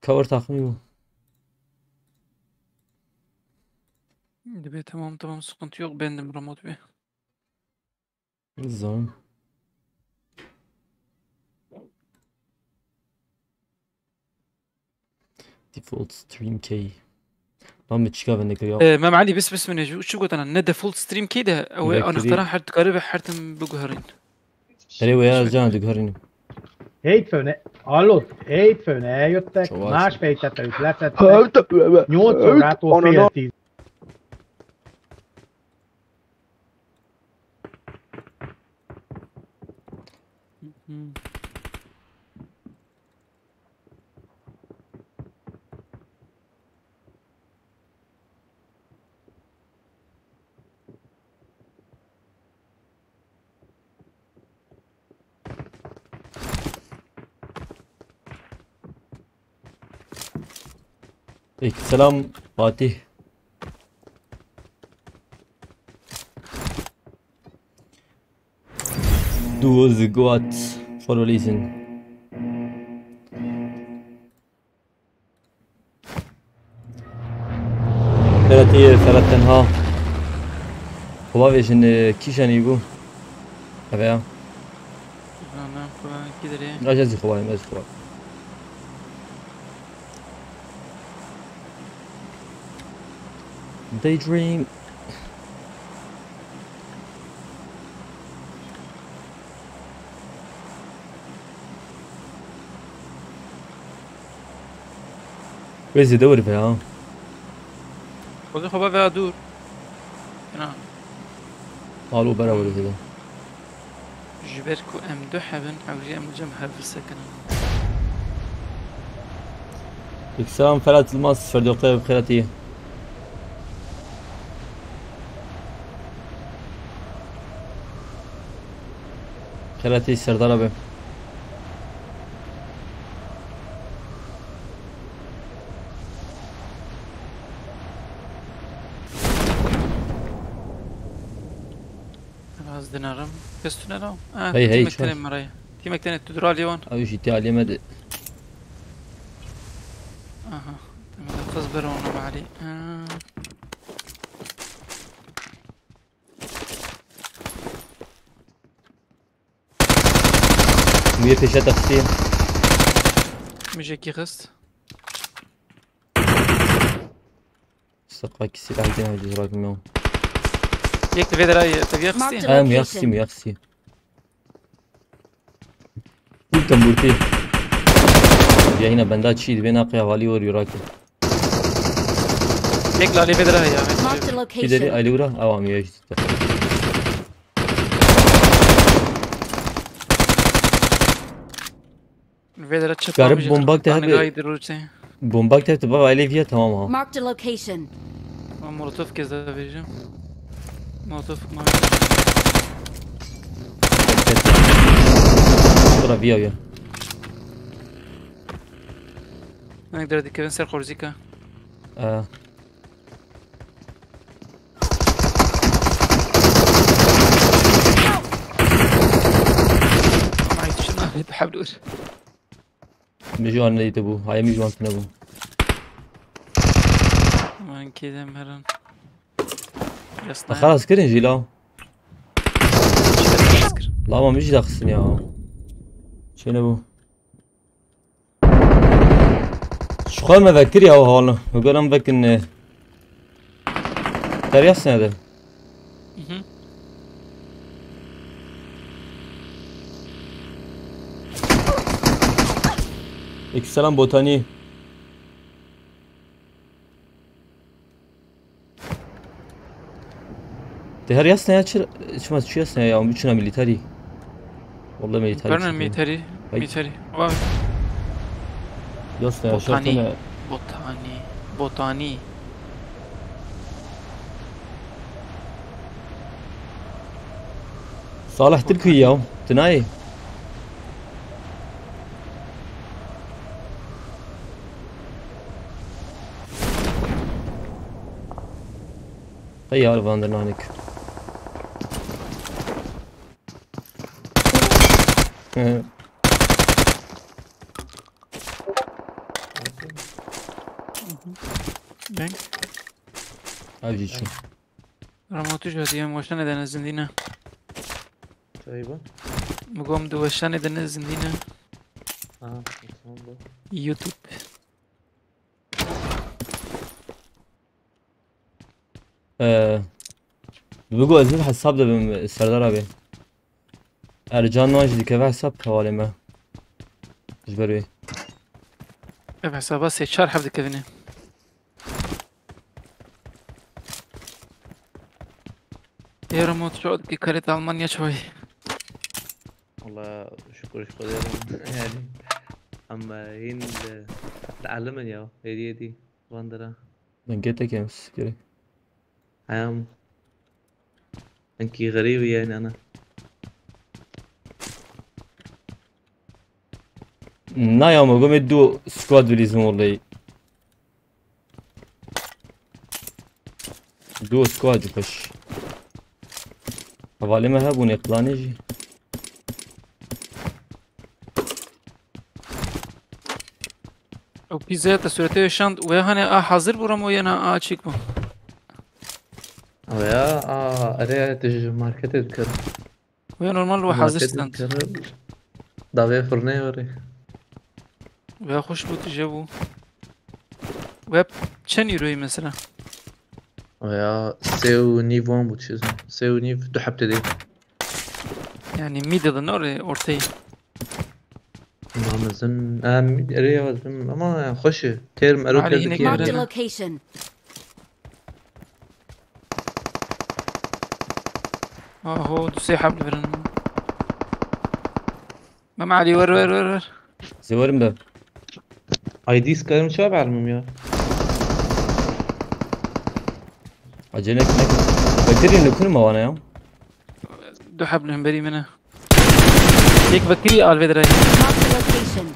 Cover takmıyor. Be tamam tamam sıkıntı yok bendim Ramot Bey. Zaman. Default stream key. Lan بتشيكها بالنكريات. مام علي بس من شو قلت انا ندى فول ستريم كده او انا Elektriği. اخترع حد قريب حرتم بقهرين. Nereye yazacağını dükkanını. Hétfőn, hallod? Hétfőn eljöttek, Csavás. másfél tetejük letettek, 8 órától fél 10. Selam Fatih. Du the God for a reason. Ferhat Tenha. Hova vežen kişen igu. Veya. انا كده ليه؟ Rajaz khovaim az khova. Daydream. Where's the door veya? خذ خبا فيها دور. نعم. Malu bara ولا كده. جبركو ام دحبن او جي ام جمها في السكن. Selam Ferhat Yılmaz. Ferdi Oktay Ferhat'i. Ferhat'i Serdar abi. Az dinarım. Pestüne lan. Hey, hey, Timek şöyle. tane maraya. Timek tane تدرال يوان. Abi şu ihtiyacımdı. اها. تمام تصبر وانا معلي. Müye peşe taksi. ميجي خست. Sakla ki silah gene cüzrak mı? يك تبي دراي تبي خستي. Ha müyaksi. Ultim burti. Ya yine bende çiğdi ben akya vali var yurak. يك لا لي بدرا يا. Marked a Gideri location. Ali ura avam ya işte. بدرا تشوف. Garip bombak da انا hep قايد روتي. bombak da hep baba Alevia tamam ha. Marked a location. مولوتوف كذا فيجن. مولوتوف ما. Sonra via ya. انا اقدر اديك كنسر خورزيكا. ما عيد شنو بحبل. Mijuan neydi bu? Hayır Mijuan ne bu? من كذا مهرن. خلاص كرين جيلا. La ama müjde haklısın ya. Şey ne bu? Şu kadar mı bekir ya o halı? Bugün bekin ne? Teriyas nerede? Selam botani. Tehar jasne ja ćemo jasne ja obično militari. Vallahi militari. برنا ميتري. ميتري. Jasne ja بوتاني. şartına. بوتاني. بوتاني. Salih Türkiye ya. Tınay. Hayır Vandernanik. Evci çu. رموتو جهدیم وشتن دن زندینه طيبة مقوم دو وشتن دن زندینه اه tamam bu. يوتيوب بگو از این حساب ده بهم سردار abi. Ercan Naci که حساب حواله ما. جبروی. اب حسابات سي شهر حفظ كذني يا رموت شعود كي كريت ألمانيا شوي والله شكرا يعني اما هين تعلمني يا هدي واندرا Ben gete kems geri. عام انكي غريبة يعني انا Ne ya ama gome du squad bilizim olayı. Du squad baş. Havale me hebun yapılanı ji. أو بيزا تسورتي شاند وياهنا حاضر برام ويانا أشيك بو او يا اريد ماركت اذكر ويا نورمال وحاضر ستاند دافي فرني وري ويا خوش بو تجابو ويا چن يروي مثلا او يا سيو نيف وان بو تشيزم سيو نيف دو حبت دي يعني ميدا دنور أورتي ما مزن اريد وزن اما خوش تيرم ارو علي هناك كده Marked a Yeah. location. هو دوسي حبل برن ما معلي ور Zevarim de. اي دي سكايم شو بعلمهم يا Acele etmek. Bekleyin ne kurma bana ya. دو حبل بري منه يك بكري قال بدري Marked a location.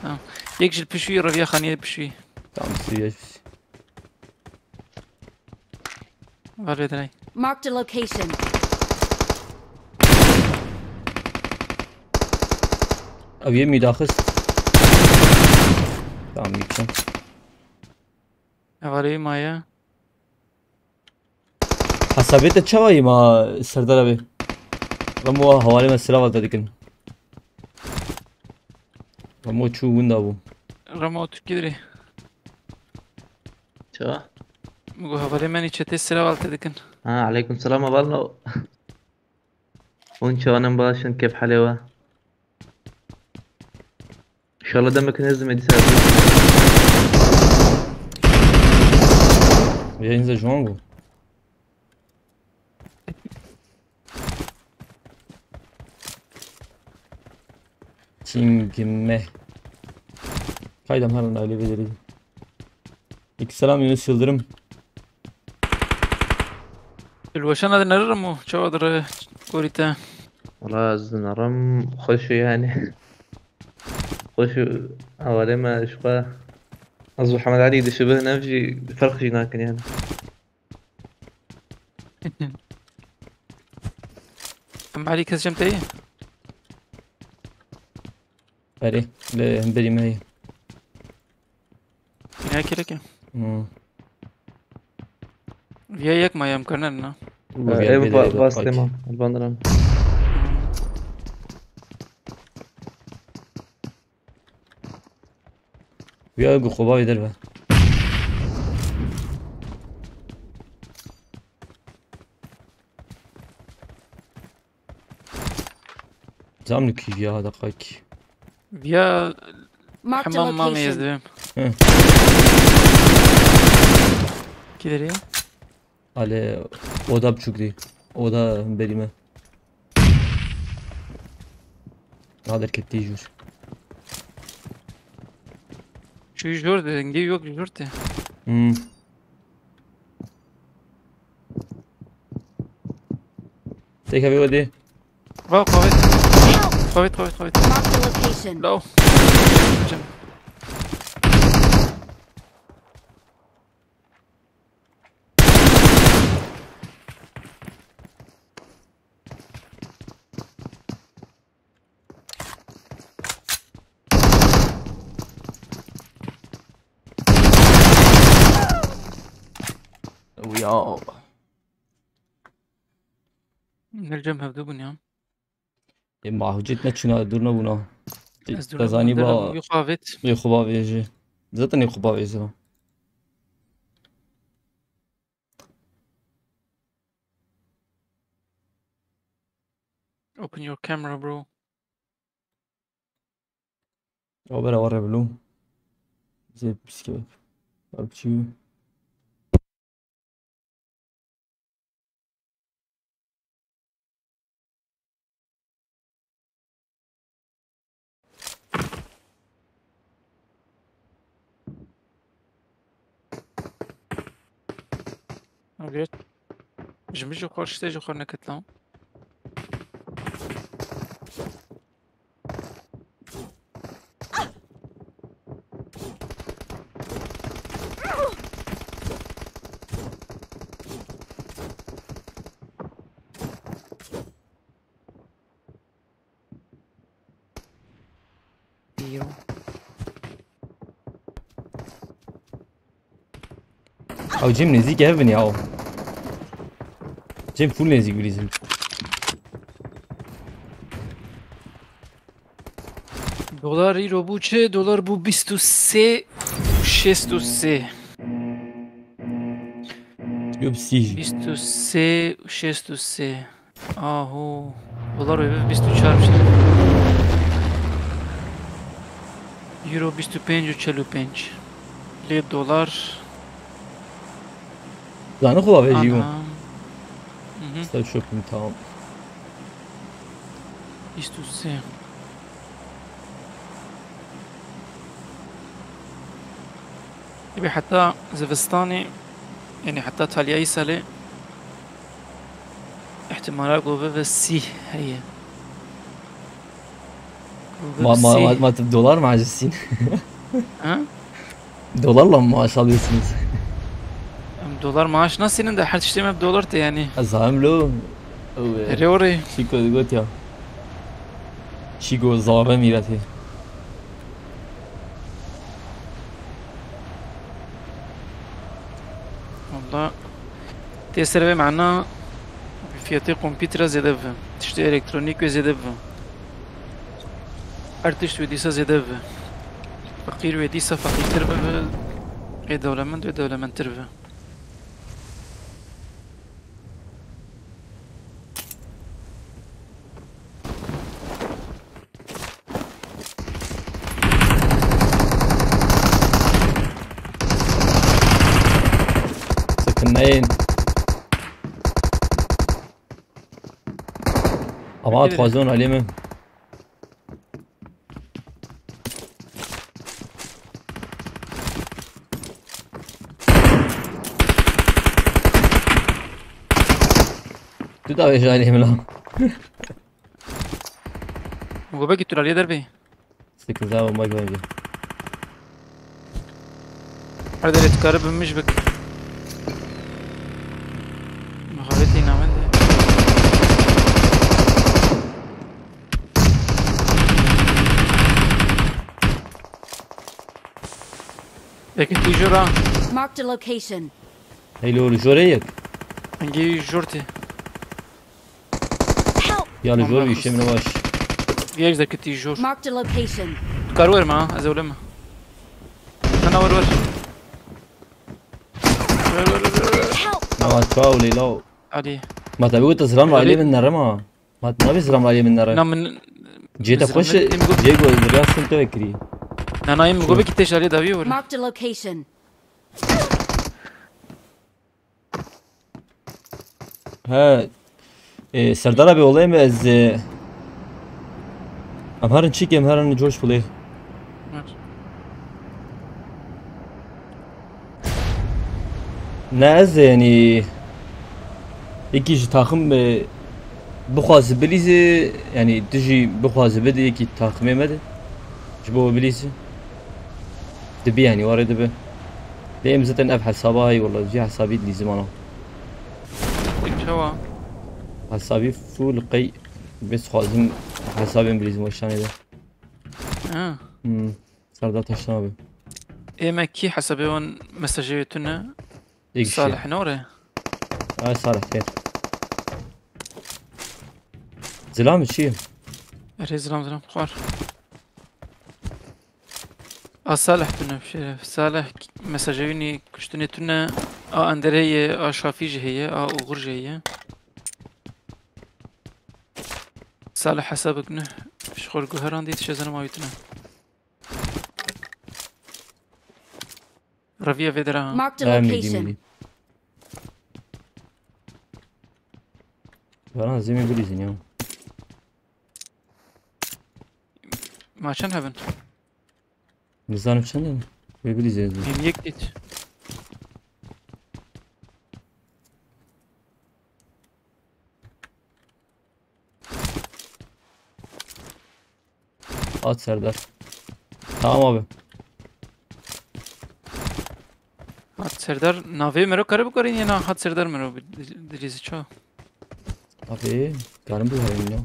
يك جل بشوي ربيع خانية بشوي Tamam suya. قال بدري Marked a location. Abi yemi daxız. Tamam gideceğim. قال مايا Hasabiyete çavayı ma Serdar abi. Ramo havale mesela var dedik. Ramo çuğunda bu. رموت كدري شو مقو هفالي ماني تشتي السلا والت دكن عليكم السلام بالنا وين شو انا مباشن كيف حلوة ان شاء الله دمك نزم ادي سابق Yayınıza şu an bu. Çingime. Kaydam her an öyle belirli. İkselam Yunus Yıldırım. الوشان هذا نرمو شو أدر كوريتا والله زنرم خشوا يعني خشوا أولي ما شوى أظن محمد علي ده شبه نفجي فرق هناك يعني أم علي كذا جمتي Beri. Le hem benim hey. هناك لك يا يك ما يمكننا لنا ايه باس تمام البندرم Ya bu koba eder be. Zamlı ki ya dakik. يا Marked a حمام مامي location. يزدهم Hı. كده ليه Ale oda buçuk değil. Oda belime. Nadir kettiği jür. شو جورد نجي يوك جورتي Tek abi hadi. قويت قويت Marked a location. لا جنب Ya. نرجم هفدو بنيام ما هو جيت نتشنا دورنا بونا از دور تزاني با يخافت يخبا بيجي زتني يخبا بيجي open your camera bro او برا ورا بلو زي بسكيب أبتشي اوكي جمجو خوش تيجو خورنا كتلام ايوه او جيم نزيك هيفن ياو جيم فول نزيك بليزم دلار ایرو بو چه دلار بو 23 و 63 تبيو بسيجي 23 و 63 آهو دلار به 24 میشه یورو 25 و 45 لی دلار زانو خوبا بيجي بو آنها استل شوكم تمام 23 يبي حتى زفستاني يعني حتى تاليا يسالي احتمالات جوفا سي هي ما الدولار مع جسين ها دولار لما ما شاء الله يسنس دولار معاش ناس ده حد تشتري بدولار يعني ازهم له ريوري شيكو قلت يا شيكو زاره ميرته والله تيسر معنا فياتي كمبيوتر زيادة في تشتري الكترونيك زيادة في ارتش وديسا زيادة في فقير وديسا فقير تربة اي دولمند ودولمند تربة سكنين أما تخوزون عليه من تدعو عليه من وباقي تقول عليه دربي سكن زاو ما يقول هذا اللي تقرب مش بك مخابتي نعمل ده لكن تي جورا Marked a location. هاي لو جوريك نجي جورتي Help! يا الجور بيشي من واش ياش ذاك تي جور Marked a location. كارور معاه ازولمه انا ور Help! ما تفاولي لو علي ما تبي تزرم عليه من نرما ما بيزرم عليه من نرما نعم من جيت اخش بزرم عليه. جيجو الرياض كنت بكري انا يم جوبك تيش عليه دافي ور Marked a location. ها سردار ابي والله ما از امهرن تشيك امهرن جورج بولي نه از يعني يكي تاخم بخواز بليزي يعني تجي بخواز بدي يكي تاخمي مدى جبوه بليزي تبي يعني وارد به دايم زتن اب حساباي والله جي حسابي لي زمانه شوا حسابي فول قي بس خوازم حسابي انجليزي وشاني ده اه سردار تشنابي اما كي حسبون مسجيتنا يك صالح نوره صالح خير زلام چیه؟ اري زلام خوار صالح تنفشي صالح مساجيني كشتني تنا اندريه شافيج هي غرج هي صالح حسابك نه شغل جوهران ديت شزنا ما يتنا رافيا فيدرا Marked a ميدي location. ميدي فران زمي بليزين يوم ما عشان هبن نزانم چنده؟ بليزين هم يك ديت At Serdar. Tamam abi. هات سردار ناوی مرو کاری بکنین یا نه هات سردار مرو دریزی چه Abi karnım bu halim ya.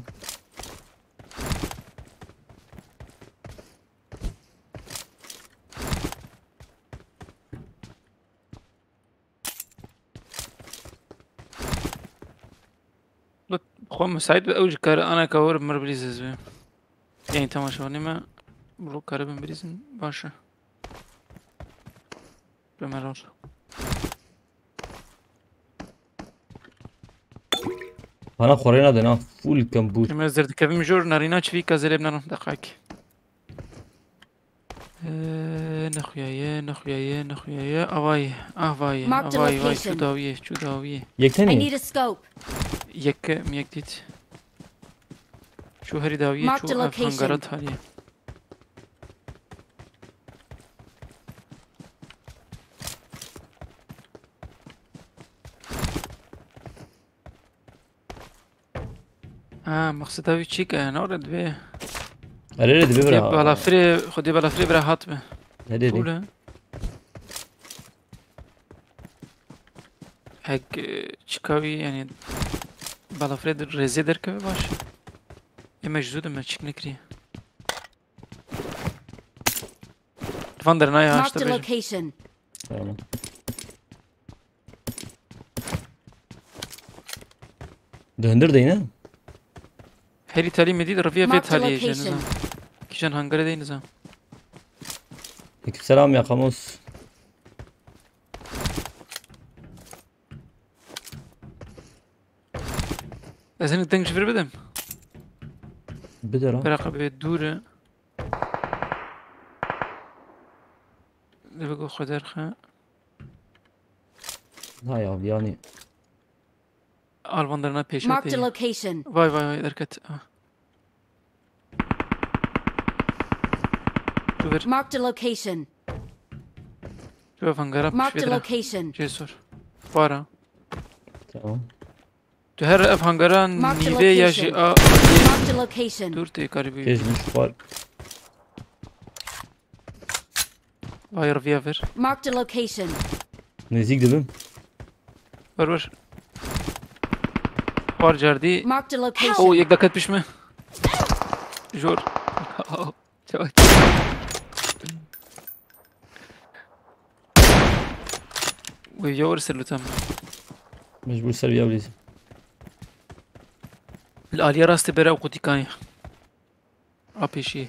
خو مساعد اوج کار انا کور مر بریزز بیم یعنی تماشا ما برو کاری بم بریزن باشه بمرار Bana Kore'ne de na full kambur. بمر زرد کبیم جور نارینا چوی کازلی بنام دقیق نخویایه آوای Marked a آوای location. چو داویه I Yekteni. need a scope. یک دیت شو هری داویه Marked a چو location. افغانگارات هالیه مقصد داوی چی که نورد به Arere de یه bebra. بالافری خودی بالافری برای هات به Ne dedi? طوله هک چیکاوی یعنی بالافری در رزی در که باشه یه مجزود ما چیک نکریه فان در نای Marked هاشتا a بیجم location. Tamam. Döndür de yine. هری تالی میدید رفیه Marked فیت a تالیه location. جنزم کیشن هنگره دی نزم Aleykümselam ya Kamus. از این دنگ شفر بدم Bidir ha. برقبه دوره ده بگو خودر خوا Ha ya yani. آلمان در نا Marked a پیشتی location. وای درکت تو بر Marked a location. تو افنگارا پیش Marked a بدره location. جسور بارا Tamam. تو هر افنگارا Marked a نیوه یا location. جی Marked a location. دور تی کاری بی Geçmiş var. وای رفیه فر Marked a location. Nezik dibim. بر وار جردی Marked a او location. یک دکت پیش می جور چاوک وی یور سلوتم Mecbur Serbiya biliriz. الآلية راستي برا وقوتي كاني أبيشي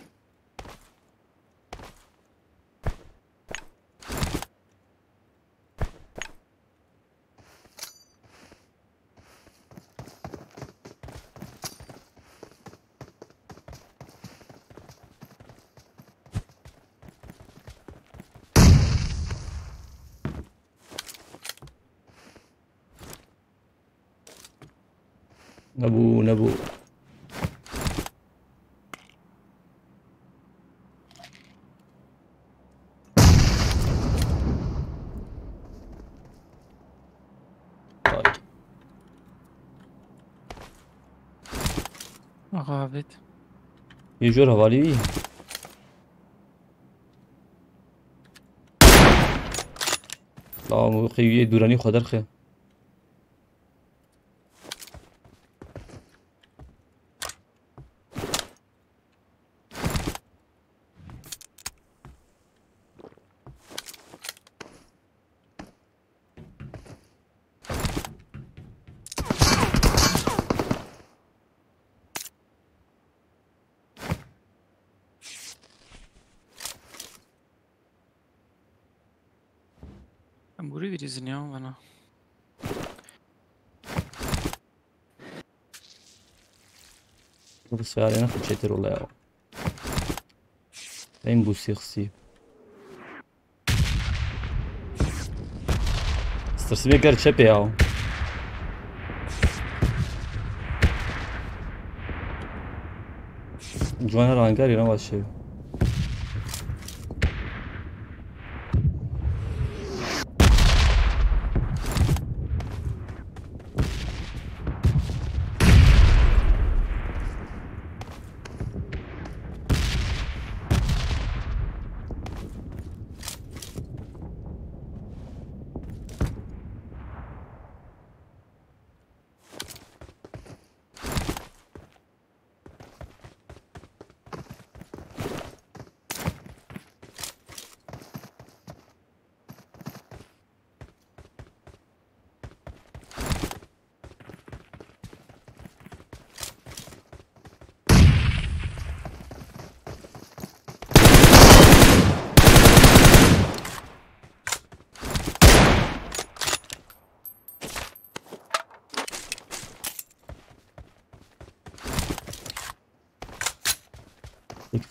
Nebu. Ay. غابت یه جور حوالی لا موقعی دورانی خودر خیلی بوري بريزن يا انا بس يعني انا خد شتر والله يا این بوسی خسی استرسی بگر چه پیاو جوان رانگاری نباشه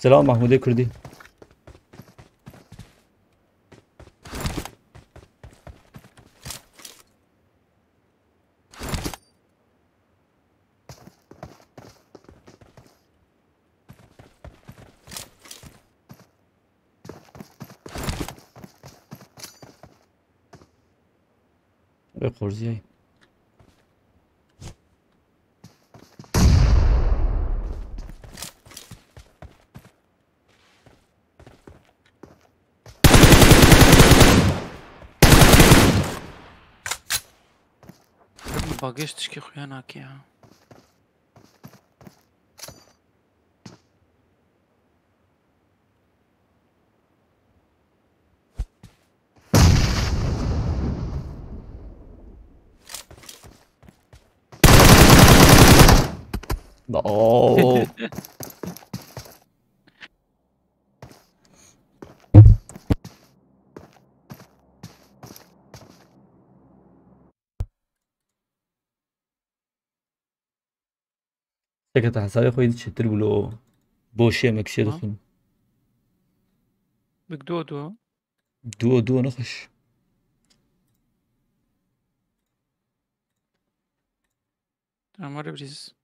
سلام محمود کردی به خورزی باقيش تشكي خويا ناكي اوه سكت حسابي خويا تشتر بلو بوشي مكسي دخن بقدودو دو نخش عمر بريز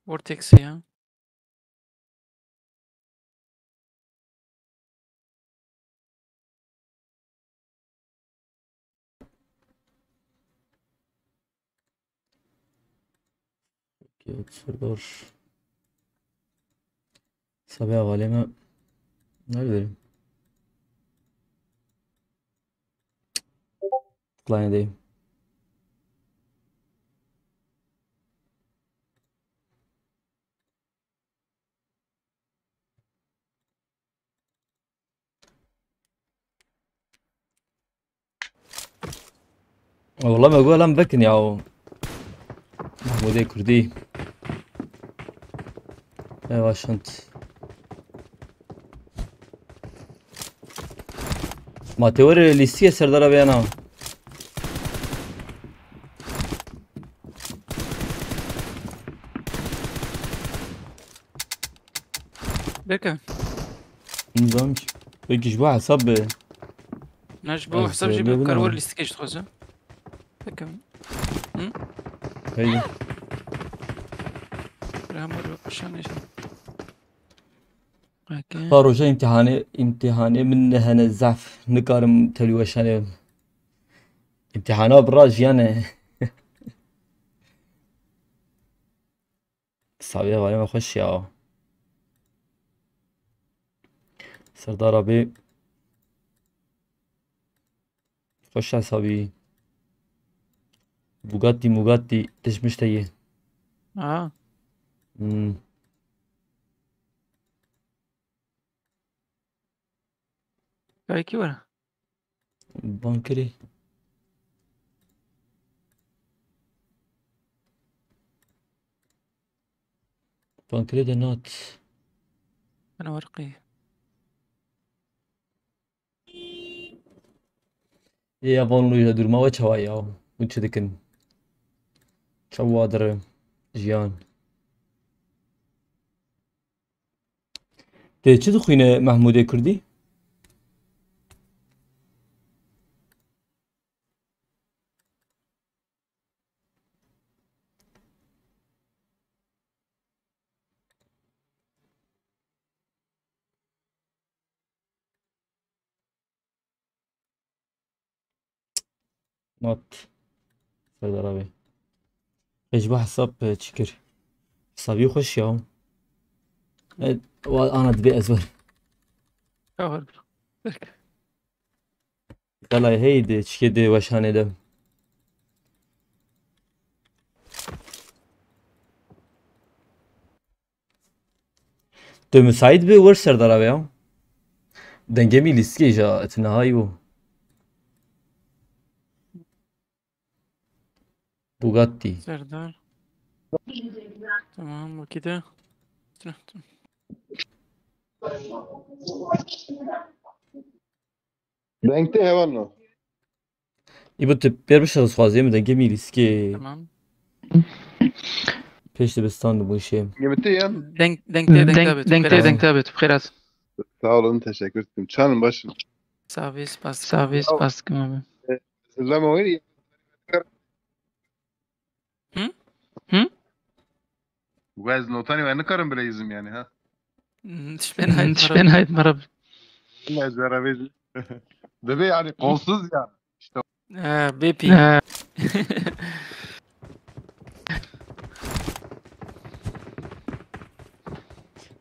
وورتكسي ها Serdar Sabiha Galime nerede? Tıklayın. والله ما اقول انا بكن يا محمود كردي ايوه عشانت ما توري ليستيه سردار ابي انا بكا نظامش بيجيش بقى حساب نجبو حساب بس جيب ليه كرور بنا؟ الاستيكيش تخوزا بكا هي رامر عشان ايش اوكي صاروا جاي امتحاني من هنا الزعف نقارم تلوشاني امتحانات براج يعني صعبية ولا ما اخش يا سردار ابي خش عصبي بوغاتي تشمش تيه اه كايكي ولا بانكري دنات انا ورقي يا بون دور ما وجهوا يا وش ذكن شوادر جيان تي چه دخوينه محمود كردي نوت سردار ابي ايش حساب تشكر حسابي خوش يا وانا دبي ازور كهر يلا هيدي تشكي واش هاني ده تو مساعد بي ور سردار ابي يا دنجمي لسكي جا اتنهاي و بوغاتي سردار تمام وكده Renkte hevanno. يبقى تبير بشخص خوازي من دنجمي لسكي تمام پیش دبستان bu işe. Yemekte yan. denk tabet بخيرات Sağ olun, teşekkür ederim. Çanın başın. سافيس باس كمان Sizleme oyunu. Bu gaz notani ve ne karın bile izim yani ha. شبين هاي مرة Allah ezbere vezli. Bebe yani kolsuz yani. بيبي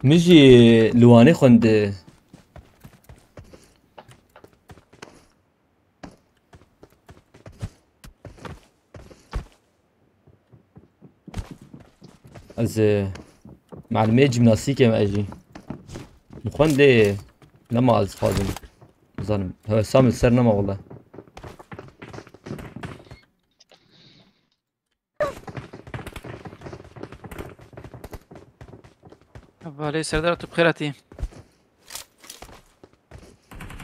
مجي لواني خوند از معلمية جيمناستيكية ما اجي خوند لما از خادم ظنم هو سامل سر نما والله بالي سردار تو بخيراتي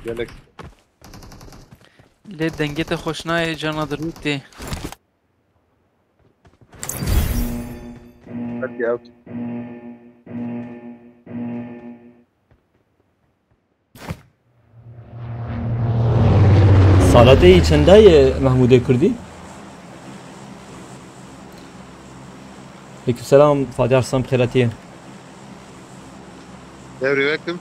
Gelek. ليه دنجته خوشناي جانا دروتي Hadi ya. سالات ای چندای محمود کردی؟ علیکم سلام فادی ارسلان بخیراتیه Devre verdim.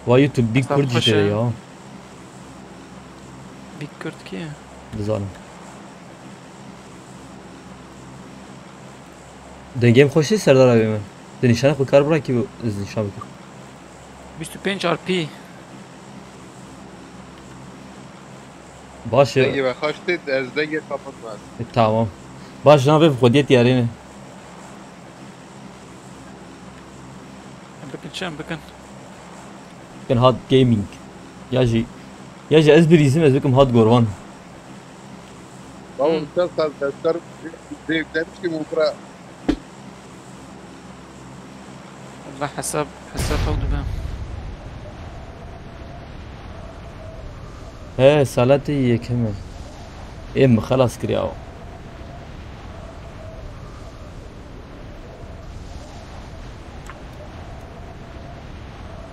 و یوتیوب بیگ کرد خوشه. جیره یا بيك كرت كي بزانم دنگیم خوشی سردار آبی من دنیشانه خود کار برای که از نشان بکن 25 ار بي باشه Denge ve kaçtı. Ez denge kapatmaz. tamam باش جنابه خودیت یارینه بكن شام بكن کن هات گیمینگ یا جی از بریزیم از بکم هات گروان Tamam sen tezkar zevklenmiş ki bu bura. والله حساب فوق بهم اه سالاتي يكمل ام خلاص كرياو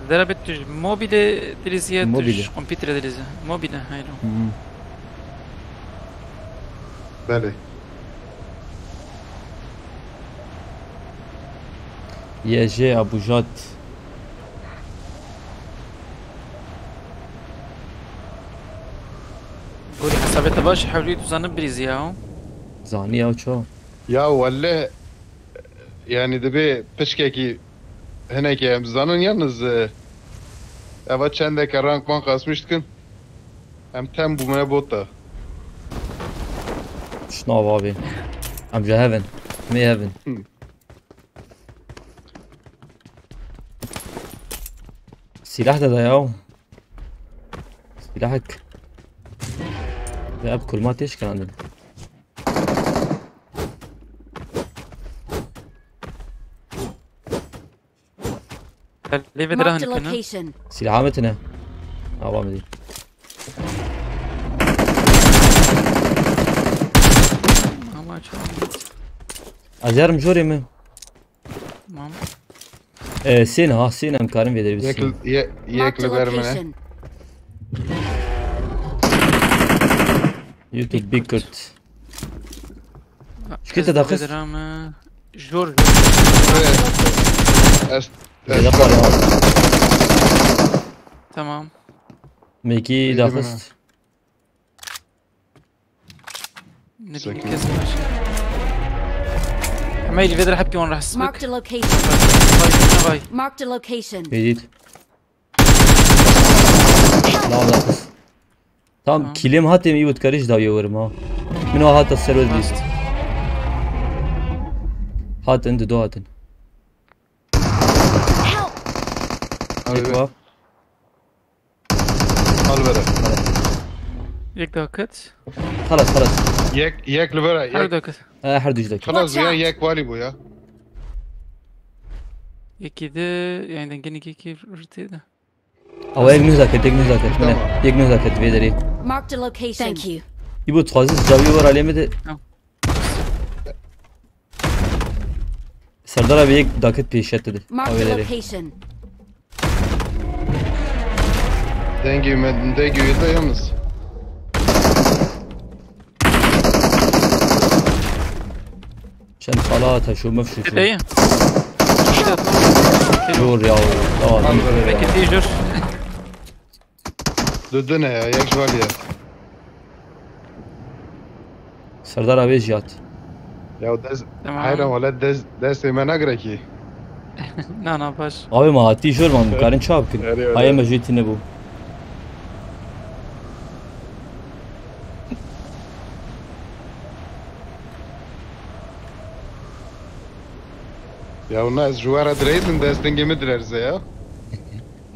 ضربت موبيلة دليزيات موبيلة. كمبيوتر دليزة موبيلة هاي له Beli. يا جي ابو جات قولي حسابتها باش حاولي توزن بريزياو زاني او شو Ya vallahi yani de bir peşkeki heneki emzanın yalnız evet çendeki rankman kasmıştıkın hem tem bu mene botta. شنو بابي ام جا هيفن مي هيفن سلاح ده ضيعوه سلاحك ده بكل ما تيش كان عندنا ليه Marked a بدران كنا location. سلاحامتنا عوام دي ما شاء أجار مجوري من الله سينا مكارم في دربي Yek Marked a vermene. location. يوتيوب بيكرت شكيت داخل بدران جور Es هذا قال تمام ميكي إيه داخل جماعة. نبي سكين. كذا ماشي حمايلي بدر حبكي وين راح Marked اسبك a location. باي Marked a location. جديد لا داخل tamam kilim hatem iyi utkariş da yorurum ha من هات السرود بيست هات انت دو هاتن Help! يكوا al vere. يك داكت خلاص Yek vere. حلو Yek. داكت احد وجدك Khalas Watch ya out. yek vali bu ya. يكي ده يعني دنجني كيف رتي ده او يك نزاكت من يك نزاكت في دري Marked a location. Thank you. يبو تخازس جاوي ور عليه مده سردار abi yek daket peşette de Marked a avelere location. Dengi yılda yalnız. عشان صلاتها شو مفشو شو ايه جور يا Al vere. كنتي جور Düdüne ya yek vali ya. سردار abi جات Ya dez. تمام. Hayran valla dez hemen agre ki. نا باش abi ما هاتي شور ما مكارن شاب كن أري. هاي ما جيت نبو Ya onlar juvara dreydin destin gemidirlerse ya.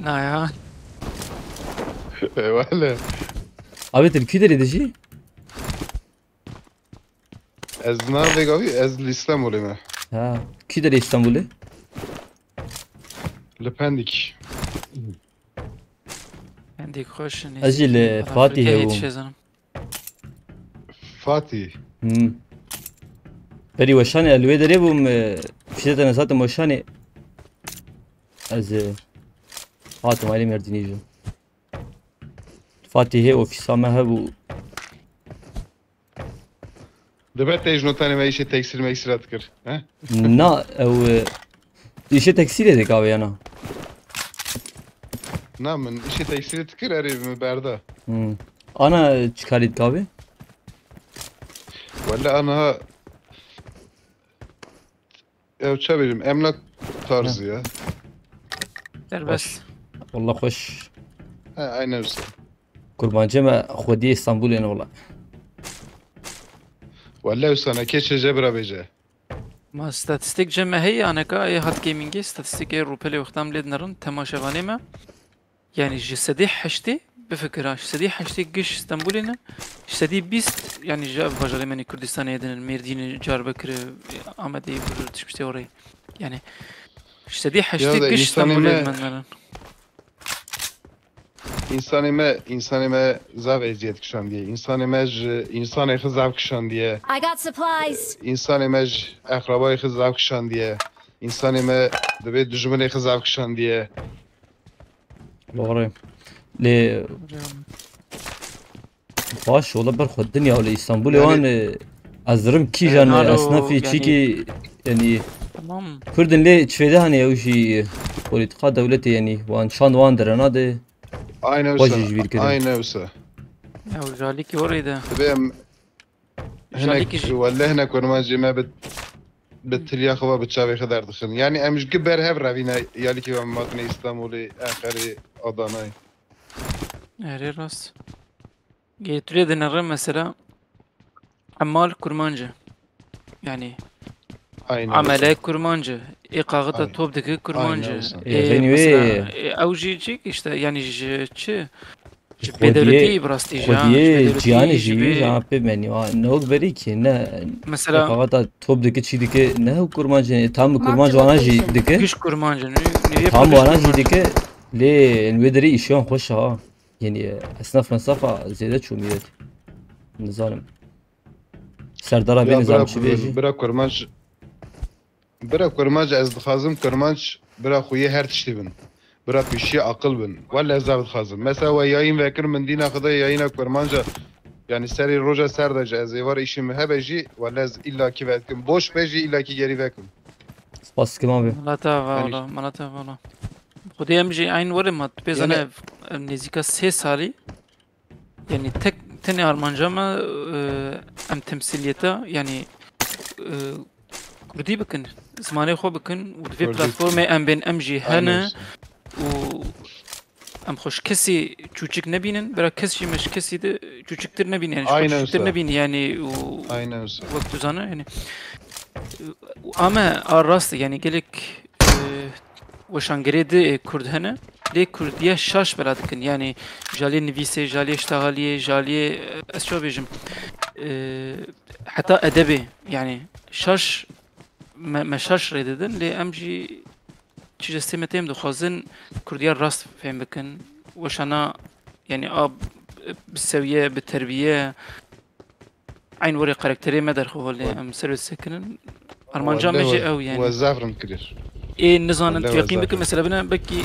نا يا Valla. abi Türkiye de edici Ez naveg abi ez listem olayım. ha ki de İstanbul'u Lependik. عندك خوش أجل فاتي هو. Fatih. بري وشاني الوي دري بوم فيزت انا ساتم وشاني از هاتم علي مرديني جو فاتي هي اوفيسا ما هبو Dibet de jnotanı ve işe tekstil atkır. He? نا او işe tekstil edik abi yana Namen işe tekstil tıkır arayayım berda. ana çıkardık abi Valla ana ya çabirim emlak tarzı ya. بس والله خوش He aynen öyle. قربان جمع خودي اسطنبول انا والله Valla sana keçe cebra bece. ما ستاتستيك جمع هي انا كا هات جيمنج ستاتستيك روبلي وختام ليد نرن تماشا ما يعني جسدي حشتي بفكرة جسدي حشتي قش اسطنبولنا جسدي بيست يعني جاب بجري مني كردستان يدن الميردين جار بكر عمدي برتش بشتي وري يعني جسدي حشتي da قش اسطنبول insanime- من نرن İnsanime zav eziyet kışan diye. İnsanı zav kışan diye. I got supplies. İnsanime akrabayı zav kışan diye. İnsanime de düşmanı zav kışan diye. الله غريب لي باش والله برخو الدنيا ولا اسطنبول يعني- وان ازرم كي جان نالو اصنافي يعني- تشيكي يعني تمام كردن ليه تشفيده هني او شي بوليتيكا دولتي يعني وان شان وان درناده Aynen Bacı öyle. bir kere. Aynen öyle. يا وجاليكي وري ده Benim جاليكي هناك ولا هناك وانا ما جي ما بالتريا خوا بتشافي خدار دخن يعني امش جبر هب رافينا يالي كي ما ماتني اسطنبولي اخري اضاناي اري راس تريد نرن مثلا عمال كرمانجة يعني aynen عملاء كرمانجة إقاغة أي. توب دك كرمانجة أي، نعم. يعني مثلا أو جي جيك إشتا يعني بدولتي براستي جا خودیه جیانی جی جان پی منی نوک بری که نه مثلا فقط توپ دکه چی دکه نه و کرمان جن tam kurban جوانا جی دکه güç kurmancı tam وانا جی دکه لی الودری ایشون خوش ها یعنی اصناف مسافه زیاده چومیت نظرم سردار بین نظام چی بیجی برا کرمانج از دخازم کرمانج برا خویه هر تشتی بن برا پیشی عقل بن ولا از دخازم خازم مثلا و یاین وکر من دینا خدا یاین کرمانج yani seri roja serdaca az evar işim hebeji ولا از الا کی وکم boş beji illa ki geri vekim سپاس کم abi ملاتا والا ملاتا والا خودی امجی عین وره ما بزنه نزدیک 3 سالی yani tek tane Almanca mı em temsiliyete yani Kurdî bikin zimanê xwe bikin û divê platformê em bên em jî hene û em xweş kesî çûçik nebînin bira kes jî meş kesî de çûçiktir nebînin yani çûçiktir nebînin yani û wek tu zane yani ama a rast yani gelek weşangerê de Kurd hene lê Kurdiya şaş bela dikin yani jalê nivîsê jalê iştehaliyê jalê ez çawa bêjim heta edebê yani şaş me şaş rededin lê em jî çi sistemê em dixwazin Kurdiya rast fêm bikin weşana yani a bi seviye bi terbiye عين وري كاركتري ما درخو اللي ام سيرفيس سكنن ارمانجا مجي او يعني وزافرن كدير ايه نظام انت يقين بك مثلا بنا بكي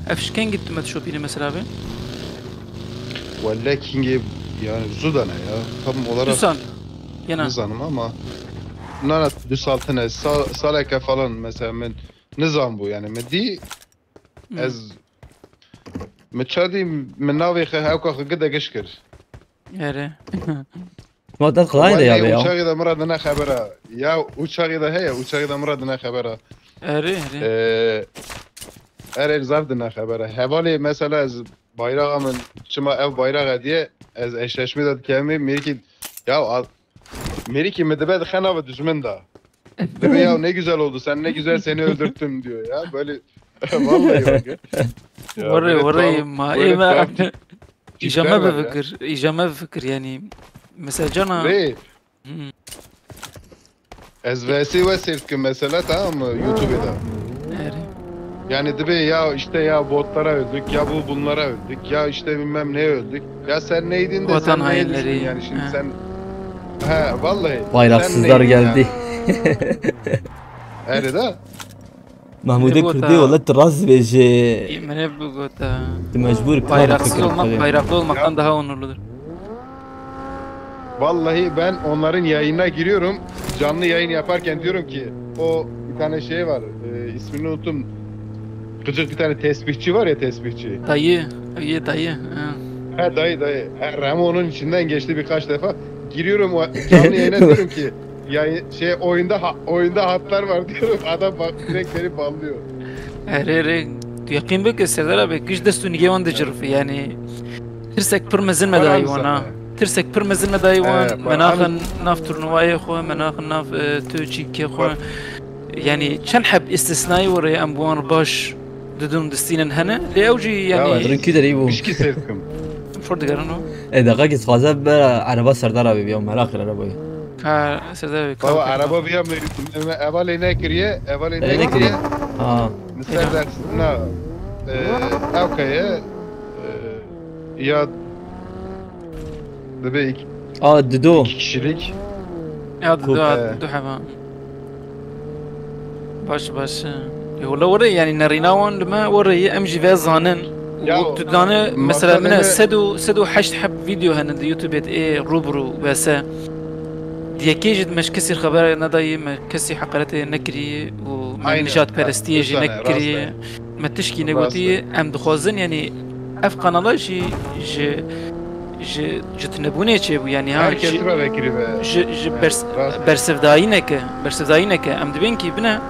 افش كان قلت ما تشوفيني مثلا بين ولا كينج yani Zudan'a ya tam olarak Düsan yana Nizan'ım ama nana düsaltına salaka falan mesela ben nizam bu yani medi az متشادي من ناوي هاكو قد قشكر ياري ما دل خلاينه يا بيا وشاغي ده مراد انا خبره يا وشاغي ده هي وشاغي ده مراد انا خبره اري اري زافدنا خبره حوالی مثلا از bayrağımın çıma ev bayrağı diye az eşleşme de kemi Meriki ya Meriki medebe de xana düşman da Debe ya ne güzel oldu sen ne güzel seni öldürttüm diyor ya böyle vallahi bak وري ما ايه ما اجامه بفكر اجامه بفكر يعني مثلا جانا از vesi ve sirtkim mesela tamam mı YouTube'da yani dibe ya işte ya botlara öldük ya bunlara öldük ya işte bilmem ne öldük ya sen neydin de vatan sen hainleri yani şimdi sen he vallahi bayraksızlar geldi öyle de Mahmud'e Kürdi ola tıraz veje من بقولت mecbur bayraklı olmaktan daha onurludur. Vallahi ben onların yayınına giriyorum. Canlı yayın yaparken diyorum ki o bir tane şey var. İsmini unuttum. Gıcık bir tane tesbihçi var ya tesbihçi. Dayı. He dayı. Ramo onun içinden geçti birkaç defa. Giriyorum canlı yayına diyorum ki oyunda hatlar var diyorum. Adam bak direkt beni ballıyor. اري يقين بك السردار بك كيش دستو نيجيوان دجرف يعني ترسك برمزن مدايوانا ترسك برمزن مدايوان مناخن ناف تورنواي خو مناخن ناف توجيكي خو يعني كان حب استثنائي وري امبوان باش ددون دستينن هنا لاوجي يعني درن كده ريبو مش كسرتكم فرد قرنو دقيقة خازه بر عربه سردار abi بيوم ملاخر عربه ها سردار بك بابا عربه بيا اول نه كريه اه مثلا نه اوكي ya bebek ددو kişilik يا دو حبا باش والله وري يعني نريناون لما وري امجي في زانن وتدانه مثلا من سدو حشت حب فيديو هنا يوتيوب ايه روبرو بس ديكيجد مش كسر خبر نداي ما كسي حقرته نكري ومنجات برستيجي نكري ما تشكي نقولتي ام دخوزن يعني اف قناه ج تنبوني تشبو يعني ها ج برسفداينك ام دبنكي بنا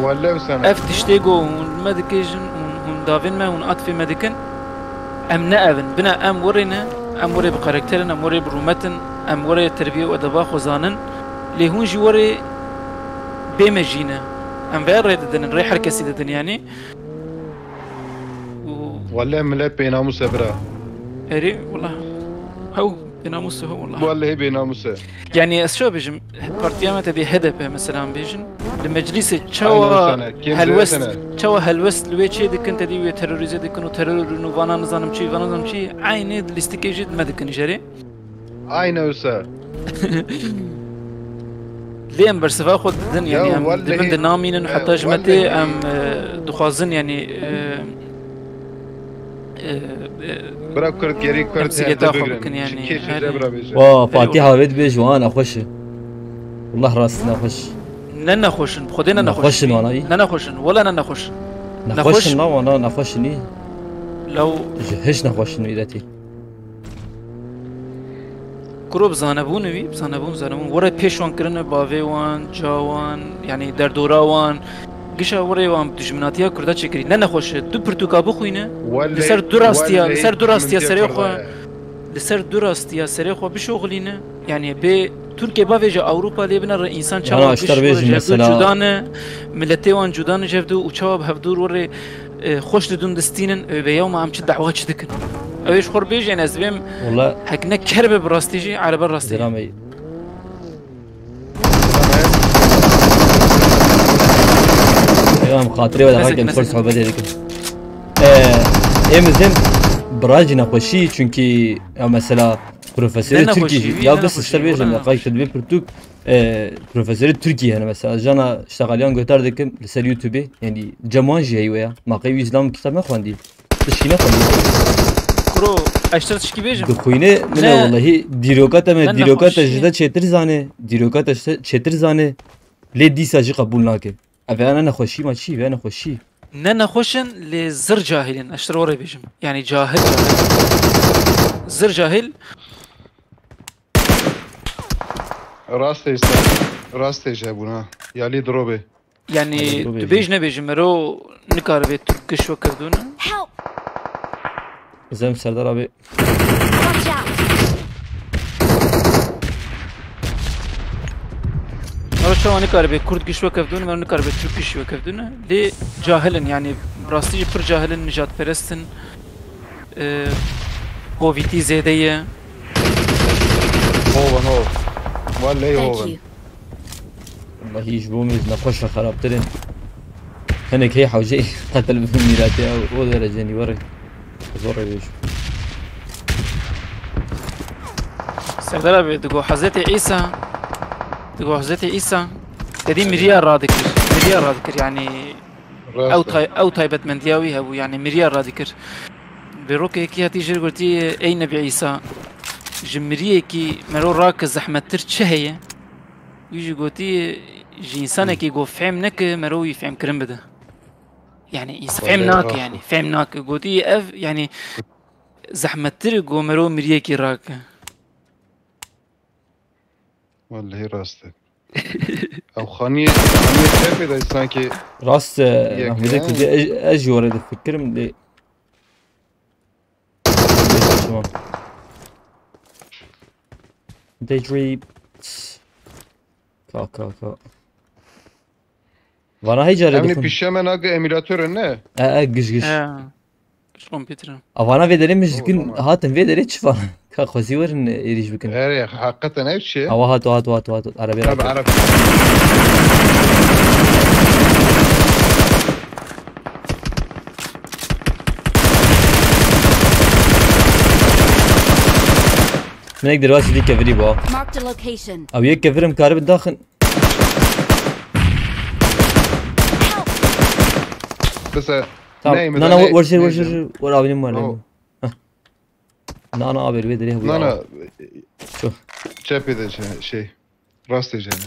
ولا وسنه اف تشتيغو مدكيجن ون دافين ما ون اطفي مدكن ام نأبن بنا ام ورينا ام وري بقاركترنا ام وري برومتن ام وري تربيه وادبا خوزانن لي هون جي وري بمجينا ام غير رددن ري حركه سيددن يعني ولا ملا بينامو سبرا اري والله هو بناموسه هو والله والله بناموسه يعني شو بيجم بارتيامات دي هدف مثلا بيجن المجلس أينو شوا سنة، كم هلوست سنة؟ شوا هلوست لوي شيء دي كنت دي تيروريزي دي كانوا تيرور نو فانا نظام شيء فانا نظام شيء عين الاستيكيجيت ما دكن جري Aynı öse. ليه برسفا خود دن يعني يا ام والله دبن دنامين انه حتى جمتي والله. ام دخوازن يعني برا كرد geri كرد تمسية herde تاخذ bigrin. ممكن يعني Keyif هذه. jebra bejim. وفاتحة بيت بيج وانا خوش والله راسنا خوش ننا خوشن خدينا نخوش نخوشن وانا اي ننا خوشن ولا ننا خوش نخوش لا وانا نخوشني لو هش نخوشني إلتي كروب زانبون زانبون ورا بيشوان كرنا باويوان جاوان يعني دردوراوان قشا وريوان دجمناتيا كردا تشكري ننا خوش دو برتوكا بخوينه والله- لسر دراستيا والله لسر دراستيا من سريخو تفرض. لسر دراستيا سريخو بشغلينه يعني ب تركيا بافيجا اوروبا لبنا انسان أنا شباب أشتر بيجي مثلا- جودان ملتي وان جودان جفدو وشباب هفدور وري خوش لدون دستينن بيوم عم دعوات شدكن اويش خور بيجي يعني ازبيم والله حكنا كرب براستيجي على براستي زلامي ايام خاطري ولا نزك- حاجه نزك. فرصه بدي ذيك امزم براج نخوشي çünkü mesela profesörü Ne Türkiye نخوشي؟ ya ne bes نخوشي؟ ister ولا bir قايت تدبي برتوك profesörü Türkiye yani mesela jana اشتغاليان götürdük لسر يوتيوب yani cemancı هي ما قيو İslam kitap ما خواندي تشكي نه خواندي كرو اشترت شكي بيجم دخوينه من لا. والله ديروكات ما لا ديروكات نخوشي. جدا çetir zane ديروكات çetir zane ليه دي ساجي قبول ناكل ابي انا نخوشي ما شي انا خوشي ننا خوشن لزر جاهلين اشتر ورا بيجم يعني جاهل زر جاهل Rast ise. Rast jebuna. Yali drobe. يعني هذا هو تبيج نبيج مرو نكار بيت تركش وكردونا Help! زم سردار abi Watch out! مرو شو نكار بيت كرد كش وكردونا مرو نكار بيت تركش وكردونا لي جاهلن يعني براستي بر جاهلن نجات برستن هوفيتي زيدية Hovan hov. Vallahi Thank hovan. you. والله يجبومي نخوش خراب ترين هناك هي حوجي قتل بميراتي او درجاني وري زوري بيش سردار بيت دقو حزتي عيسى دقو حزتي عيسى تدي مريار رادكر مريار رادكر يعني او تايبت من دياوي هبو يعني مريار رادكر بروك هيك هاتي جر قلتي اي نبي عيسى جمريه كي مرو راك زحمه تر هي يجي قلتي جينسانه كي قو فهم نك مرو يفهم كرم بده يعني يفهمناك يعني فهمناك قلتي اف يعني زحمه تر قو مرو مريه كي راك Vallahi rast. او خانية شايفة sanki راس محمد كنت اجي ورا افكر من لي Daydream كا وانا هي جاري Emni دخل pişemen aga emülatörü ne? قش اه مش كمبيوتر اوانا في دريم مش كن طبعا. هاتن في دريم تشفى كا خوزي ورن يريش بكن Her ya hakikaten her şey. او هاتو عربي Tabi Arap. من اقدر واسي دي كفري بوا Marked a location. او يك كفرم كارب داخل Mesela tamam neyim? نانا ورشر ورا بني مال نانا ابر في دريم Nana شو cephe de şey. Rast diyeceğim.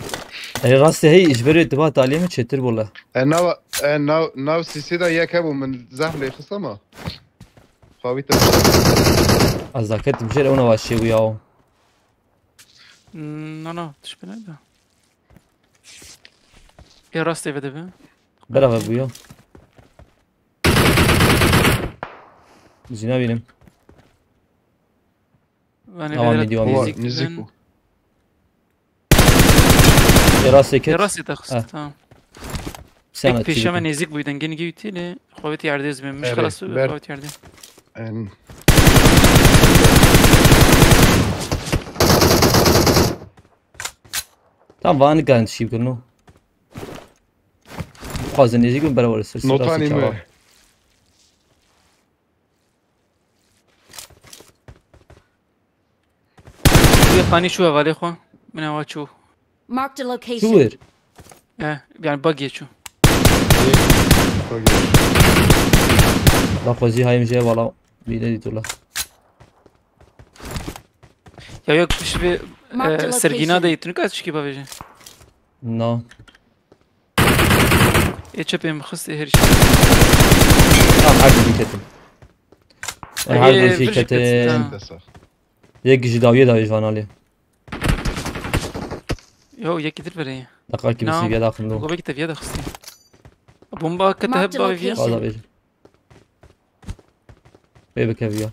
يعني راسي هي اجبري انتباه تعليمي تشتر والله Nav sisi de yek hebu min zahli kısama. Kavita ازاكت مشير انا واشي وياو نو تشبه ده يا راستي بده به برافو ابويا زينا بينم انا طبعاً بدي فيديو Hova müzik. nizik bu. راسي يا كت راسي تخص تمام سنة هيك بيشا من يزيك بيدن جيني جيتي لي خواتي يردز مش Evet, خلاص ver. خواتي يردز Yani Tamam vani kan tişi kırno. Khazın nezi gün beraber sır. نوتاني ما Bir khani şu havale xo. Min ava çu. Marked a location. Şuver. Yani bug geçu. La khazi hayım şey valla. Bir de ditola. Ya yok bir şey Marked a Sergina da location. yitini kaç çıkı baveje. No. Çepim xıstı her şey. Tamam her gün diketim. Her gün bir şey diketim. ketin, تسخ Yek kişi daviye daviye van ali. Yo yekidir vereye. Dakika kimisi Tamam. gel aklımda. Gobe ki teviye de xıstı. Bomba hakikaten hep Marked baveje. location. Valla bir. Bebek evi ya.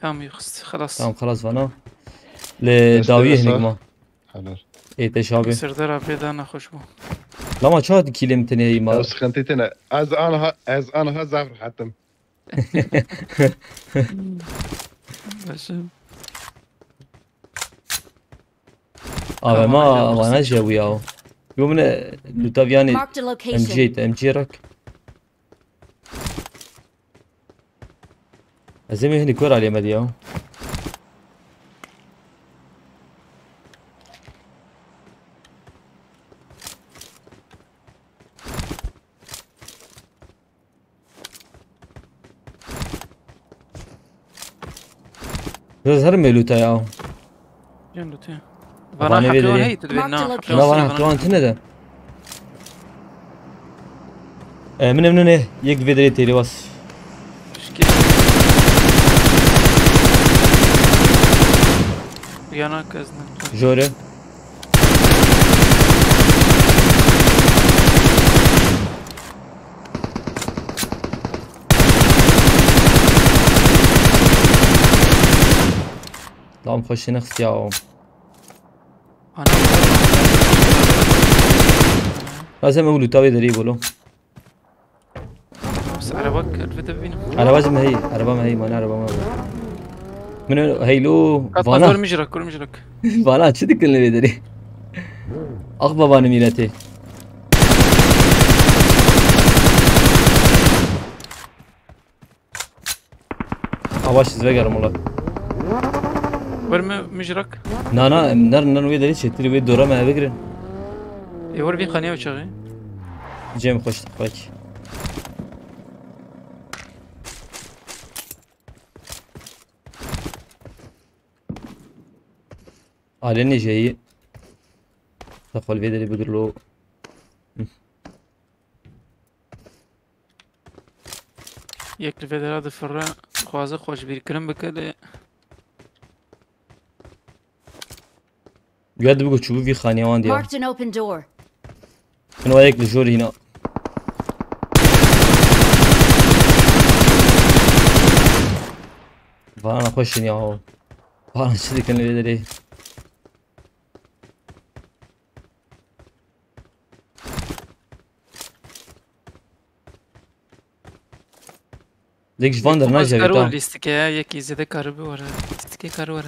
Tamam xıstı. Xalas. Tamam خلاص vana. Le daviye Destere hinek ma. حلال Eteş abi. Serdar abi daha nahoş bu. Lama çat kilim teneyi ma. بس خنتيتنا از انا ها زعفر حتم Başım. Abi Tamam, ma hadi vana jevu ya. Yomne lutavyani Marked a location. MG rak. Azemi hini kor aliyem ya. Biraz her meluta ya. Can lütfen. Bana Bana verir hakkı ya. hey tedbir na. Marked Ne var hakkı antine de. Emine ne? Yek vedre teri bas. Yana kazna. Jore. Tamam خوشی نخست یا Ana. لازم اقول تاوي دري بولو بس araba elbette benim. عربة ما هي عربة ما هي ما عربة ما من هيلو Katma فانا görmeyecek, görmeyecek. فانا çidik اللي دري اخبا باني ميلاتي Avaş izvegarım ola. Görmeyecek. Nana nar ويدري çetiri ve dora ma بگرن. Var bir khaniye uçağı. Cem خوش تقبلك. علني جاي تقبل فيدري بقول یک لفدرات فرا خوازه خوش bir kırım بکده. يقعد بقول شوفوا في خاني وان ديال Marked an open door. من وراك الجور هنا فانا اخشني اهو فانا شدي كان اللي يدري ديك فاندر ناجي Karı var بتاع listike ya. Yeki zede karı bir var. Listike karı var.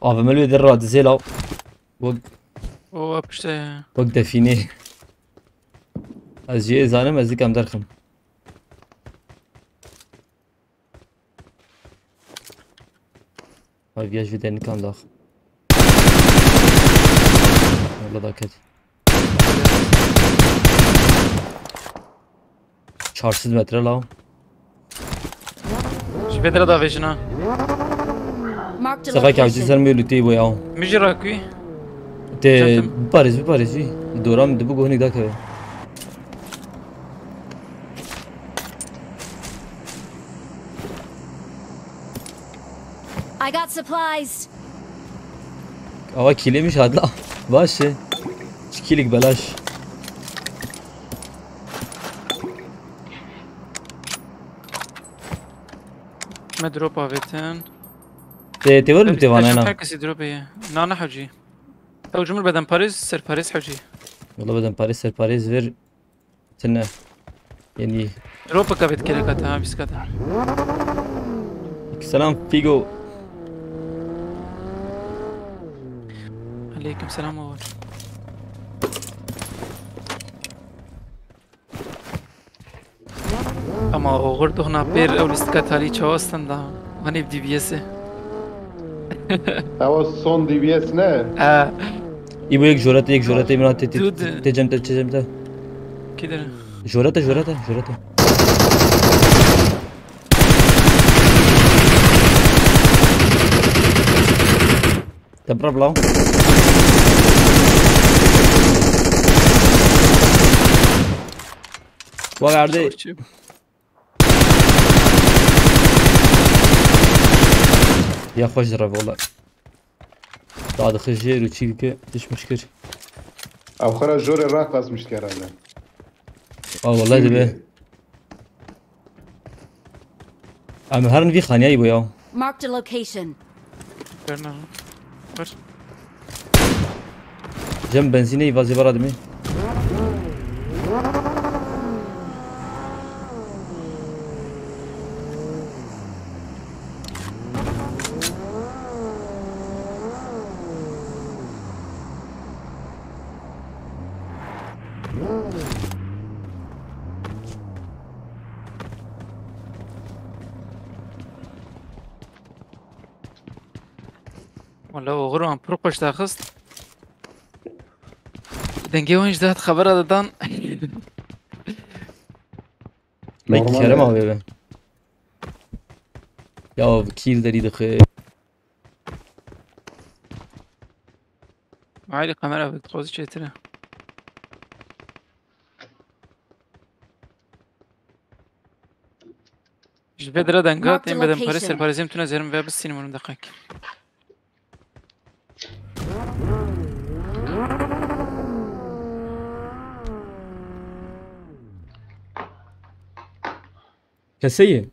اه فملو يدير راد زيلا O apışta. وقت فيني ازجي زانم ازدي كام درخم هاي فياج في دين كام داخل والله ذاك 400 metre la. Şüphedere da vejina. Marked a Saka kavcı location. sen mi luti bu ya? Müjrak vi. Te Paris vi. Doram de bu gohni da kave. I got supplies. Ava kilemiş adla. Başı. Çikilik belaş. Me drop avetin. Te var mı te vana ana? Herkesi drop ye. Nana hacı. Ev cumhur beden Paris, ser Paris hacı. Valla beden Paris ser Paris ver. Tenne. يعني روبا كابت كده كاتها بس كاتها. سلام فيجو. عليكم سلام أول. أما غرد هنا بير أو الاستكات هالي شواستن ده هني بدي بيسه. Evo son DBS ne? يبو يك جورته من دود. تجمت كده. جورته تبرر بلاو واقع عردي يا خوش ضرب والله بعد خجير وشيكه مش مشكلة. Ev xara jore rank kasmıştı herhalde. والله دبي عم هرن في خانية يبو ياو. Marked a location. برنا. بر. جنب بنزينة يفازي برا دمي. ولا غرو عم بروقش تاخست. دنجي وينش ده خبر دان. ما Normal يكرم ya. abi be. Ya kill داري دخل. معي كاميرا بتقوز شيء ترى. إيش بدرا دنجات إن بدن باريس الباريزيم تنزلهم في بس سينما دقيق. كسية.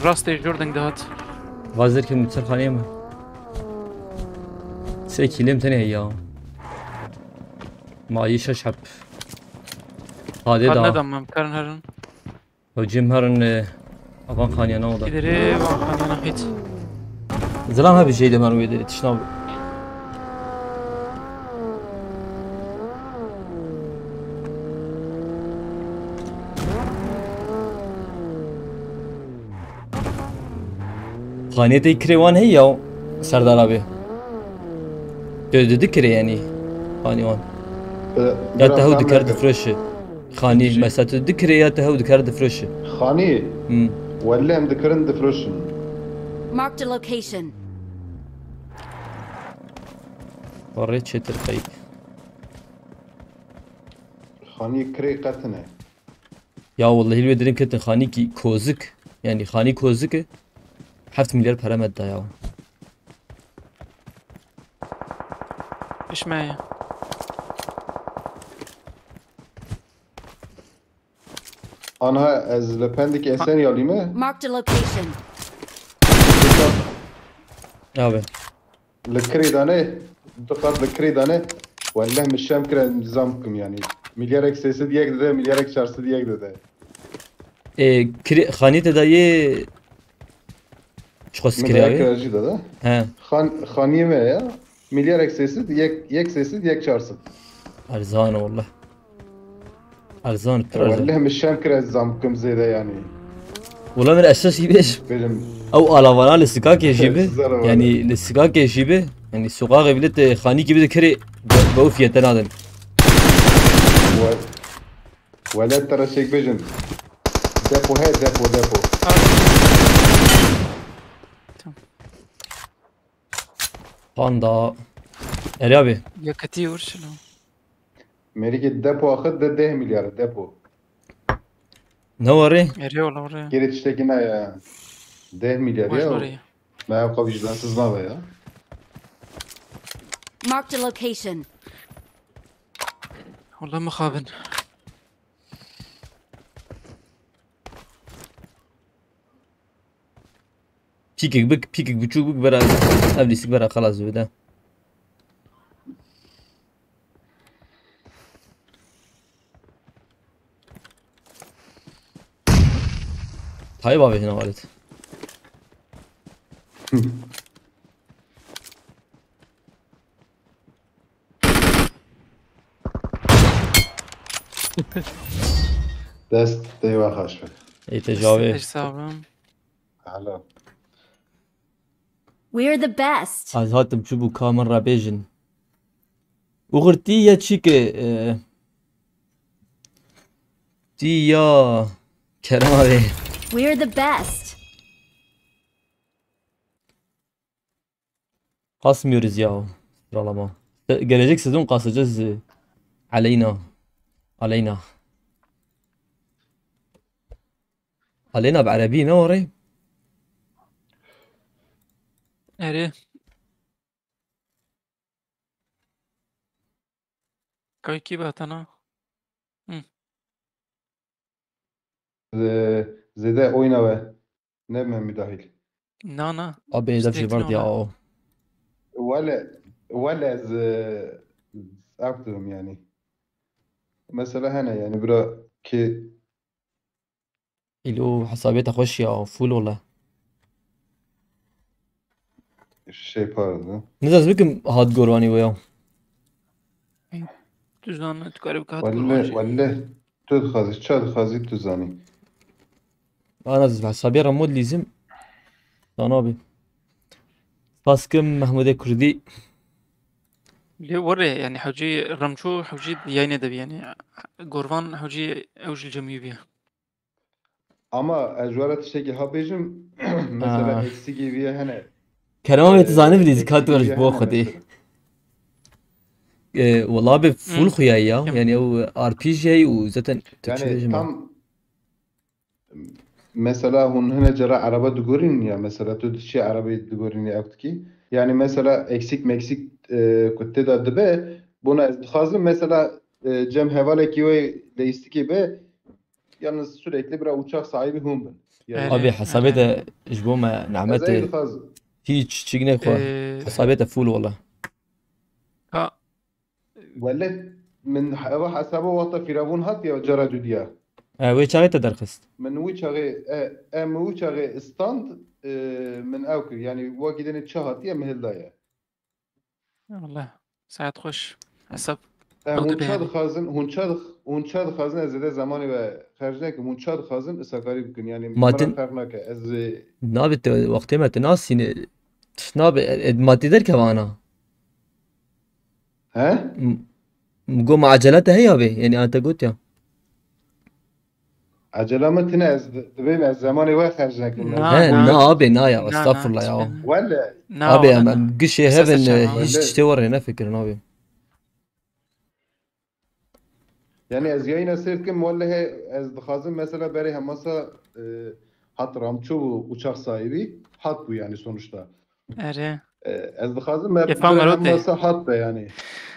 راستي جوردن دهات. وازر كم متصل خانية ما. سيكي لم تاني هي. ما يشش حب. هذا هذا ده. ندم مكان هرن. وجيم هرن أفان خانية نوضة. كدري وخاني نحيت. زلام هذا الشيء ده ما نوي ده تشنو. خانية كريوان هي أو سردار أبي. تذكري يعني خانيوان. يا تهود كارد فريش. خاني مثلا تذكري يا تهود كارد فريش. Khani. ولا هم ذكرن دفروشن. Marked a location. وريت شيء ترقيق. Khani kre qatne. يا والله اللي بدرين كنت خاني كي كوزك يعني خاني كوزك 7 مليار para مدة يا. إيش معي؟ Ana az lependik esen yalime. Marked a location. abi Lekre dane. Dikkat lekre dane. ولا مش شام كده نظامكم يعني مليار اكسس ديك ده مليار اكسس ديك ده خاني تداي شو خص مليار كرياوي كراجي ده ها خانية ما يا مليار اكسس ديك اكسس ديك شارس ارزان والله ارزان ولا مش شام كده نظامكم زي ده يعني والله من الاساس يبيش بيجم او على السكاك يجيبه يعني السكاك يجيبه يعني السقاق بلت خاني كي بده كري بوفيه تنادن ولا ترى شيك بيجم ديبو هي ديبو باندا اريابي يا كتير شنو؟ ميريكي ديبو اخذ ده 10 مليار ديبو نوري يا ولا وري. كيرت تشتكينا يا 10 مليار واش يا وري؟ ما يبقى فيجلانس ما يا Marked a location. والله مخابن. بيكك بتشوفك برا قبل يسك برا خلاص بدا Tayyip abi hina valet. دست دیوه خشبه ای تجاوی. حسابم حالا We're the best. از هاتم شو بو کامن را بیجن. وغرتي يا تشيك تي يا كرم abi. We're the best. Kasmıyoruz ya. Sıralama. Gelecek sezon kasacağız. Aleyna. Aleyna. علينا بعربي نوري. اره کای کی باتنا زده oyna ve ne mi müdahil نه نه Abi hedef şey vardı ya o. ولا أكتم يعني مثلا هنا يعني برا كي İlo hesabiyete hoş ya. Full ola. şey pardon. Ne zaman bikim had gorvani veya. düzdanı tükarı بکات ولا تدخل شاد خازي تزاني أنا حسابي رمود لازم. طنابي. باسكم محمود كردي. ليه وري يعني حوجي رمشو حوجي يعني دبي يعني قربان حوجي اوج الجميع بيه ama ecvaret işteki habejim mesela eksi gibi hani كلامه يتزاني بليز كات ورش eksi بو gibi خدي. mesela. والله بفول خياي يا كم؟ يعني او ار بي جي وزتن Yani تكشف tam mesela hun hene cera araba dugurin ya mesela tu şey arabayı dugurin ya ki yani mesela eksik meksik kutte da dibe buna hazım mesela cem hevale ki ve deistiki be yalnız sürekli bir uçak sahibi hun ben. Yani ابي حسابيته جبوما ezeydi نعمته haz هيج تشيجني خوا حسابيته فول والله. ها ولا من حسابه وطا فيرابون هات يا جرى دوديا وي شغيته درخست. من ويشغي ام ويشغي ستاند من اوكر يعني واجدين تشهت يا مهلايا والله ساعات خوش حسب هون أخذ شاد بيعني. خازن هون شاد خازن از ده زمانی و خرجنه که هون شاد خازن استکاری بکن يعني ما مرا تن- فرق نکه از نابت وقتی ما تناس يعني ناب ما تقدر كوانا ها مقوم عجلته هي ابي يعني انت قلت يا عجله ما تنا از دبي از زمانی و خرجنه که نا ها نا نا ابي نا يا نا استغفر الله نا يا تسبين. ولا نا ابي ولا نا. قشي بس هيفن أساساً هيج ولا- تشتور هنا فكر نابي يعني از یای نصیف کم ولا هی از دخازم مثلا برای هماسا hat ramço uçak sahibi hat bu yani sonuçta. اره Ez dixwazim Kêfa me rotê. masa hat be yani.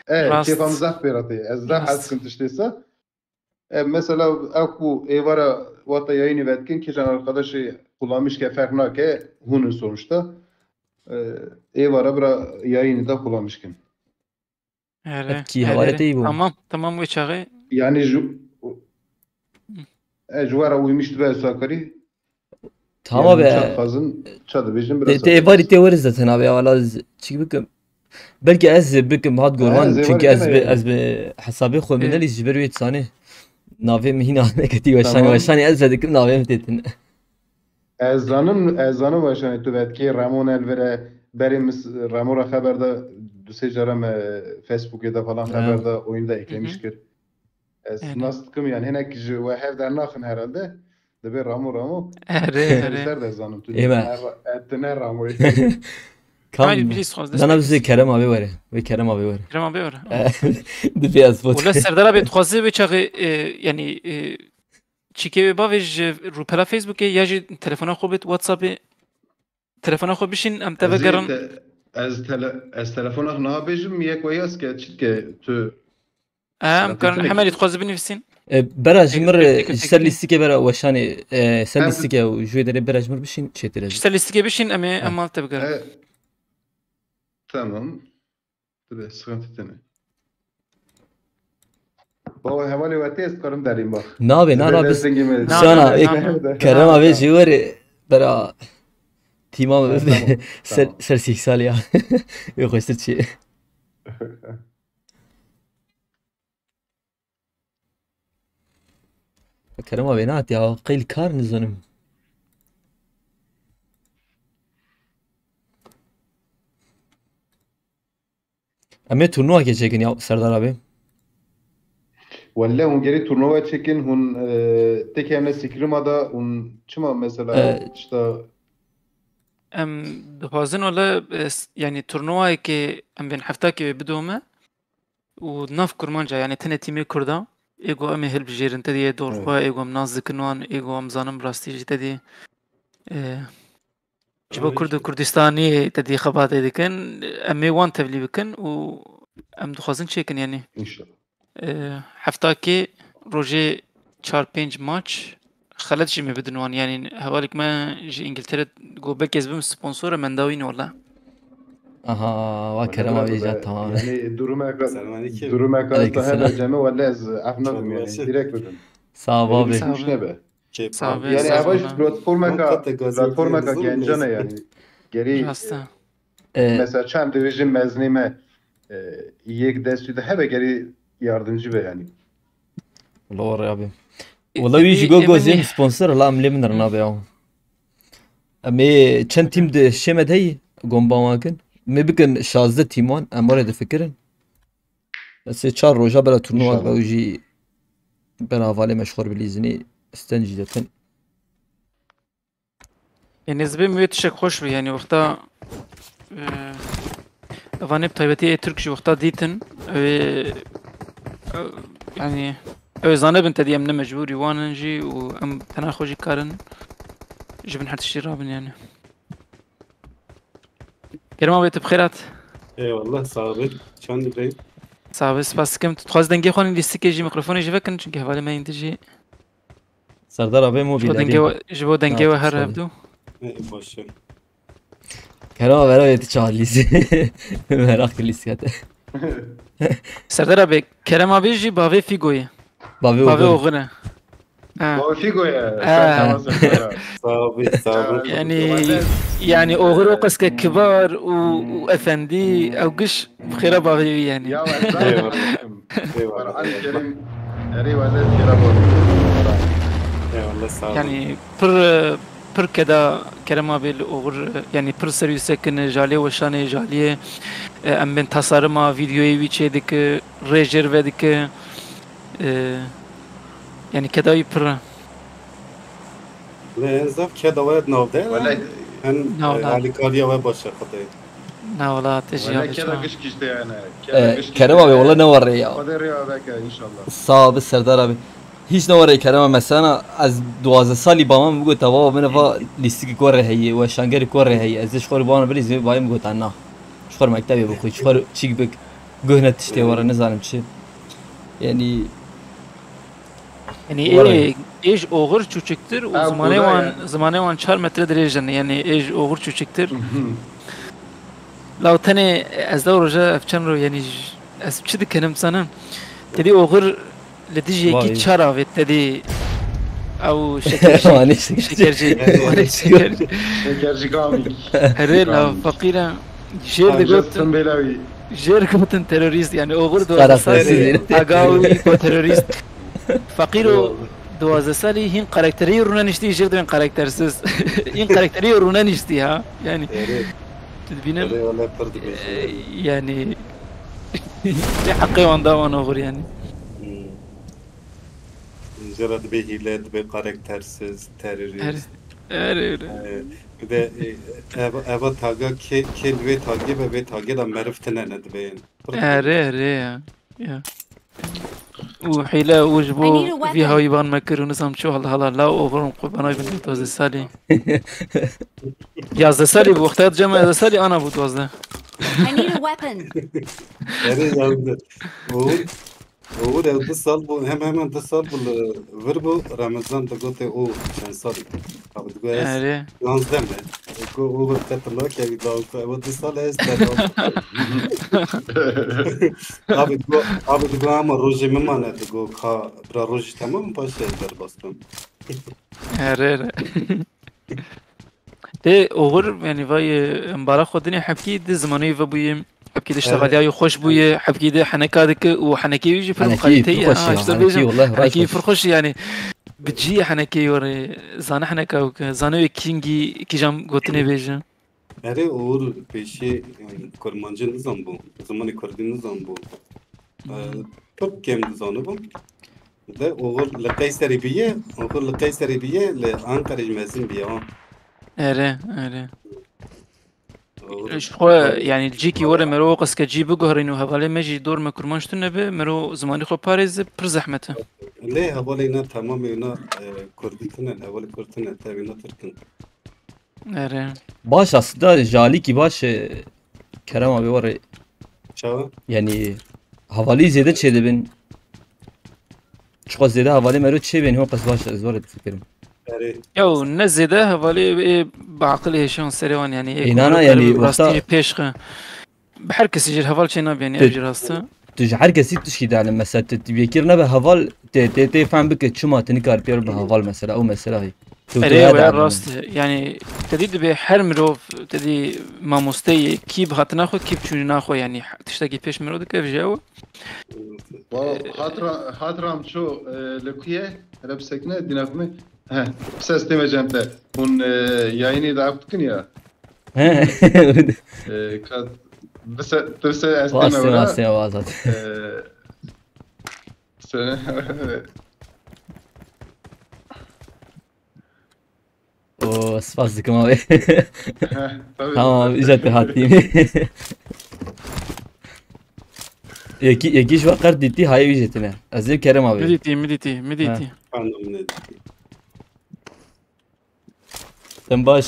Rast. Kêfa me zeh pê ratê. Ez zeh Rast. ez kim tiştêsa. Mesela ew ku êvara wata yayînê vedkin kîjan arkadaşê kullanmış ke ferq nake hûn in sonuçta. Êvara bira yayînê de kullanmışkin. اره أبكي هوالتي بو. تمام تمام ويشاغي Yani ji were uymuş dibe sakarî. tamam Çad be xazin çad bêjin biraz. te evari te ورز zaten abi valla çik bikim belki ez bikim hat gorvan zêvarî çünkü ez deme be yani. ez be hesabı xwe min nelî ji ber wê sane navê min hîna neketî weşanî Tamam. weşanî ez vedikim navê min têtin Ezanım weşanê tu vedkê Ramon Elvere berê Ramora xeber de du sê jara me Facebookê de falan xeber de oyun da eklemiş kir. Ez Evet. nas dikim yani hinek ji we hev dernaxin herhalde dibe Ramo اره اره ser de ezanım tu Ema. etine Ramo'yu. kam هاي بليز خلاص dana bize Kerem abi var ve Kerem abi var كلام بيور dibe ez bot ولا سردار بيت خوازي ويشاغي يعني چيكي بافيج روبلا فيسبوك يجي تليفون خو بيت واتساب تليفون خو بشين ام تفكرن Ez telefonak ne bêjim yek ve yaz ke çitke tu ام كان حمل يتخوز بنفسين bera jimir Tek- ser tek- listike bera weşanî ser Hem- listike û ji wê derê bera jimir bişîn çêtir ez اشتغل بشين امي ام تفكر Tamam. Tabii sıkıntı değil. بابا هوالي واتيس قرم داریم با نابه نه زبده بس سنگی می شانا نه. کرم آبی جواره برا تیمام tamam. سر 6 سال ya. Yok işte şey. Kerem abi ne at ya? Qeyl kar nizanım. Ama turnuva geçekin ya Serdar abi. ولا هون جري تورنوا تشيكن هون تكي عمل سكريما دا هون شما مثلا اشتا ام دخوازن ولا يعني تورنواي كي ام بين حفتاكي بدومه وناف كرمانجا يعني تنه تيمي كردا ايجو امي هلب جيرن تدي دور خوا ايجو مناز ذكنوان ايجو ام زانم راستي تدي جبو كرد كردستاني تدي خبات دكن امي وان تبلي بكن و ام دخوازن تشيكن يعني ان شاء الله حفتاكي روجي 4-5 ماتش خلت شي من بدنوان يعني هوالك ما جي انجلترا جو بكز بم سبونسور من داوين ولا Aha va Kerem abi icat tamam. يعني دروما Selamünaleyküm. دروما كاز Aleykümselam. هذا جامع ولا از افنادم يعني Çabuk ديريكت بدن Sağ ol يعني abi. مش نبه صعب يعني اواش بلاتفورما Kontakta كا gazete بلاتفورما كا yazılır جنجانا mı? يعني جري راستا مثلا چند دیویژن مزنیمه یک دستی ده هبه گری yardımcı be yani. Doğru abi. Vallahi iş go zem sponsor la amle min rana be ya. Ama çend tim de şemed hey gombawakin. Me bikin 16 timan amare de fikirin. Bes 4 roja bela turnuva İnşallah. uji bela vale meşhur bilizini istencidetin. يعني زبي ميتشك خوش بي يعني وقتا افاني بطيبتي ترك شي وقتا ديتن يعني زانه بنت دي امنا مجبوري واننجي وام تناخوجي كارن جبن حتى شي رابن يعني كريم بيت بخيرات Eyvallah sağ ol. Çan İbrahim. صعب بس كم تخواز دنجي خواني ليستيكي جي ميكروفوني جيفكن چونكي حوالي ما ينتجي Serdar abi mu جبو biladi. جبو دنجي نعم، وهر تفضل. هبدو Boş ver. Kerem abi vera yeti çağırlisi. Merak lisi kate. سردار ابي كريم ابي جي بافي فيغوي Babi بافي oğlum. اوغنا Baba Figo ya. Sağ ol. Sağ ol. يعني اوغرو قسك كبار وافندي او قش بخير بافي يعني Ya Eyvallah. ben Eyvallah. Kur'an-ı Kerim eri ve de kirabı. Eyvallah sağ ol. يعني بر كذا كريم ابي اوغر يعني بر سيريوس كن جالي وشاني جاليه ام من تصارما فيديوي ويتشي ديك ريجر وديك يعني كذا يبر Lezaf ke davet navde. Vallahi En Navde. alikariya ve başa kadar. لا ولا تجي Vallahi kere kış kişte yani. Kerem abi valla ne var ya. Kader ya beka inşallah. Sağ ol Serdar abi. Hiç ne var ya Kerem abi mesela az 12 سالی با من بگو توا من وا لیستی کوره هی و شانگر کوره هی از شخور بان بریز بایم گو تنا شخور مکتبی بخوی شخور چیک بک گهنت تشتی وره نزانم چی yani يعني Var ايج اوغر çuçuktur o zamanı burada wan yani. zamanı wan 4 metre derece yani ايج اوغر çuçuktur لو تاني از دور رجا افچن رو يعني از چه دکنم سنه تدي اوغر لديجي Vay. يكي شرافت تدي او شكرجي yani شكرجي Şekerci kamil. هري لا فقيرة جير دي قلت Amcasın belavi. جير كنت تيروريست يعني اوغر Karaktersiz دوازة yani. اقاوي كو تيروريست فقيرو دوازة سالي هين قراكتري رونا نشتي جير دوين قراكترسز هين قراكتري رونا نشتي ها يعني Evet. تدبينا Eyvallah pırdı bir. يعني دي حقي وان داوان اوغر يعني Cerrah bir hile, bir karaktersiz, terörist. هري Bir de eva taga kel ve tagi ve tagi da merftene ne deyin. هري يا وحيلا وجبو I need a weapon. في هاي بان مكر ونظام شو هلا لا اوفر قبنا بنت توز سالي يا زسالي بوقتات جمع زسالي انا بو توزده I need a weapon. Yani yandı. Uğur evde sal bu hemen de sal bu ver bu Ramazan da gote o şan sal. Abi bu es هري lanzdem Go over katla ke bir daha ama disal este. Abi go ama roje memane go ka bra roje tamam başa eder bastım. اره ده اوغر يعني فاي مباراه خدني حبكي ده زماني فبوي حبكي ده اشتغل يا خوش بوي حبكي ده حنكادك وحنكي يجي في حنكي المقايتي فرخش يا اشتغل حنكي والله رايح حنكي فرخش. فرخش يعني بتجي حنكي وري زانا حنكا زانو كينجي كيجام قوتني بيجا Ere uğur peşi kurmancı nizam bu. Zamanı kurdu nizam bu. Çok kem nizamı bu. De uğur lakayseri biye, uğur lakayseri biye le Ankara jmesin biye. اره اره شو يعني الجيكي ورا مرو قص كجي بقهرين وهغالي ماجي دور ما كرمانش تنبه مرو زماني خو باريز بر زحمته Le havalina tamam yuna kurditine, havali kurditine tabi na Türk'ün. اره Baş aslında jali ki baş Kerem abi var ya, Çava? yani havali ziyade çeyde ben çok ziyade havali mero çey ben hokas baş az var fikrim. Ere يو نزده هغالي بعقل هشان سريوان يعني إنانا يعني راستي وقتها- بيشخه بحركس يجي هفال شينا يعني تد- ابجي راسته Tuj herkesi tuşkide yani mesela tebiyekir ne be haval te fem bike çuma teni karpiyer be haval mesela o mesela hi. اره ويا راست يعني تدي به هر مروف تدي ما مستي كيب هات ناخذ كيب تشوني ناخذ يعني تشتاقي بيش مرو كيف جاو Hatıram şu lekuye Arap sekne dinafme. He, ses demeyeceğim de. Bun yayını da yaptıkın ya. Kad Tırsa esteme Vasıya ora. vasıya vazat. Sen O spazdıkım abi. tabii. Tamam icat hattiyim. Yeki iş vakar ditti hayır ücretine. Azir Kerem abi. مديتي anlamı ne? Sen baş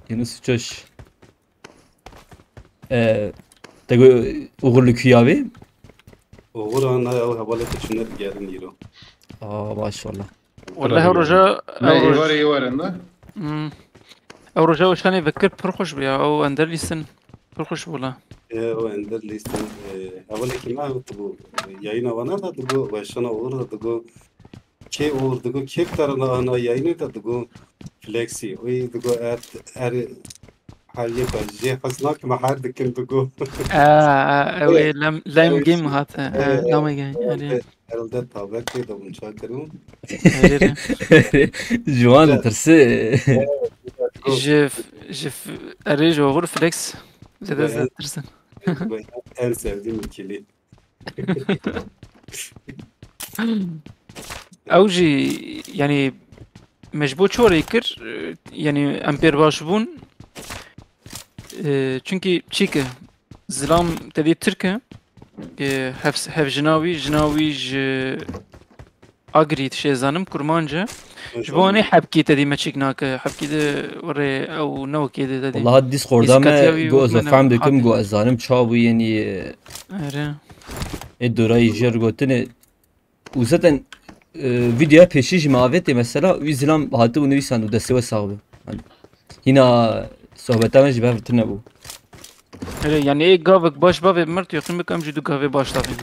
Yunus Çoş. Tego uğurlu küy abi. Uğur ana havali kıçınlar gelin yiro. Aa maşallah. والله رجاء Ne var iyi var anda. او رجاء وشان يذكر برخش بيا او اندر ليسن برخش ولا O ender listin havali kima bu yayın avana da bu başına uğur da bu ke uğur da bu kek tarana ana yayını da bu flexi o bu er حاليا بجي حسناك ما حد كنت تقول لم لايم جيم هات لايم جيم herhalde tabak da bunu çakarım. Juan tırsı. جف اريج وغور فليكس زاد ترسن En sevdiğim ikili. اوجي يعني مجبور شو يكر يعني امبير باشبون çünkü çike زلام تدي تركه هف جناوي اجري تشي زانم كرمانجه جبوني حبكي تدي ما تشيكناك حبكي ده وري او نو كده تدي Vallahi Discord'da mı goz fam döküm go azanım çabu yani اره durayı jer gotene و zaten videoya peşiş maveti mesela izlam hatı bunu visan da seva sahibi. Yine sohbetame jibe bitne bu. يعني ايه قافك باش بافي مرت يقيم كم جدو قافي باش طافي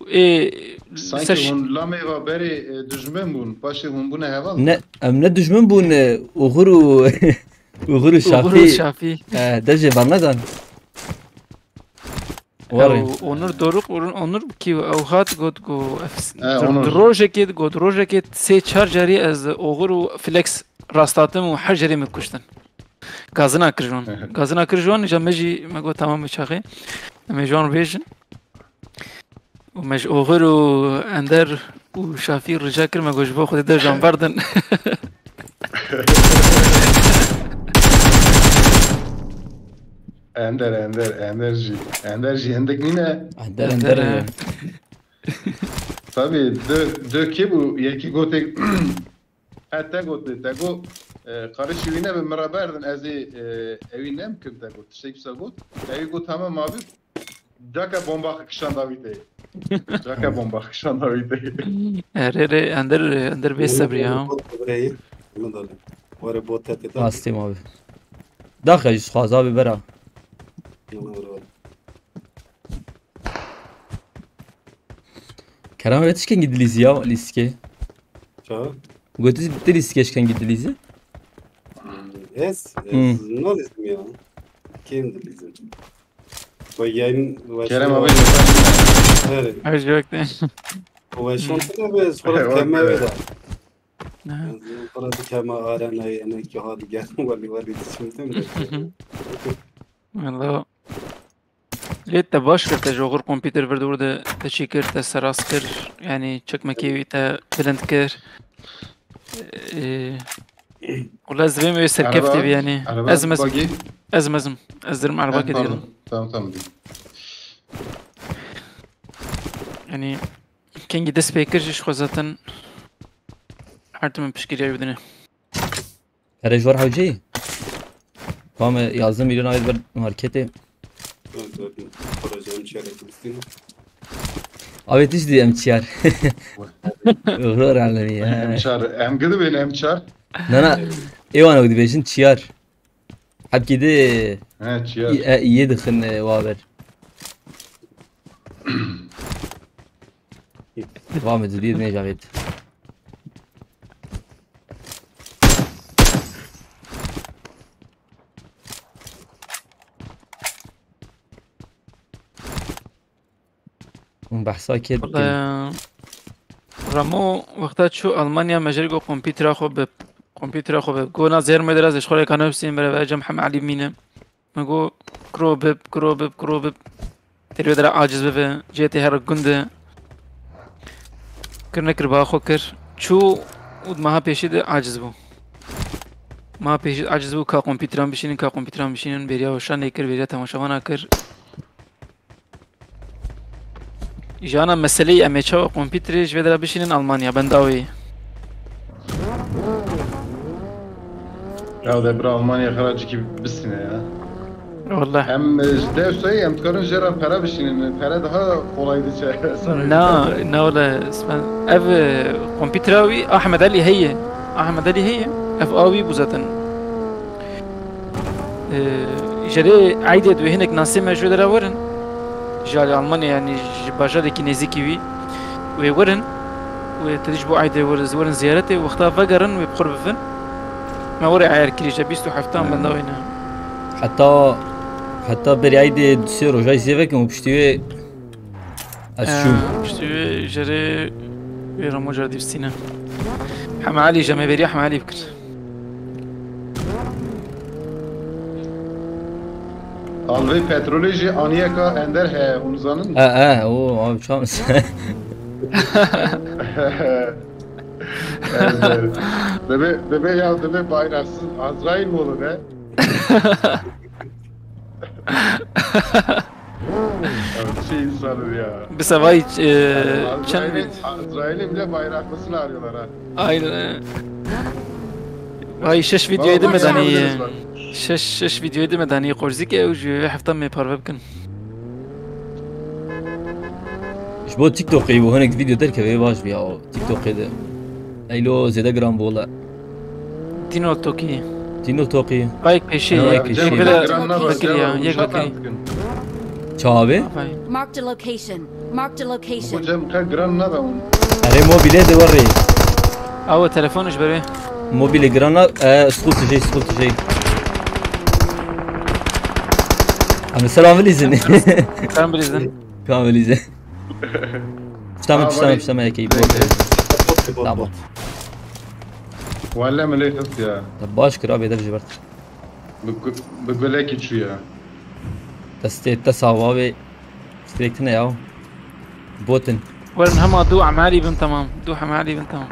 ايه Sanki hun lame va beri düşman bun. Başı hun buna heval. Ne ne düşman bu ne uğuru uğuru şafi شافي derece var neden? Var. اونر دوروق اونر كي اوهات قد جو Onur. دروجكيت قد دروجكيت سي تشارجري از اوغرو فليكس راستاتم وحجري مكشتن gazına kırjون جمجي ما قلت تمام بشاخي مجون بيجن ومج اوغر واندر وشافي رجاكر ما قوش باخذ ده جان بردن Enerji. Endek nine. Der Tabii de ki bu yeki gotek hatta gote tego karışı yine ben beraberden ezi evine mi kırdı got şey güzel got evi got tamam abi Jaka bomba kışan Davide Jaka bomba kışan Davide ere اندر بيس صبري ها Burayı. Bunu da. Var botet da. Hastayım abi. Daxil ji xwaza bi bera. Kerem evet işken gidilizi ya liske. Ça Gotiz bitti liske işken gidilizi. es Hmm. no dedim ya. Kim dedim. O yayın Kerem abi Evet. Hayır yok değil. O şantı ve sonra kemme ve da. Sonra kemme arana yani ki hadi gel vali düşündüm de. Valla. Lết te baş kir te jogur kompüter verdi orada te çi kir te seras kir yani çekmekî te bilind kir. Valla ez divêm wê serkeftê bî yani. Ez mezim. bagi. Ez mezim. Ez dirim araba Pardon. kediyorum. Tamam. Yani kengi dest pê kir ji xwe zaten her tim piştgiriya bidine. Erê ji war hewceyê. Tam 11 milyon ayet ver marketê. Projem çeyrek Abi tiş diye emçiyar. Uğrar alemi ya. Emçar. Em gıdı ben emçar. Nana evan okudi beşin çiyar. Hep gidi He çiğer. iyi dıkın vaber. Devam ediyor diye ne cavit. بحثا كده والله رامو وقتا شو ألمانيا مجري جو كمبيوتر أخو كمبيوتر أخو قونا زير مدرسة إشخالي كانوا بسين برا جمح علي مينة مگو كروبب تريو درا عاجز بفه جيتي هر قنده كرنا كربا أخو كر شو ود ماها پیشید عاجز بو ما پیشید عاجز بو کا کمپیوترام بشینن بریا وشان نکر بریا تماشاوانا کر جانا مسئله امیچا و کمپیوتری جوی درا بشینن آلمانیا بنداوی Ya da bir Almanya haracı gibi bisine ya. والله Hem dersi hem tıkarın jera para bişinin. Para daha kolaydı şey. نا ولا اسمها اف كمبيوتراوي احمد علي هي اف اوي بوزاتن جري عيدة دو هناك ناسي ما جو ورن جال المانيا يعني باجا كي نزيكي وي ويورن وتجبو عيدة ورن زيارتي واختار فقرن وبقرب فن ما وري عير كليجا بيستو حفتان بندوينا حتى بريايدي دسيرو جاي سيفك وبشتوي الشو بشتوي جري ويرمو جردي بستينا حما علي جمع بريا حما علي بكر Alvey petroloji Anyaka Ender he unuzanın. o abi şu an Bebe ya bebe bayraksız Azrail mi olur he? Şey insanı ya. بسواي Azrail'in bile bayraklısını arıyorlar ha. aynen هاي شش فيديو يدي مدني شش فيديو يدي مدني قرزيك او جو حفظا مي باربكن ايش بو تيك توك يبو هناك فيديو تركب ايه باش بيا تيك توك ده ايلو زيدا جرام بولا دينو توكي تينو توقي بايك بشي بايك يك بشي. بلا بكري يك بكري çabe Marked a location. Marked a Bu location. cem ka granna da un. اري موبيلي ده وري او تليفونش بري موبيلي جرانا سقوط جاي انا سلام ليزن كان بريزن كامل ليزن تمام هيك يبو tamam Valla meleket ya. طب باش كرا بيدر جبرت Böyle geçiyor ya. تستيت تساوي ستريكتنا ياو بوتن ورن هما دو عمالي بن تمام دو عمالي بن تمام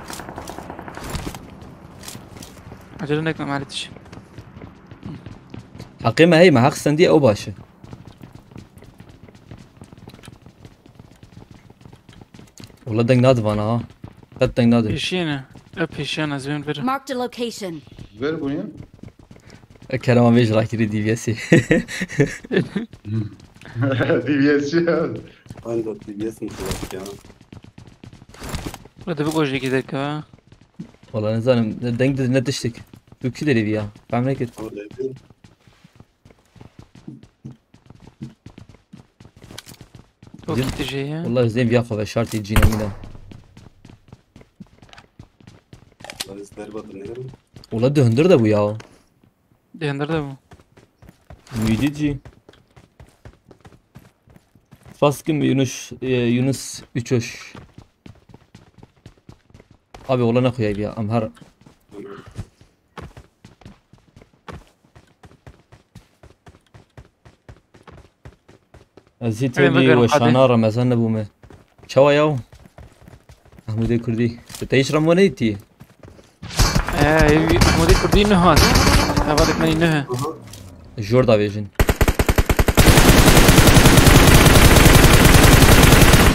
عجلنك ما معلتش حقيمة هي ما حق سندي او باشا والله دنگ ناد وانا ها قد دنگ ناد بيشينا بيشينا زين بر Marked a location. Ver bunu ya. كلام بيج راح كري دي بي سي DBS'ci ya. Ben de TBS mutlu ya. ولا بقوش لي كذا كا والله نزال دنگ ندشتك شو كده لي بيا بعمل هيك Öyle değil. ديم وكي تجي والله زين بياخذ شارتي تجينا ميلان بس دربة النهر والله ده هندر ده وياه دي هندر ده ميدي تجي Faskım Yunus 3 Abi والله ناخو يا امهر ازيتولي وشانا رمضان بومه چاوا ياو محمود كردي تيش رمونيتي محمود كردي نهاد هذاك من نه جوردا فيجن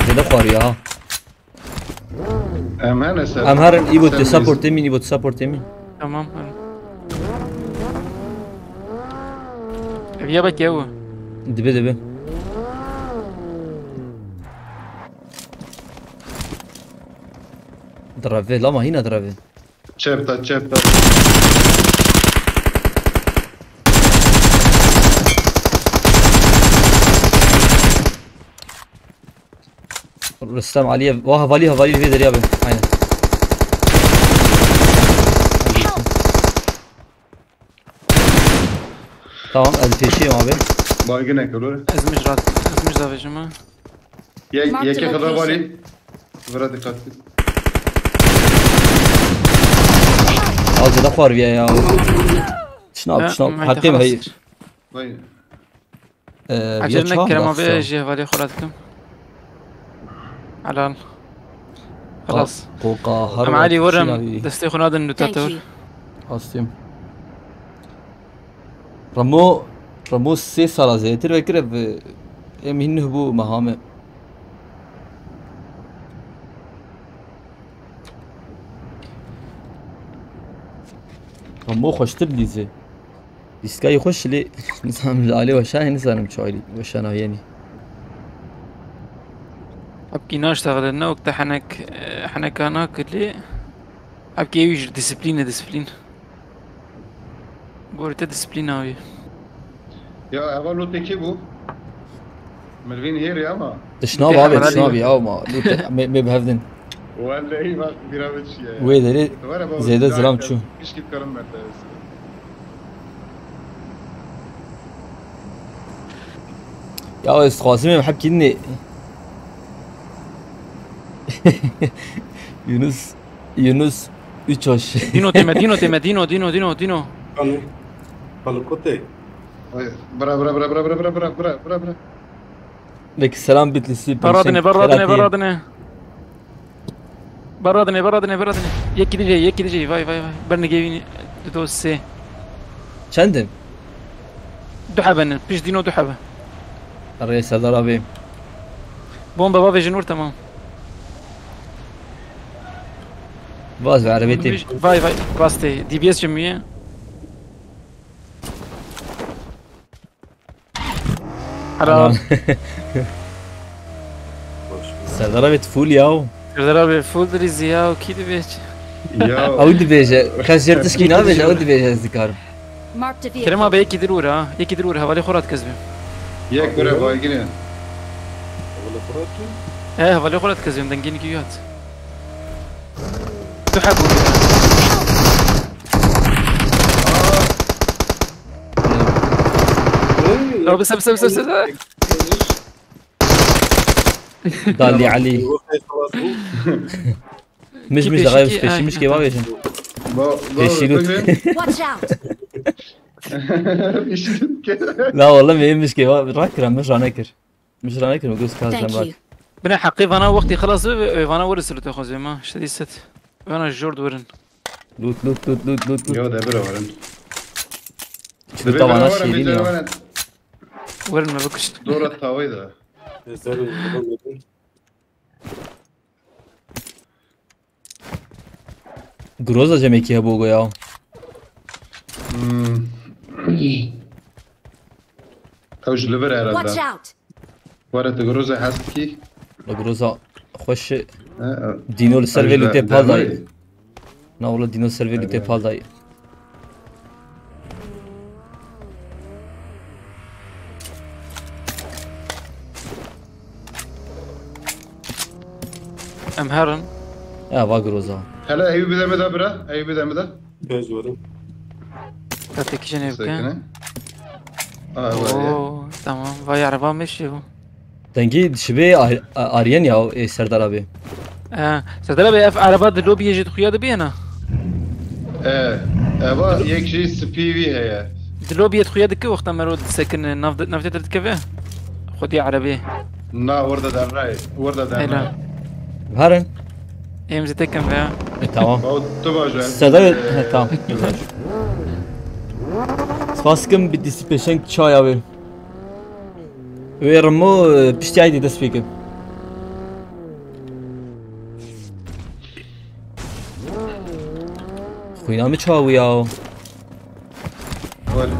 كده قاريها امهر يبغى تسابورت مين يبغى تسابورت مين تمام يا بك يا دبي درافي لا ما هنا درافي Çepta. رستم عليه واه فالي في دريابه aynen tamam ateşiyim abi Baygın ekolur. ازمج دافجما Yeke kadar vali. Vura dikkat et. az da var ya şunu hakkım hayır Vay. عجلنا كريم ابي اجي فالي خلاتكم على خلاص قهر ام علي ورم دستيخون هذا Thank النوتاتور you. Hastayım. Ramo 3 سال زيتر فكره منه بو مهامه رمو خوشتر ديزي ديسكاي يخش لي نظام عليه وشاهي نسانم شويلي وشانا يعني ابكي ناشتغل لنا وقت حنك هناك اللي ابكي يوجد ديسبلين بوريتا ديسبلين اوي Ya evvel teki bu. Melvin here ama. تشناب abi تشناب يا ما ما بهفدن Vallahi bak bir avuç ya. ويدري زيادة زلام شو İş git karın mertebesi. يا استاذ قاسم بحكي اني يونس 3 hoş دينو Kalıkote. Bra. لك السلام بتلسي برادني يكي دي جاي فاي برني جايبيني دو سي شندن دحبن بيش دينو دحبه الرئيس هذا رابي بومبا بافي جنور تمام باز بعربيتي فاي باستي دي بي اس جميع حرام سردربت فول ياو ضرب فول دريزيا وكيد بيش Ya. اود بيجا خسرت سكينه بيجا اود بيجا ذكر Marked a vehicle. كريم ابي يكي درور هوالي خورات كذبه Yek bre baygın. Oğlu Fırat'ı. هوالي خورات كذبه دنجين كيوت تحبوا لا بس قال لي علي مش غايب سبيشي مش كيف بيجا يشيلوت Watch out. لا والله ما مش كيف راكر مش رانكر مقص كاز Thank جنبك you. بنا حقيقة انا وقتي خلاص انا ورس اللي تاخذ ما شدي ست انا الجورد ورن لوت Ya da bre varın. شوف طبعا هالشيء يا ورن ما بكش Dora tavayı da. Senin buradan جروزا جميكي هبوغو يا Tavş liver Watch herhalde. out. Vara تجروزة حاسس كي. جروزا خوش دينو السيرفي اللي تي بالداي لا والله دينو السيرفي اللي تي بالداي ام هرن Ya va groza. هلا ايوب بدمه ده برا ايوب بدمه ده Pej varım. كاتيك جنيف كان ساكنه اه والله اوه تمام vay araba مشي هو Dengi şibe Aryan ya Serdar abi. سردار ابي اف عربا دلو بيجي خويا دبينا ايه ابا يك شيء سبي في هي دلو بيت خويا دك وقت مرود سكن نفط تركبه خدي عربي نا ورده دراي ورده دراي هلا Haren. امزي تكن فيها Tamam. او تبع جوان Serdar tamam. Güzel. Spaskım bir disipeşen çay abi. Ve Ramo piştiydi dest peki. Kuyna mı çağı ya? ولا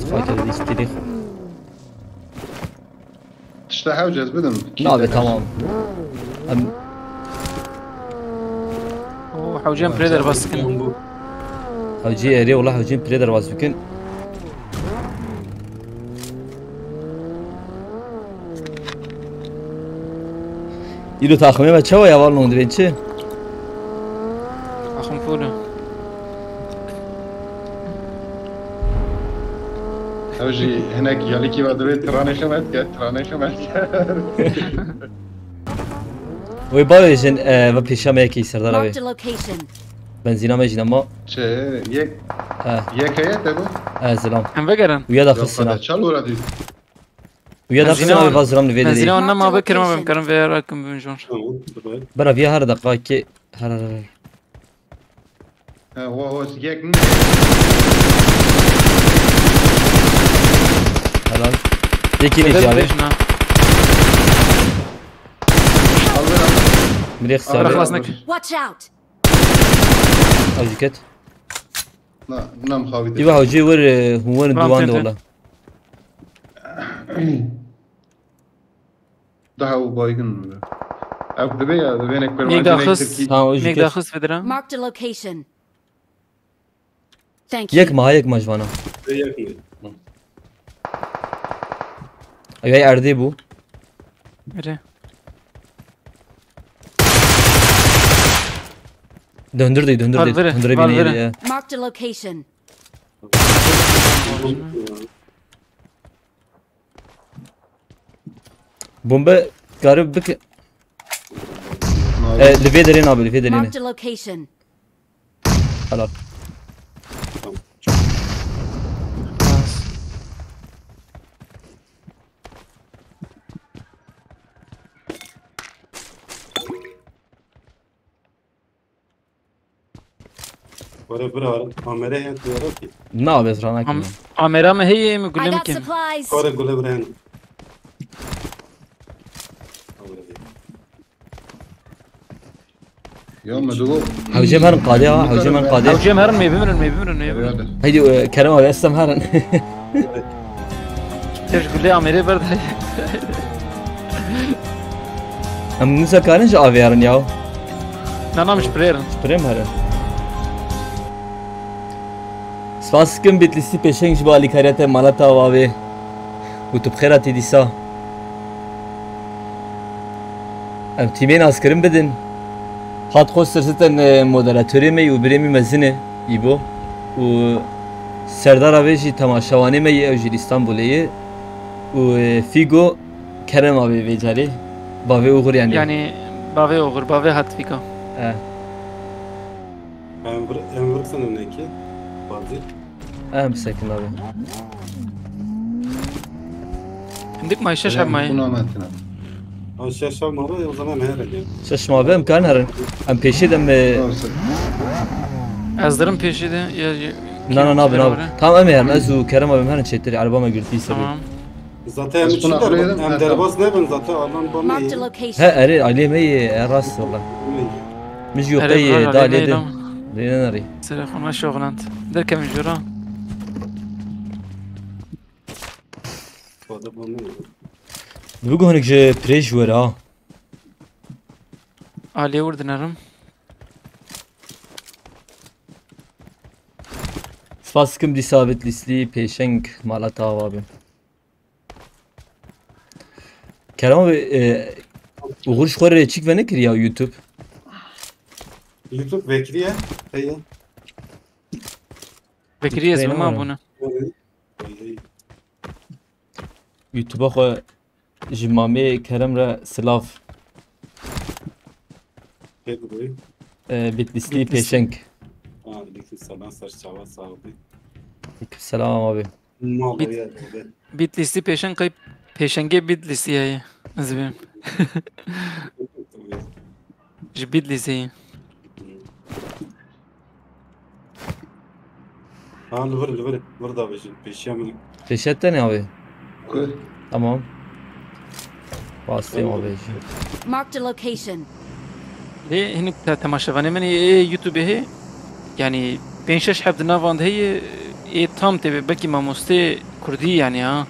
Sıfat edildi istedik. تشتاح وجهز بدم Ne abi tamam. وحوجين بريدر بس كن Bu. Hacı eri ola hacı preder var bugün. İlo takımı ve çava ya var londu bence. اخم فولو اوجي هناك يالكي بدري تراني شمال تراني شمال Ve bayıcın ve peşame ki Serdar abi. Marked a location. Benzina mecin ama چه يك ha يك هي تبو selam. هم بقرن Uya da يا kızsın فدا abi. چال ورا دي Uya da kızsın Benzina- abi bazıram ne بنزينة dedi. وانا ما بكر ما بمكرن فيها راكم بنجون Tamam. Dur. Bara bir her dakika ki her هو يك helal. Yekini abi. ليشنا Mirek أنا abi. خلاص نك Watch out! Avcıket. لا نام خاوي İyi hacı var huvan Tamam, duvan da tamam. ola. دعوا بايقن او دبي دبينك ميك دا خص Tamam ميك دا avcıket. خص فدرا Marked a location. Thank you. Yek ma yek majvana. Yakın. Ay erdi bu. ري Döndürdü döndürdü. Valverde, Döndürebilirdi Valverde. ya. Marked a location. Bomba garip bir Livederin abi Livederin. Marked a location. Helal. Böyle bir ara. Amere hep diyor ki. Ne yapıyorsun Ranak? عمرها ما هي I مقول got يمكن supplies. Kore gule bre. يوم دغو Havcı hemen kadı ha. Havcı hemen او kadı. جيم هرن ما بيمرن ما بيمرن ما يبرن هذا Haydi Kerem abi esem hemen. تيجي تقول لي عمري برد Hem Musa karınca abi yarın ya. انا مش بريرن Sprem hemen. Svaskın bitlisi peşenç bu Ali Karate Malata abi. Kutup kherati disa. Em timin askerim bedin. Hat khosterseten moderatörü me yu biremi mezine ibo. U Serdar abi ji tamaşavani me evjil İstanbul'e. U Figo Kerem abi vecari. Bave uğur yani. يعني بافي اوغر بافي هات فيكا Enver sana ne ki? Bazı. Em sakin abi. عندك ما يشاش معي كنا ماتنا Ama şaşal mara o zaman herhalde. Şaşma abi em kan herin. Em peşi dem ازدرم پیشی ده یا na na. Tamam em yarın azu Kerem abi herin çetleri arabama girdi sebi. تمام Zaten hem Biz için bunu de arayalım, hem ha, derbas ne ben zaten Allah'ın bana Marked iyi. a He location. eri Ali meyi rast valla. Biz yok أري da برا da علي ledi. ميلو Leden arı. سرخون ما شغلانت در كم جورا O da bana iyi. Bugün honik je prej var ha. عالي ورد نرم Spaskım disabetlisli peşenk Malata abi. Kerem abi uğur şuarı çık ve ne kir ya YouTube. YouTube Bekriye. Hey. Bekiriye Benim zılma var. bunu. YouTube'a xwe ji mamê kerem re silav Hey bu. Bitlisli Bitlisli. Pêşeng. Aleyküm selam sarçava sağlık. Selam abi. Malı Bit- ya. Bitlisli peşen kayıp. Peşenge Bitlisli yayı. Azbim. Ji Bitlisli. Ha lüver. Burada peşyamın. Peşette ne abi? Tamam. Bastayım abi. Marked a location. ليه هنك تماشافاني من يوتيوب هي يعني بين شش حب نافاند هي ايه تام تبي بكي ما مستي كردي يعني ها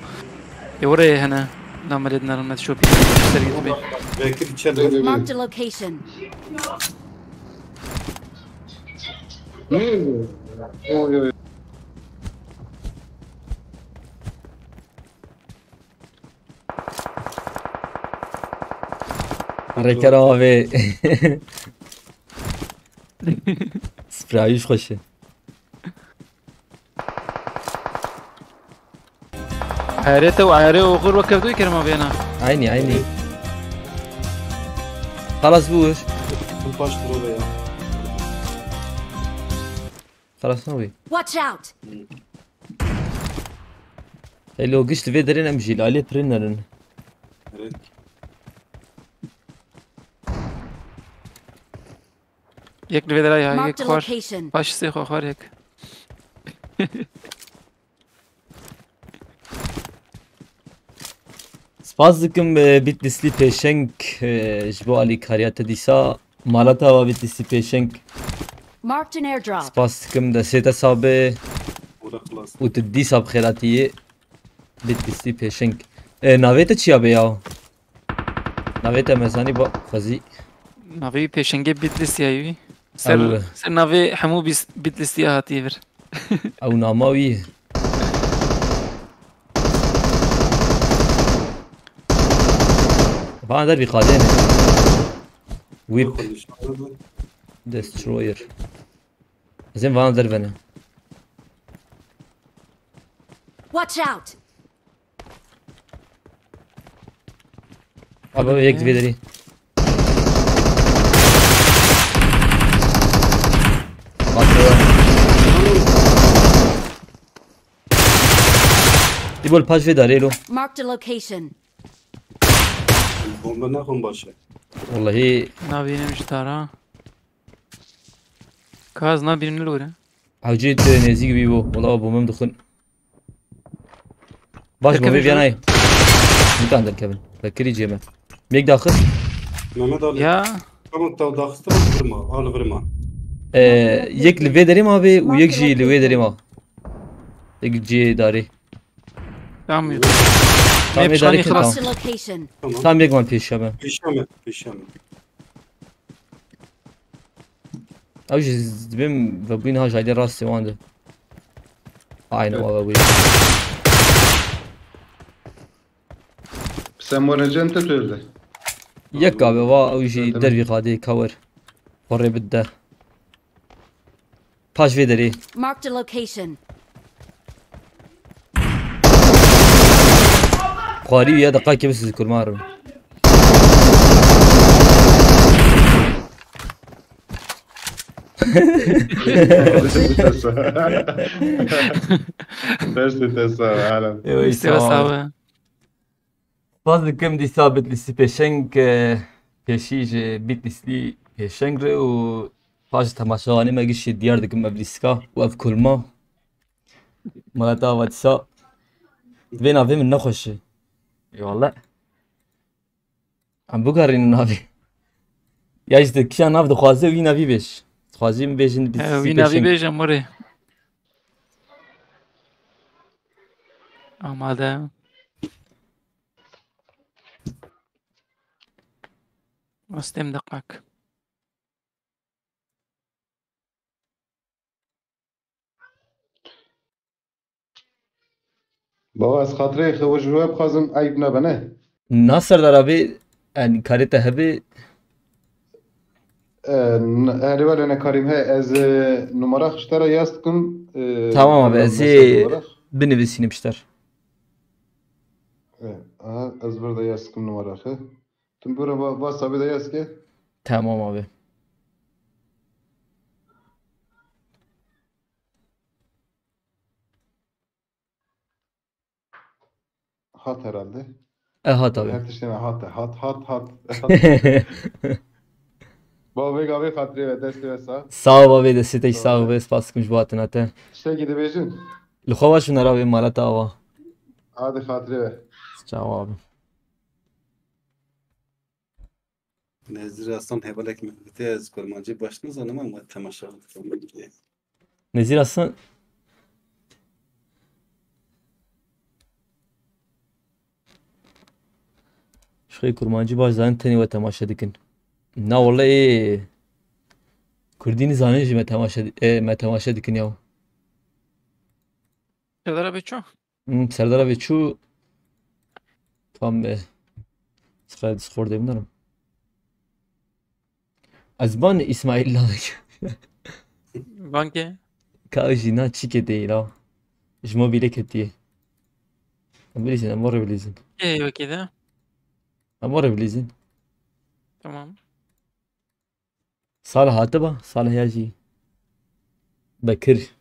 يوري هنا نعمل لنا لما تشوفي يوتيوب Bekir içeride. Marked a location. Reker abi. Sprayış xoşu. عارته وعاري وغير وكبدو يكرم بينا Aynı. خلاص بوش. Bu baş duru ya. خلاص نوي. Watch out. لو قشت في درين امشي عليه برينرن. Evet. ياك الفيدرا يا Marked ياك a خوار location. باش سيخو خوار ياك سپاس دکم Bitlisli Pêşeng ji bo alîkariyata dîsa malata ve Bitlisli Pêşeng Marked an airdrop. spas dikim destê te sabê Ora klas. û tu dîsa bixêratiyê Bitlisli Pêşeng. Navê te çi ya bê ya? Navê te me zanî ba xwezî. نافي بيشنجي بيتلسي ايوي أو. سر نافي حمو بيتلسي هاتي فر Ew nama wî ye. Bana der bir qadê ne? Whip Destroyer. Ez ê vana dervene. Watch out. Abi yek divê derî. Dibol paş vê darê lo. Marked a location. Bomba ne kon başı. Vallahi نافي نمشي تارا كاز نافي نلورا hewcê nezî gibi bu. Valla bomim dixin. Baş Derkevin mavê şu an. viyanayê. Nikan derkevin. Bekirî cême. Mêk daxil. Mehmet Ali. يا Tamam tav dağıstı vurma. Al vurma. Yek li vê derê ma bê û yek jî li wê derê ma. Yek cê darê. عمي Tam vê darê kin tam. Marked a location. Tamam. Tam yek man pêş ya me. Peşyamı. Ew jî dibêm vebûyîn ha jaydê rastê wan de. Aynen wa wê. Sen moracan te öldü. Yek abi va ew jî dervî qadê kawer. Xwarê bide. Paş vê derê. Marked a location. Xwarî ya deqakê bi siz kurmarim. Beste tesa alem. سوا سوا Baz dikim dîsa Bitlisli Pêşeng pêşî ji Bitlisli Pêşeng re û paş temaşawanê me gişî diyar dikim ev lîska û ev kulma. Malata ava dîsa divê navê min nexweş e. Eyvallah. Em bigarînin navê. Ya işte kişan nav dixwaze wî navî bêj. Dixwazî min bêjin Bitlisli وي نافي Pêşeng. بيجا مري آماده استم دقك Baba az xatirê xwe ji we bixwazim eyb nebe ne? Nasser darabê yani karê te hebe Eğer öyle ne karim he ez numara kışlara yazdım. Tamam abi ezi binivisini pişler. Az burada yazdım numarası. Tüm burada WhatsApp'ı da yaz ki. Tamam abi. Hat herhalde. Hat abi. Her tiştene hat. Baba abi hatırı ve desti ve sağ. Sağ ol abi de siteş sağ ol ve spaskmış bu atın atı. İşte gidebeceksin. Lükhova şunlar abi malata ava. Hadi hatırı ve. Ciao abi. Nezir aslan hebalek mehmeti ez kurmancı başını zanım ama temaşa ettim. Nezir Aslan Şurayı kurmancı baş zaten teni ve temaşa dikin. Na vallahi Kurdini zaneci me temaşa dikin ya. Serdar abi ço. Serdar abi şu tam sıkıntı skor dedim. Azban İsmail Lavik. Banke. Kajina çike değil ha. Jmo bile ketiye. Bilirsin ama var bilirsin. Vaki de. Ama var bilirsin. Tamam. Salih hataba. Salih yaji. Bekir.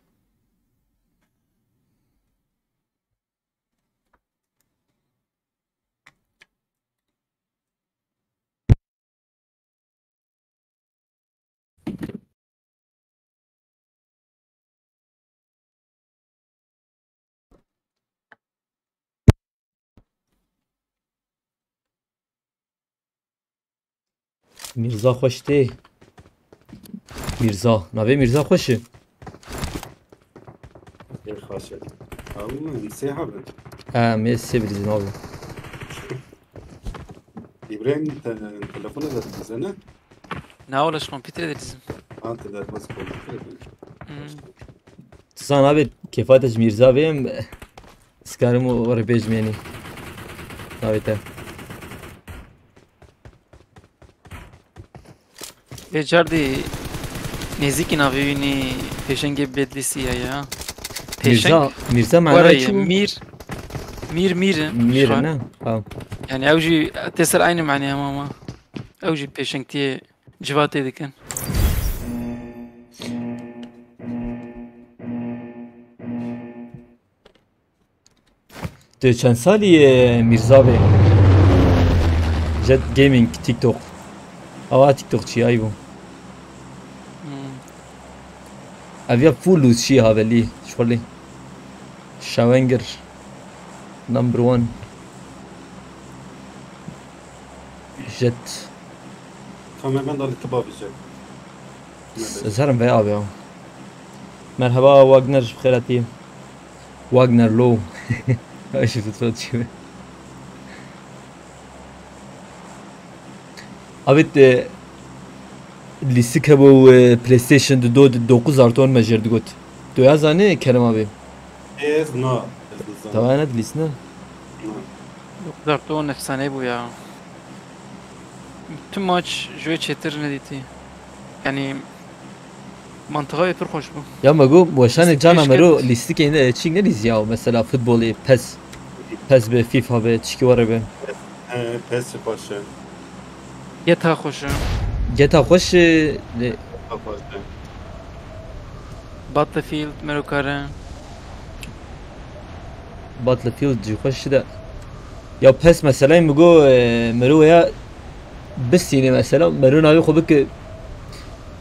Mirza hoş değil. Mirza. Nave Mirza hoşu. Bir haşet. Abi nasiha ben. Ha Messi bilirsin abi. İbrahim telefonu da bize ne? Naolaş kompüter edilsin. Antı da bas koyduk. Tusan abi kefatech Mirza beyim. Skarımı var bejmeni. Navete. Becardi nezikin avini peşenge bedlisi ya. Mirza mana Oraya şu. mir Mir ne? Tamam. Yani evji tesir aynı mani ama evji peşengtiye civat ediken. De çend salî Mirza bey. Jet Gaming TikTok. Ava TikTok çi ayı bu. Avya full lose şi haveli. Şöyle. Şavenger. Number one. Jet. Tamamen de alitibab bize. Zerem ve abi ya. Merhaba Wagner bخيراتي. Wagner low. ايش بتفوت شو Abi de listik bu PlayStation 9 artı 10 mecerdi got. Doya zane Kerem abi. Ez no. Tamam ne listine? Darto efsane bu ya. Tüm maç jöye çetir ne diti. Yani mantığa yapır hoş bu. Ya mago boşane cana Keşke- mero listik yine çing ne diz ya mesela futbolu PES be FIFA be çiki var be. Pes paşa. Yatağı hoşu. GTA hoş Paşa. Battlefield, Merokare. Battlefield ji hoş da. Ya PES mesela mago mero ya bes yine mesela mero navi xobik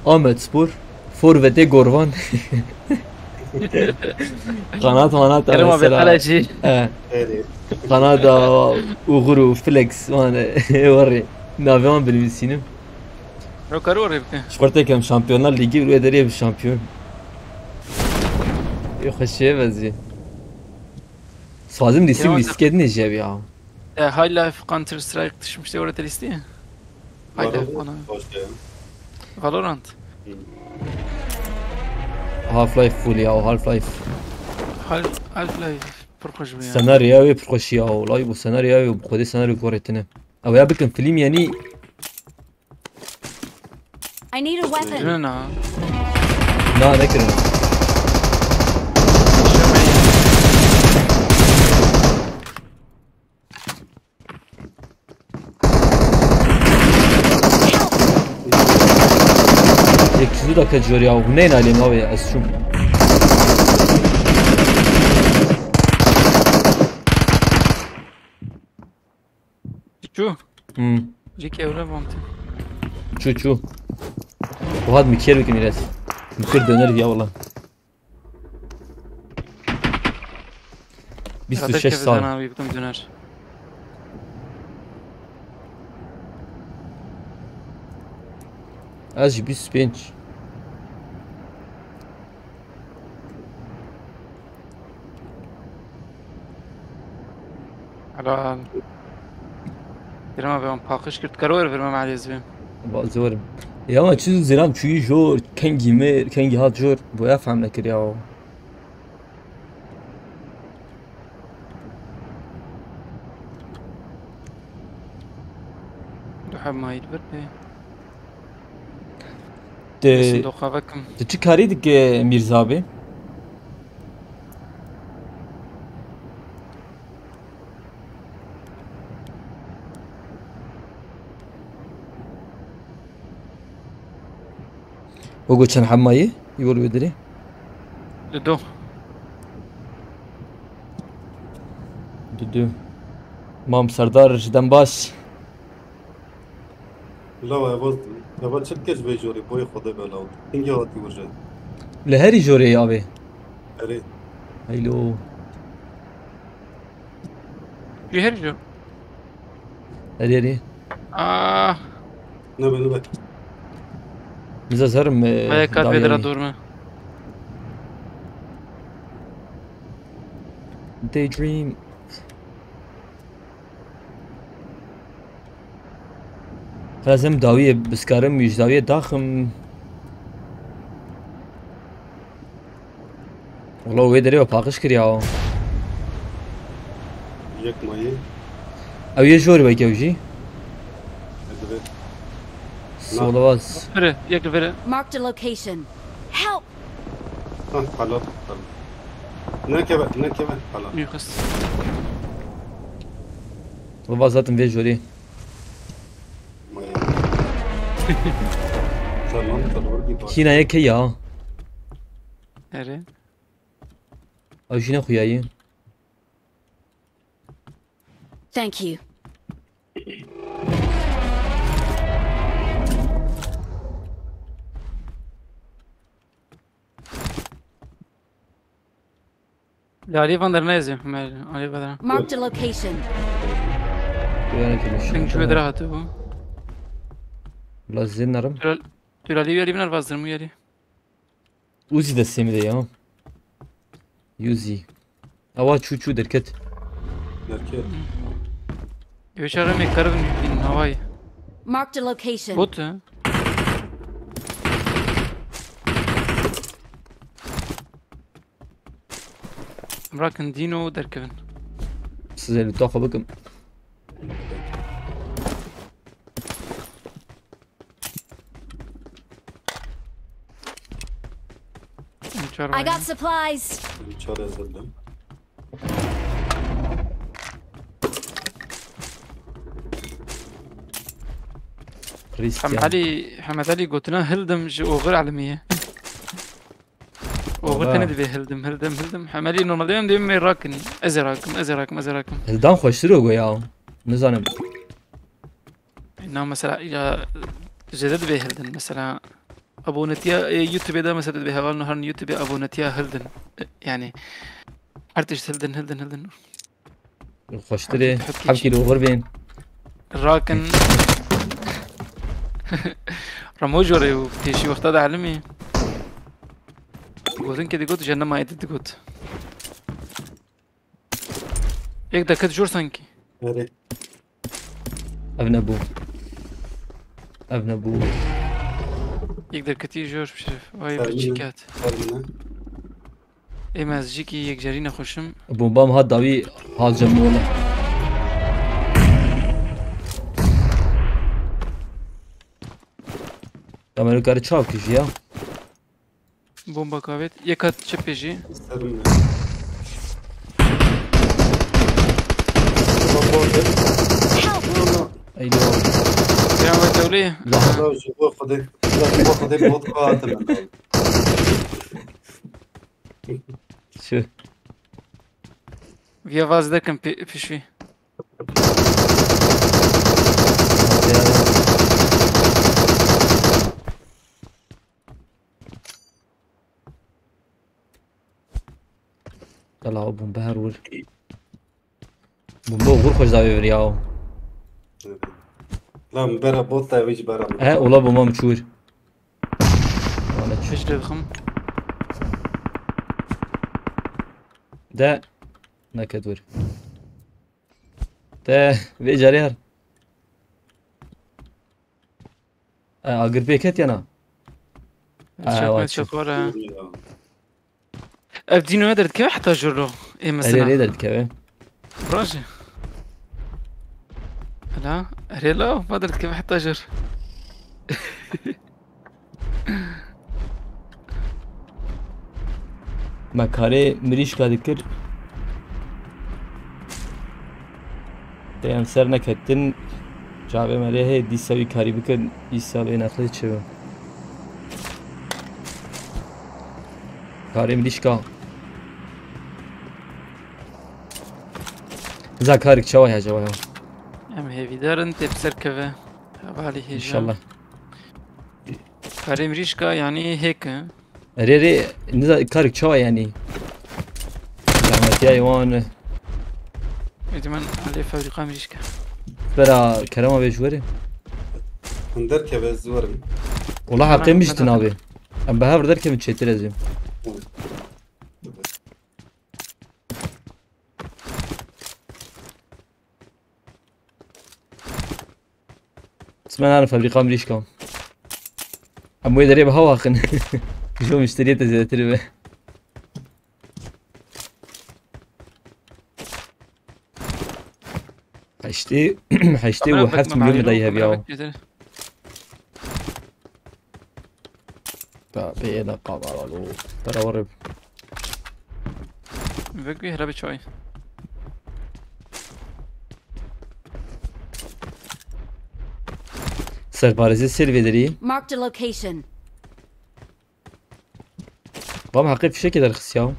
Ahmet Spor Forvet'e Gorvan kanat Kerem abi mesela kaleci. Evet. Kanada Uğuru Flex var naviyan bilmişsiniz Merokare oraya bir. Şportekem Şampiyonlar Ligi üyeleriye bir şampiyon yok şeye benziyor Sazım lisim Kerem abi- liskedin ecebi ya High Life Counter Strike düşmüştü orada listeye. High Life ona. Paşa. Valorant. Half-Life full ya Half-Life Half-Life. Pırkoş bu ya. senaryo ve proşi ya olay bu senaryo ve bu kadar senaryo koretine ama ya bakın film yani I need a weapon. Cünün ha. Na ne kirin. Yek çizu da kaçıyor ya. Bu neyin alayım abi ya? Esçum. Şu. Hmm. Cik evre bamtı. Çu. Bu had mikir bikin iles. Mikir döner ya valla. 26 Zaten sal. abi bıktım döner. Az 25. Helal. Dirama ben pakış kırt karo vermem Ali zbim. Bazılarım. Ya ama çizu ziram çuyu jor. Kengi mer. Kengi hat jor. Bu ya faham nekir ya. Duhab ma yidbir be. De Doqa bakım. çi karıydık Mirza abi? O geçen hammayı yol bedeli. Dudu. Düdü. Mam Serdar Dembaş. لا اول چت کش به جوری بوی خدا بلاود اینجا هاتی ورجه Leheri jore abi. اره Haylo. Yüher Hadi. Ah. نه به نه Bize zarım. Baya kat vedra durma. Daydream. لازم داویه بسکارم میش داویه داخم والله وی داره و پاکش کریا یک مایه او یه جوری باید اوجی ادوه سولواز Vere, yakı vere. Marked a location. Help! ها حالا نه که حالا Yukas. سولواز zaten وی جوری مایه سلام تلور کی بات کینا یکی یا Ere. او جینا خویایی Thank you. Lali van der Neze. Ali Badra. Marked a location. yani kiliş Sen şu vedra hatı bu. lazım narım Lali yali biner vazdırmı yali. Uzi de semi de ya Uzi Ava çuçu derket درکه Yoşarım ekkarım bin havayı. Marked a location. Bot ha. Bırakın Dino derkevin. size lütfen bakın I got supplies. چهار زدم risk حمد علي قلت له هلدم وغير علمية وغير والله. تاني دبي هلدم حمالي نورمال ديم راكن ازراكم Eldan hoştur o ya ne zanım انه مثلا اذا جدد دبي هلدن مثلا ابو نتيا يوتيوب ده مثلا دبي هوال نهار يوتيوب ابو نتيا هلدن يعني ارتش هلدن hoştur حبكي له غربين راكن رموجوري وبتيشي وقت هذا علمي قلتن كده قلت جنة ما يدد قلت يك ده كده جور سانكي اره ابن ابو يقدر كتير جور بشرف واي فرمينا. بتشيكات فرمنا اي مازجيكي يك جارينا خوشم بومبام هاد داوی هاد جموله Ama Kamerayı karı çav kişi ya. Bomba kavet. Yekat çepeci. İsterim mi? Eylo. Kıyamet devliye. لا جوا خدي لا جوا خدي بود قاتل Şu. Via vaz dekim pişvi. طلعوا بومبا هرول بومبا وغور خوش داوي برياو لا مبارا بود تاويج برا ها والله بومبا مشور وانا تشوف Fiş dedim. ده نكدور ده في جاريار اگر بيكت يانا Çakma çok var ha. Ev dino ederdi ki hatta jurro. İyi هل mesela. يقدر تكوي Proje. لا لا ما درت كيف حتى اجر. ما كاري مريش كادكر تيام سر نكتن جابه مريه دي سوي كاري بكن يسابه نخلي تشو كاري مريش كا زاكارك شوي يا جوايا ام هيفي دارن تبسر كذا. بالي هيجا. ان شاء الله كريم ريشكا يعني هيك. ري نزا كارك شوي يعني زعما ايوان يدمن عليه فابريقا ريشكا. برا كرامه بجوري هندر كبه زورم والله حقي مش تنابي ام بهاور دركه متشتي لازم اسمع انا فابريقا امريكا امو يدري بهوا خن شو مشتريته زي تربه حشتي وحفت مليون مدايها بياو بينا قابلو ترى ورب بقي هربي شوي. سربارزي سيرفيدري Marked a location. بام حقي في شكل الخسياو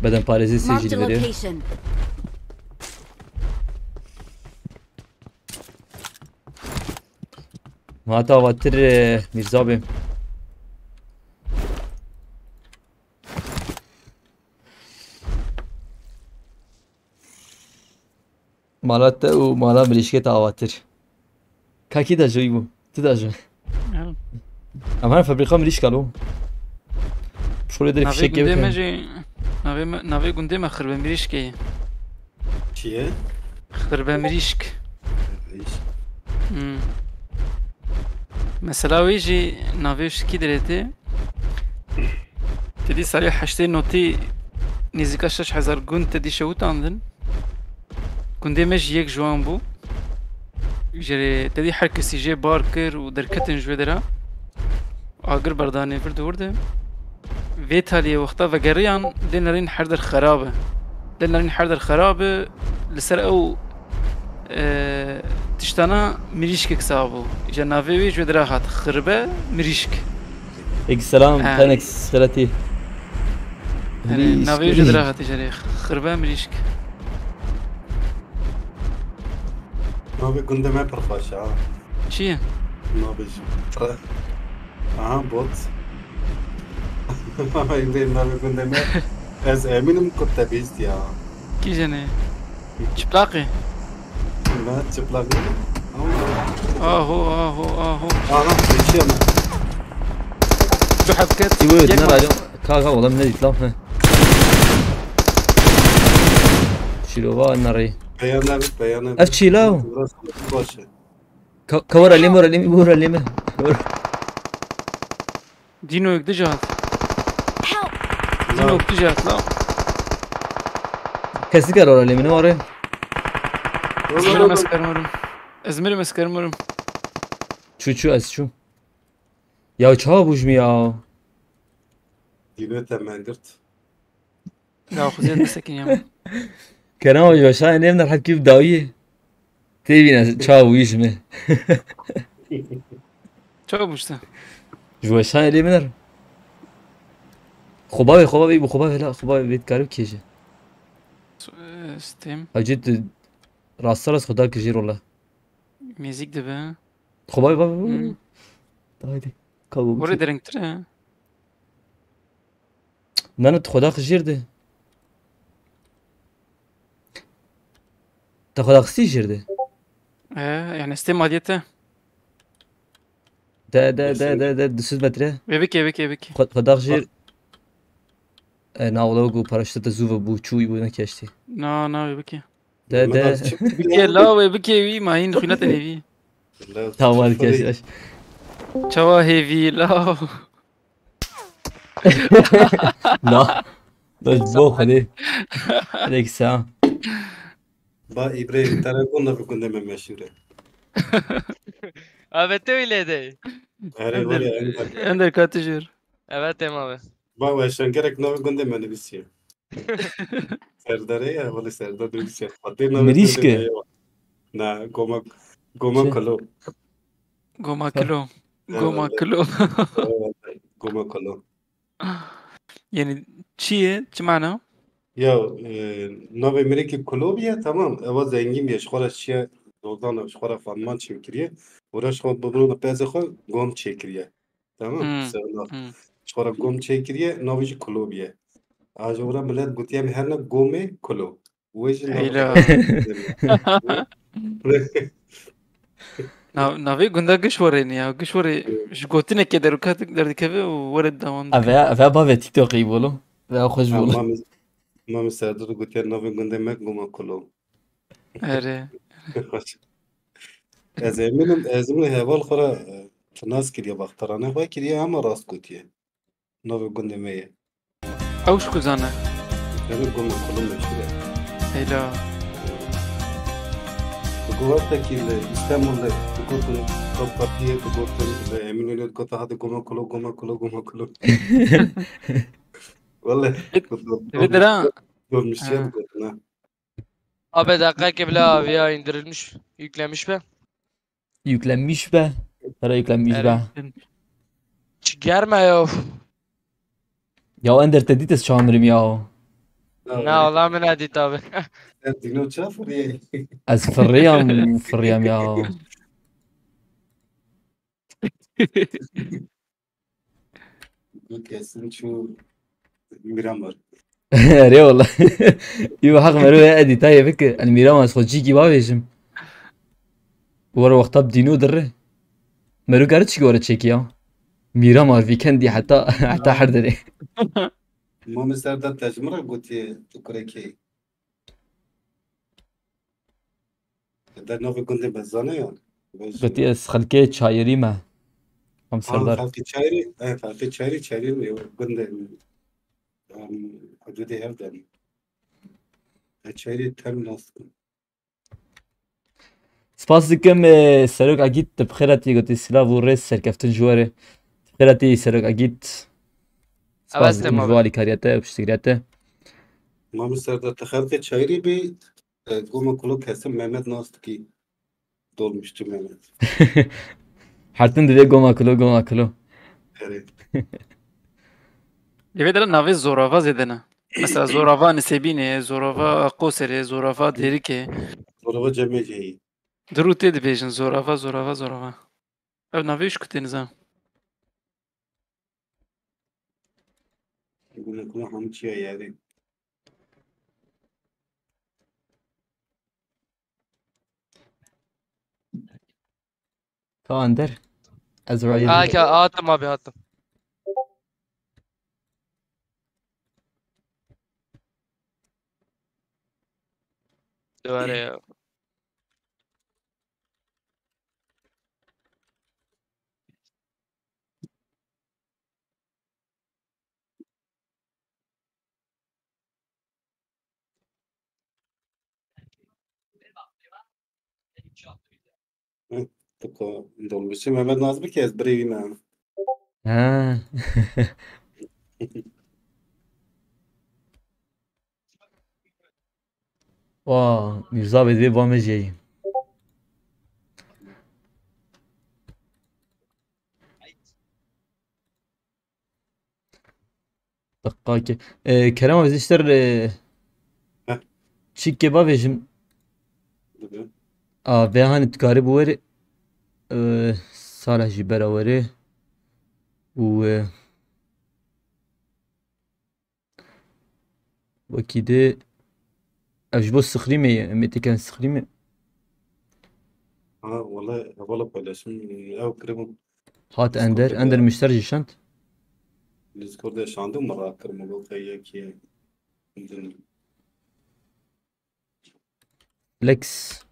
بدن بارزي Marked a سيجي فيديو location. ما تواتر ميرزابي مالات ومالا مليشكي تواتر كاكي دا جوي بو تدا جو اما فابريقا مليش كالو شو يدري في نافي شكل قندي ماجي نافي قندي ما خرب مريشكي. چیه؟ خرب مريشك. ليش؟ مثلا ويجي نافيش كي دريتي تدي صريح حشتين نوتي نزيكا 6000 جون تدي شوت عندن كندي ماشي يك جوان بو جري تدي حركة سي جي باركر ودركتن جوي درا اگر برداني فرد ورده فيت هالي وقتا فقريان لنرين حردر خرابة لنرين حردر خرابة لسر او تشتانا مريشك كسابو جنافي ويج ودرا هات خربة مريشك اك سلام تانكس ثلاثي نافي ويج ودرا هات جري خربة مريشك نابي كنت ما برخاش چیه؟ نابي بوت این نابي كنت ما از امینم كنت بیست یا کی جنه؟ چپلاقی؟ نه چپلاقی آهو بیشی انا دو حبكات يقول لنا راجع كاغا والله من يطلع شيلوها الناري بیانه اف شيلاو باشه كورا ليمه دينو يك دجات Help! دينو يك دجات لا كسي كرورا ليمه نوري İzmir'e meskermurum. İzmir'e meskermurum. Çu ez çu. Ya çawa buj mi ya? Dino temen girt. Ya Kuzey'e desekin ya. Kerem hoca aşağı inelim de hakip davi. Tevine çawa buj mi? Çok işte. Ju aşağı inelim. خوبه بو خوبه لا خوبه بیت کارو کیجه Steam. اجت راست خدا کجی رولا Müzik de be. خوبه بابا Hmm. haydi kavu Oraya derenktir ha. نانت خدا کجیرده تا خدا کسی جیرده Yani Steam adiyete. ده 200 metre Evik. خدا کجیر ناولوگو پرشته زوو بو چوی بو نکشتی No, evik. ده Evik la evik evi mahin khunat evi. tamam keş Çava heavy la. لا بو خدي هذيك الساعة Ba İbrahim telefonla bir gündeme meşhure. Evet öyleydi. Her var ya ender. Ender katijir. Evet Em abi. Ba ve şengerek navi gündeme ne bisiye. Serdare ya vali Serdar ne bisiye. Hadi navi Meriçke. gündeme ya. Na goma Şey. kalo. Goma kilo. Evet. Kilo. Goma kalo. Yani çiğ mana? Ya navi Amerika Kolombiya tamam. Eva zengin bir şkora şia doğrudan şkora fanman çekiriye. Uğraş kod bunu peze kod gom çekiriye. Tamam. Sağ şkora gom çekiriye navi Kolombiya. आज ओरा मिलत गुतिया में हर ना गो में खोलो वो जी Heyla. Navi gunda güç var ya. Güç var. Şu gotine keder katık derdik eve o var devam. أفا بابا تيك توك يبولو أفا خوش بولو ما مساعدة गुतिया नवे गुंदे में गो में खोलो Ere. eminim heval khora tnas kiriye baxtarane xwa kiriye ama rast gutiye nove gunde me Avuç kuzana. yani gom में खोलो में şure Heyla. Guwahati की इस्तांबुल गुतun top partiye gutun Eminönü gota hadi goma kolo vallahi Evet dera. görmüş ya gutun ha Abi dakika bile abi ya indirilmiş. Yüklemiş be. Yüklenmiş be Para yüklenmiş be Germe ya. Ya Ender tedites çağınırım ya Ne ola mı ne dit abi. Dino çafır Az فريام يا kesin şu Miramar ري والله يبقى حق مرو يا ادي تاي فك الميرام از خجيكي بابيشم ورا وقت بدينو دره مرو قرتش ورا تشيكي يا ميرام في كندي حتى حردري ما مستعد تجمرة قلت تكريكي ده نوفي كنت بزانه يا قلت اس خلكي شايري ما ام سردار خالتي تشايري خالتي تشايري كنت حدودي هردن تشايري تم ناس سباس دكم سرق اكيد بخيرتي قلت سلاف وريس سركفتن جواري بخيرتي سرق اكيد سباس تمام. دكم جوالي كارياته وبشتغرياته ما مستعد تخالتي تشايري بي قوم كلو كسم مهمت ناستكي dolmuştu Mehmet. حرتن دي قوم اكلو Evet. Evet dera navi zorava zedene. Mesela zorava nisebine, zorava qosere, zorava derike. Zorba cemeceği. Durute dibêjin zorava. Ev navê iş kutêniz ha. Bunu kula hamçıya yani. تا اندر ازرائيل Attım abi attım. Duvara ya. Tıko dolmuşum Mehmet Nazım bir kez bireyim ben. Ha. Vaa, Mirza Bedvi Bamece'yi. Dakika ki. Kerem abi işler Heh. çiğ kebap yiyeceğim. Dıgı. Ve hani tkari bu veri Salah jî berawerê û wekî dê ev ji bo Sixrîmê ye em ê têkevin Sixrîmê Ha vallahi havalı paylaşım. Ev kırım. hat Ender müşter jî şand Discord'da yaşandım merak kırım. Bu kayı ki. Lex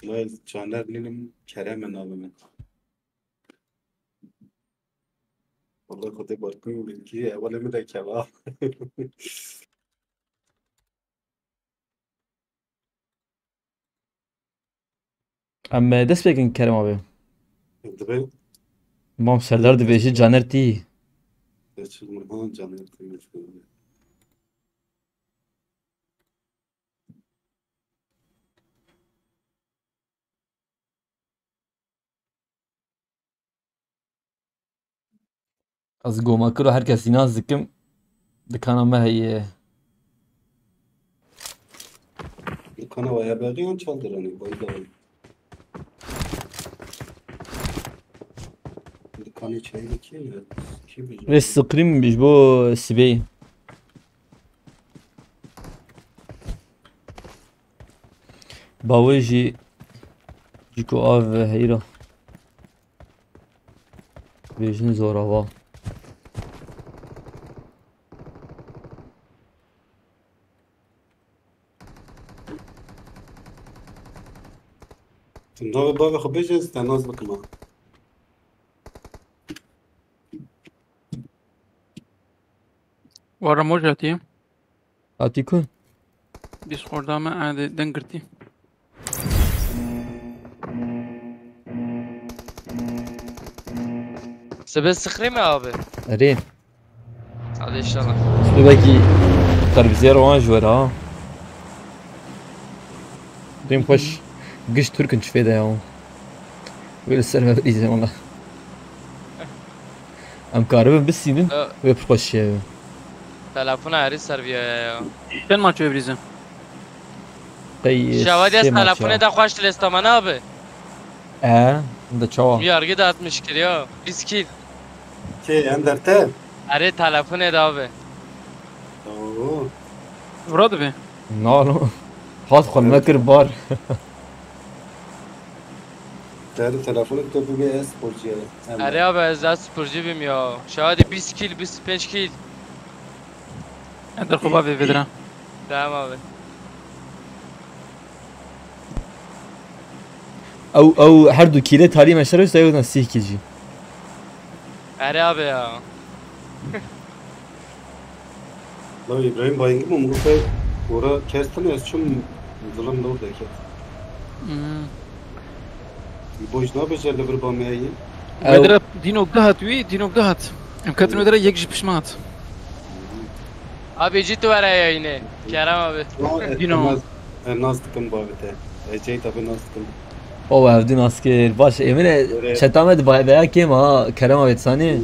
Vallahi Caner benim Kerem'in abime. Vallahi kutu barkın bilgi evvela mi de kebap. em dest pêkin Kerem abi Dıgı. mam Serdar dibêje Caner tî Geçirme Caner kıymış. ez goma kiro herkesî naz dikim dikana me heye Dükkanı bayağı beğeniyorsun çaldıranı. Bayılıyor. Dükkanı çayını kim ya? Kim bilir? ve Sixrîm ji bo Sibeyê bawê jî ji ku av heyra bêjin zorava Tunda baba xubejez tenaz bakma. ورا موجاتي hatî ku ديسكورد ما عاد دنقرتي Sebe sıkri mi abi? erê Hadi inşallah. Belki televizyon roman ji were ha Dêm xweş giş Türkên çi fêde ya wê li ser me birîze wala em karibin bisînin wê pir xweş ye Telefona eri serviye ya. كان ما تشوف بريزا qey Şevadi es telefonu da hoş listaman abi. da çawa Yargı da 60 kilo. Biskil. Ki enderte. Eri telefonu da abi. Oo. فراد به nalo hat xwe me kir bar Değerli telefonu topu bir sporcuya. Eri abi ez de sporcu bim ya. Şevadi 20 kil 25 kil. عند الخباب في فدرة Tamam abi. ew her du kîlê talî me şer wisa ew sih kî Eri abi ya. La İbrahim Bayıngı mı Musa? Ora kestin ya şun zulüm ne oldu ki? Boş ne becerdi bir bamayı? فدرة دينو قدهت وي دينو قدهت مكاتن فدرة يكجي بشمات Abi ciddi var ya yine. Kerem abi. Dino. Naz tıkın babete. Ece tabi naz tıkın. o evdin asker baş emine çetamed veya kêm ha Kerem abi sanî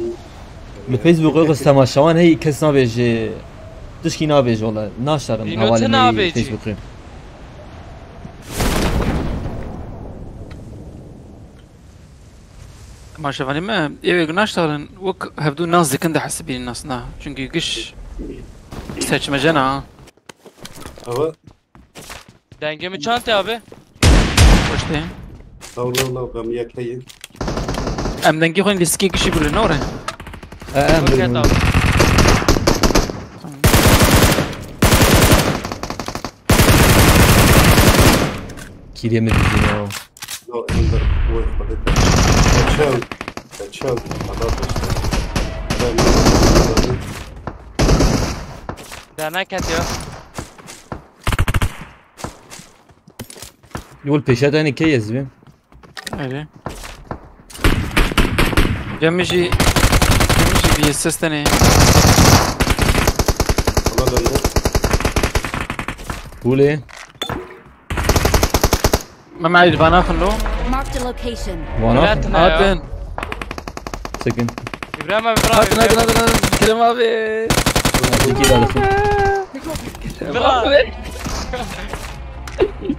li Facebook qis temaşawan hey kes nabêje tişkî nabêje wala naşerin Dino hevalê te me nabêjî? Facebookê ما شافني ما ايه ناشتغل وك هبدو ناس دي كندا حسبين الناس نا چونكي قش استاچ مجانا Ama Dengemi çanta abi. وشتي Allah ben yakayım. ام دنگي خوين لسكي قش يقول نوره Burket abi. kîrê me dîdî ya Yo ender bu babete. Kaçal. Kaçal. Allah koştu. Dernek et ya. يقول بيشات يعني كيس بهم ايه جمجي في السيستني والله ده تقول ايه؟ ما معي البانا خلو Marked a location. وانا هاتن سكن ابراهيم هاتن ابراهيم هاتن كلام ابي اكيد هذا فين ابراهيم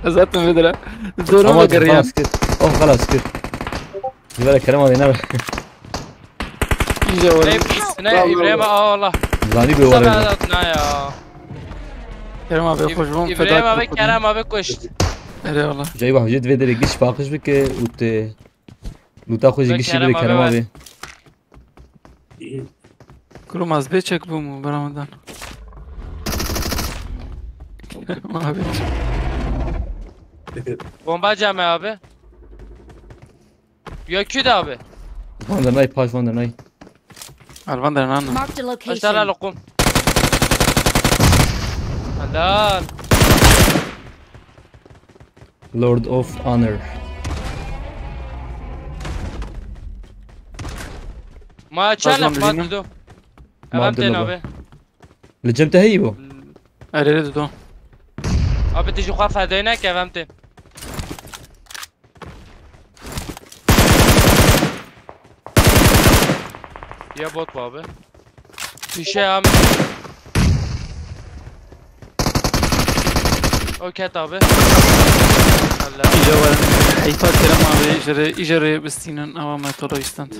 زات من بدرة دورهم خلاص قريان كت اوه خلاص كت يبقى الكلام هذا نبه يجي ورا ابراهيم والله زاني بيورا سمعتنا يا كلام ابي خوش بهم ابراهيم ابي كلام ابي كشت ايه والله جاي واحد جد فيدر يجيش باقش بك لو تاخذ يجيش بالكلام يبقى الكلام أبي. هذا كلهم از بيتشك بوم برمضان ما بيتش bomba cami abi. Yaküt abi. فاندر ناي باش فاندر ناي الفندر نانا Marked a Aşağıda location. lokum. Helal. لورد اوف اونر Ma çanak Pardon, ma bilmiyorum. dudu. Ma Tamam ten dudu. abi. اللي جمته هي بو اريد دو Abi tijü kafa dönek ya vemte. Ya bot bu abi. Bir şey abi. Oket abi. Helal. يجي ورا حيفات كلام ابي يجري بستينن او ما ترى يستنت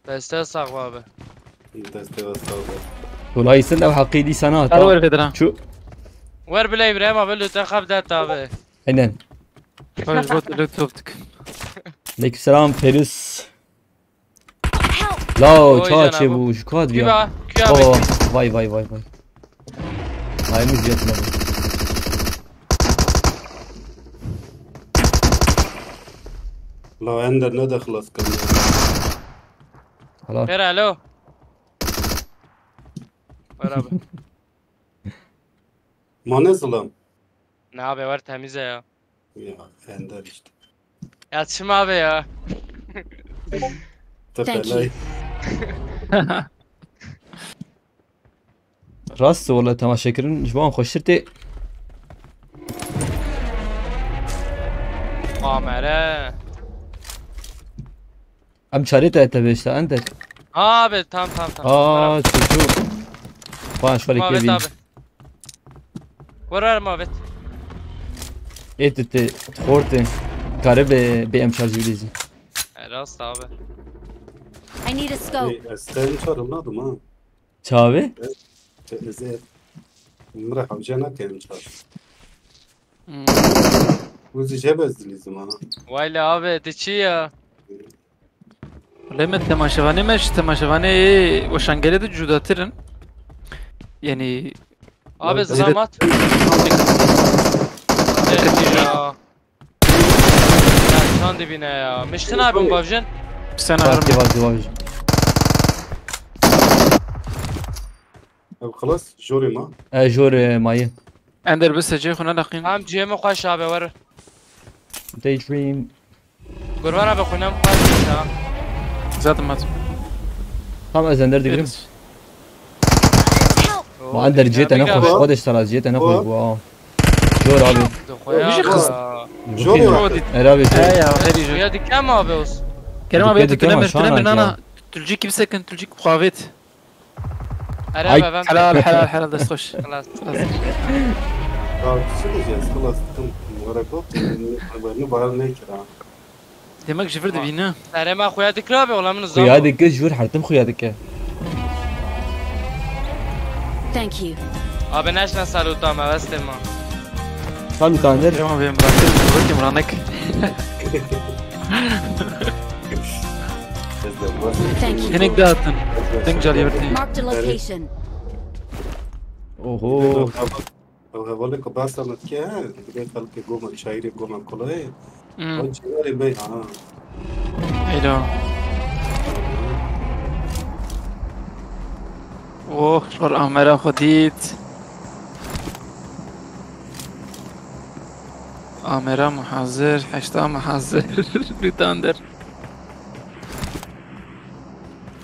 Deste sağ abi. deste vasavda. والله يسلم حقيدي سنوات اول فدرة شو Ver bile İbrahim abi lütfen kabdet abi. عندنا خوش بوت لوتوبتك عليك السلام فيروس Help! لا Oy تشاتشي canım. بو شكواد Kübe بيا kübe اوه abi. فاي فاي فاي فاي هاي مش جيتنا لو عندنا ندى خلاص كمل. خلاص Ver alo. Ver abi. ما نظلم Ne abi var temize ya. يا عندنا işte. Yatışım abi ya. تفعلي راست والله تماشاكرين جوان خوشرتي Kamera. ام شاريتها انت بيش عندك Abi tamam. اه شو فاش فريق Muhabbet كيفين abi. Var muhabbet. ايه تخورتي قارب بي ام شارج بليزي Rast abi. I need a scope. استنى شو رمضان ما شابي زين مرح وجانا كان شو وزي جبز لي زمان Vay abi diçi ya. لما تماشفاني مش تماشفاني وشانجلي دو جوداترن يعني Abi Zirve- zahmet. Ya. Ya can dibine ya. Miştin abim babjın. سنة فاكي أرمي فاكي فاكي خلاص جوري ما جور ماي أندر بس جاي خونا لقين Hem cihemi خوش abi var. داي دريم Kurban abi kunam خوش ya. زاد مات هم ازندر دي Help! ما عندك جيت انا خوش خدش ترى جيت انا خوش اه جور ابي مش يخص. جوري ودي ارابي يا خيري جو Ya dikkat abi olsun. كلام دي أبي كده تلمر شلون تلمر هيك أنا تلجيك بسكن تلجيك بخافيت Ay, Araba ben. حلال حلال حلال دست خوش خلاص. شو جاز خلاص تم ورقه نبغى نكره دماغ جفرد بينا Arama خوya dikkat abi olamın zaman. خيادك جور حرتم خيادك Thank you. Abi neşne salutam avestim ma. قالوا كاندر كلام أبي مرانك بركي مرانك Thank you. هناك داتن تنجل يبرتي Marked a location. اوهو هقول لك بس انا كان بدي خلك جمل شاعري جمل كلها أمم وانت غير بي اه إيدو اوه شغل أمرا خديت آمرا محاضر 8 محاضر لوتاندر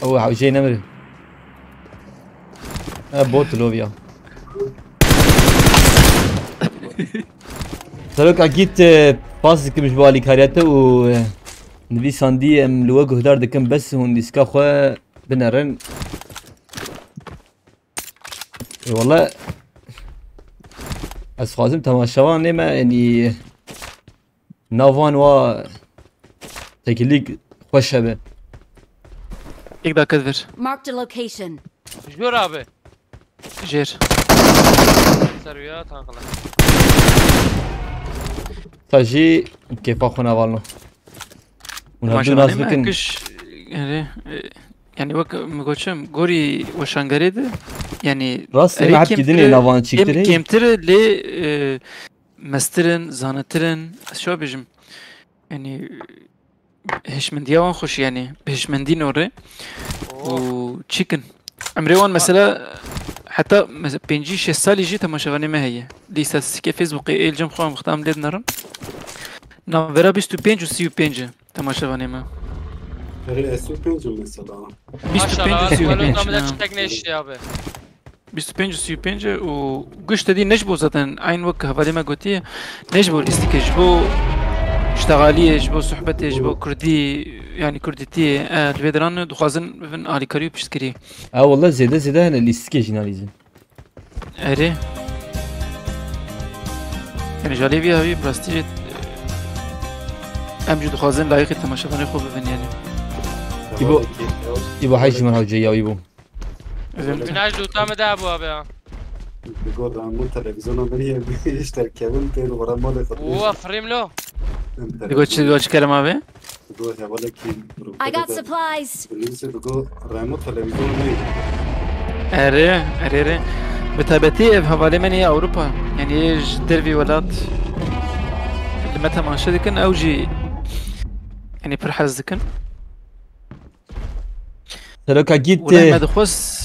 او عوجي نمر بوت لوبيا سلوك اكيد باس مش بالي كارياته و نبي ساندي ام لوجه هدار دكم بس هون ديسكا خو بنرن والله از خازم تماشاوان نما يعني نافان و تكليك خوش به یک دا کدور Marked a location. جور abi. جير Serviyat haklı. تاجي كيف اخونا والله ما ونهدو شاء ناس الله بكن كش يعني وك مقولشم غوري وشانغريد يعني راس ما حد كدني نافان تشيكتري كيمتر لي مسترن زانترن شو بيجم يعني هشمندياوان خوش يعني بهشمندي نوري و تشيكن امريوان مثلا حتى بينجي 6 سال يجي تماشاغاني ما هي دي ستاتستيكي فيسبوك الجم خو مختام ليد نرن نافرا 25 و 35 تماشاغاني ما اسو پنجم مثلا 25 و Maşallah. 35 Böyle da çiçek ne işti abi. 25 و 35 و قشت دي نجبو زاتن عين وك هفالي ما قلتي نجبو الاستيكي جبو اشتغالية جبو صحبتي جبو كردي يعني كردتي الفيدران دخوازن فين آلي كاريو بشتكري اه والله زيادة هنا الاستيكي جناليزم اري يعني جالي بيها هاي براستيجي ام جو دخوازن لايقي تماشاغاني خوب بفن يعني يبو حاجة من هاوجي يبو Güneş tutamı da bu abi ya. بقول رامو تلفزيون عملية بيشتري كابل تيرو ورا مالي Oo afrim lo. بيقول كلام ابي بقول يا ولد كي I got supplies. بالنسبة بقول رامو تلفزيون عملية اري بتابتي هفالي من هي اوروبا يعني ايش دربي ولات اللي متى ما شدكن اوجي يعني برحز دكن سلوك اكيد ولا دخوس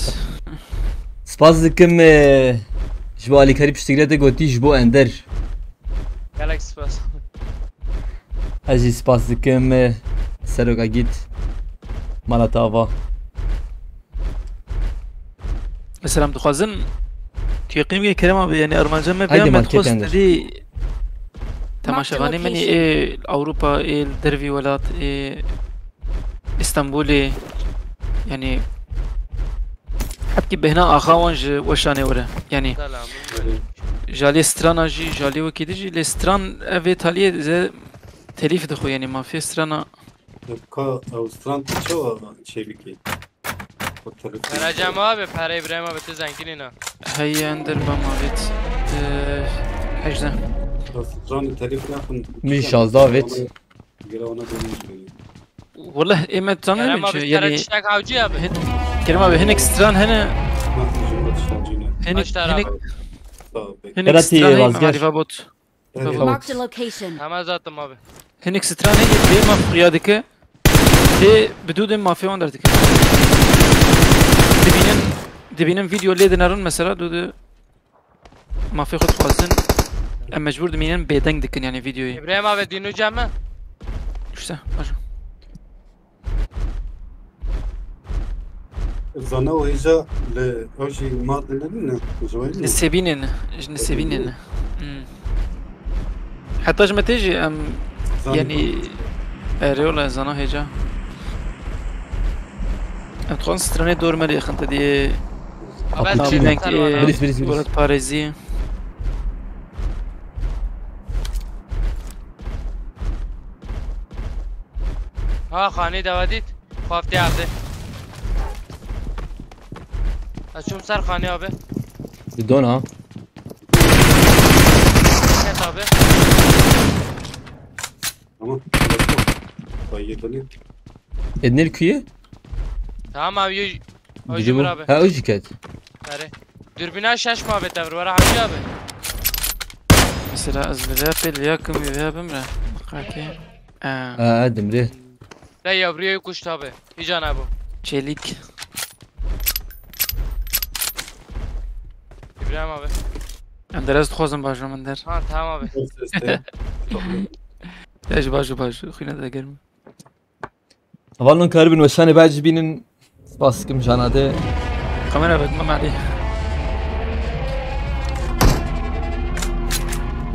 سباس دكم جبو علي كاري بشتغلته قوتي جبو اندر Galaxy Pass. اجي سباس دكم سلوك اكيد مالا تافا مثلا دخوازن تيقيم كلام يعني ارمانجا ما هيدي بيان ماركت دخوس عندك. دي تماشاغاني مني location. ايه اوروبا ايه الدرفي ولات ايه اسطنبولي يعني حتى بهنا اخاونج وشاني ورا يعني Selam. جالي سترانا جالي وكيدجي لي ستران افي تالي زي تليف دخو يعني ما في سترانا كا أوستران شو شيء بكي Vereceğim abi. Para İbrahim abi de zenginine. هي اندر بماريت حجزة أوستران تلف ناخن مش شازدا ويت جراونا بنيجي والله ايما تزاني İbrahim abi para يعني çiçek avcı abi. كلمة هنك ستران هنا ما في جملة شاجينا هنك Kaç tane هنك abi? طيب هنك ثلاثة ستران هي وازقر. معرفة بوت Marked a location. Hemen zaten abi. هنك ستران هي ليه ما في قيادك ليه بدون ما في وندر دك دبينن فيديو اللي دنارن مثلا دود ما في خد خوازن اما مجبور دمينن بيدنگ دكن يعني فيديوي İbrahim abi dinleyeceğim mi? işte başla زانا وهيجا لأوجي ماضي لنا زوين نسيبينن حتى ما تيجي ام يعني اريولا زانا هيجا ام تخون ستراني دور مالي خنت دي Abi Apple ناوی TV. دنگ بلیس. ولد باريزي Ha خانه دوادید. خافتی عبده. Açıyorum ser خانه abi. بدون ها Evet abi. أما طيبني ادني الكوية Tamam abi. Hacı بجيبو abi. ها اوجي كات Hadi. Dürbüne şaş muhabbet devri var hacı abi. مثلا از بذابل وياكم يذهب امرأ مقاكي ادم ليه Ne yavruyu kuştu abi. Hican abi. çelik İbrahim abi. اندرز تخوزن باش من در Ha tamam abi. ايش باش خوينا هذا قرم والله كاربن وشاني باجي بينن باسكم جاناده كمان ابد ما عليه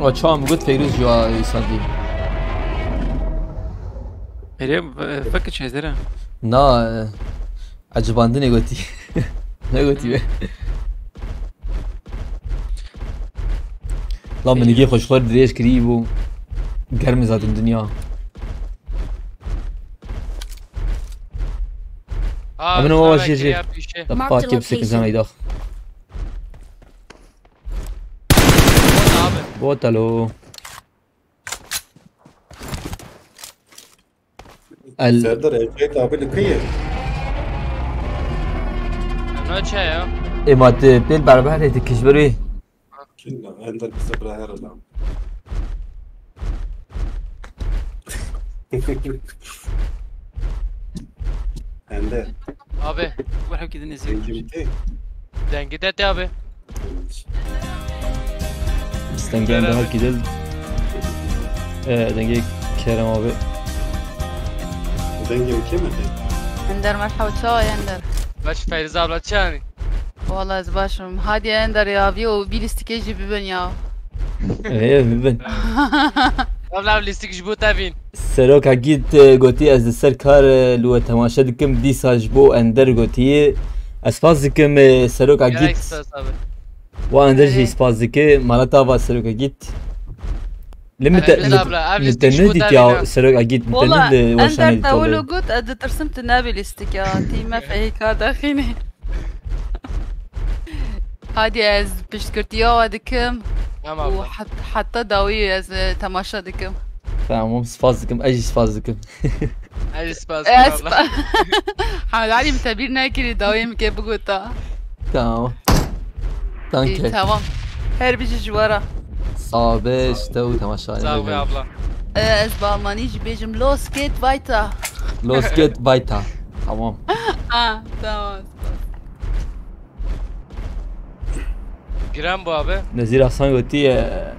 وشام قلت فيروز جوا يصدي مريم فكر شيء ترى نا عجباندني قلتي ne قلتي لا من يجي خوش خورد دريش قريب و گرم زاد الدنيا من هو شيء طبقات بسك زمان يدخ بوتلو سردار اجيت ابي لكيه نوچه یا امات بيل برابر تكشبري كنا عندك بسبرا هرلا عندك abi واحد كده نزل جبتي dengi de abi. استنجان ده كده دنجي كرم abi دنجي كم اندر مرحبا تشاي اندر Baş Feyriz abla çani. والله از باشم هادي اندر يا فيو بيلستيكيجي ببن يا ايه ببن Abla listik jbu tavin. سروك اكيد قوتي از السر كار لو تماشا دكم دي ساجبو اندر قوتي اسفاز دكم سروك اكيد Gerek abi. واندر جي سباز دكي مالتا با سروك اكيد لما متندي يا سروك اكيد والله متند وشان اندر تقولوا قلت اد ترسمت النبي الاستيكاتي ما في هيك هذا خيني هادي از بشكرتيا ودكم Tamam abla. وحتى داوي از تماشا دكم تمام سباز دكم اجي سباز دكم Hadi spas abla. حمد علي متابعينا كده داوي كيف بقولها تمام تانك تمام هر بيجي جوارا صابش تو تماشا Sağ ol abla. از بالمانيش بيجم لوس كيت فايتا لوس جيت بايتا تمام تمام Giren bu abi. نزير حسان قلتي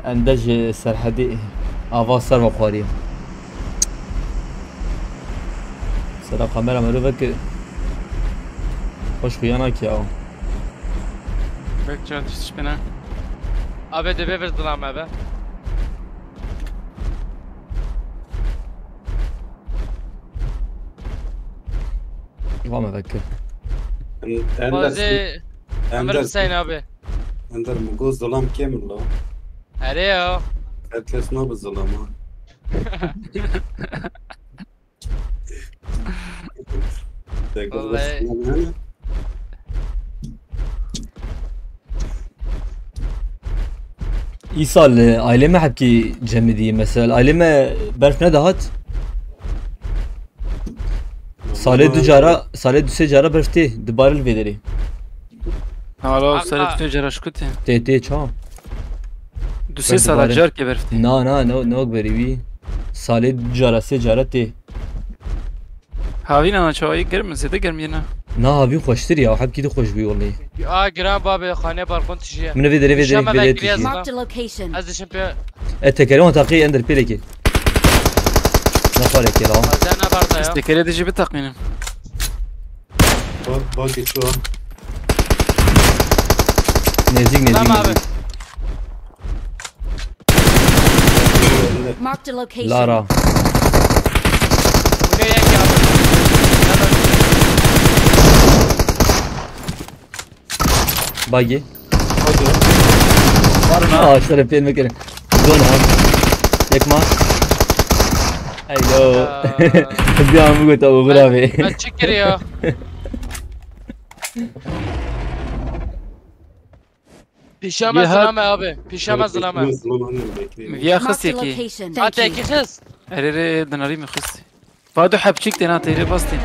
اندج سرحدي آواز سر بخاري سر كاميرا مروفك خوش خيانا كيا بك تشتش بنا Abi de bir dilam abi. ما فكر Bazı Ömer Hüseyin abi. عندك مجوز ظلام كامل لا Arıyor. اتلسنا بالظلام والله. İsal aileme hepki cemidi mesela aileme berf ne dahat sale du secara berfti dibaril vederi حالا سرت تو جراش كنت te çam دو سه سال جار که برفتی no berivi sale cara secara te هاوین انا چای گرم زده گرم یه نه na abi hoştur ya hep gidi hoş bir vallahi Aa giren bu abi khane balkon tişiye. من vederi Şama vederi bekliyoruz. Marked a location. Az dişim pe. التكلم تقي اندر بيلكي نفرك يا Bazen ne barda ya. استیکر دیجی بتقینم باقي شو نزيك Tamam abi. Marked a location. لارا Bu ne yenge abi. باقي اه اشتري في المكان زونها يكما ايوه بيعمل قلت ابو غرابي Ben çıkır ya. Pişamaz Ya- zılama abi. Pişamaz zılama. ویا Marked خستی a کی location. Thank Hatta you. iki kız. اره دناری میخستی فادو حبچیک دینا تیره باستی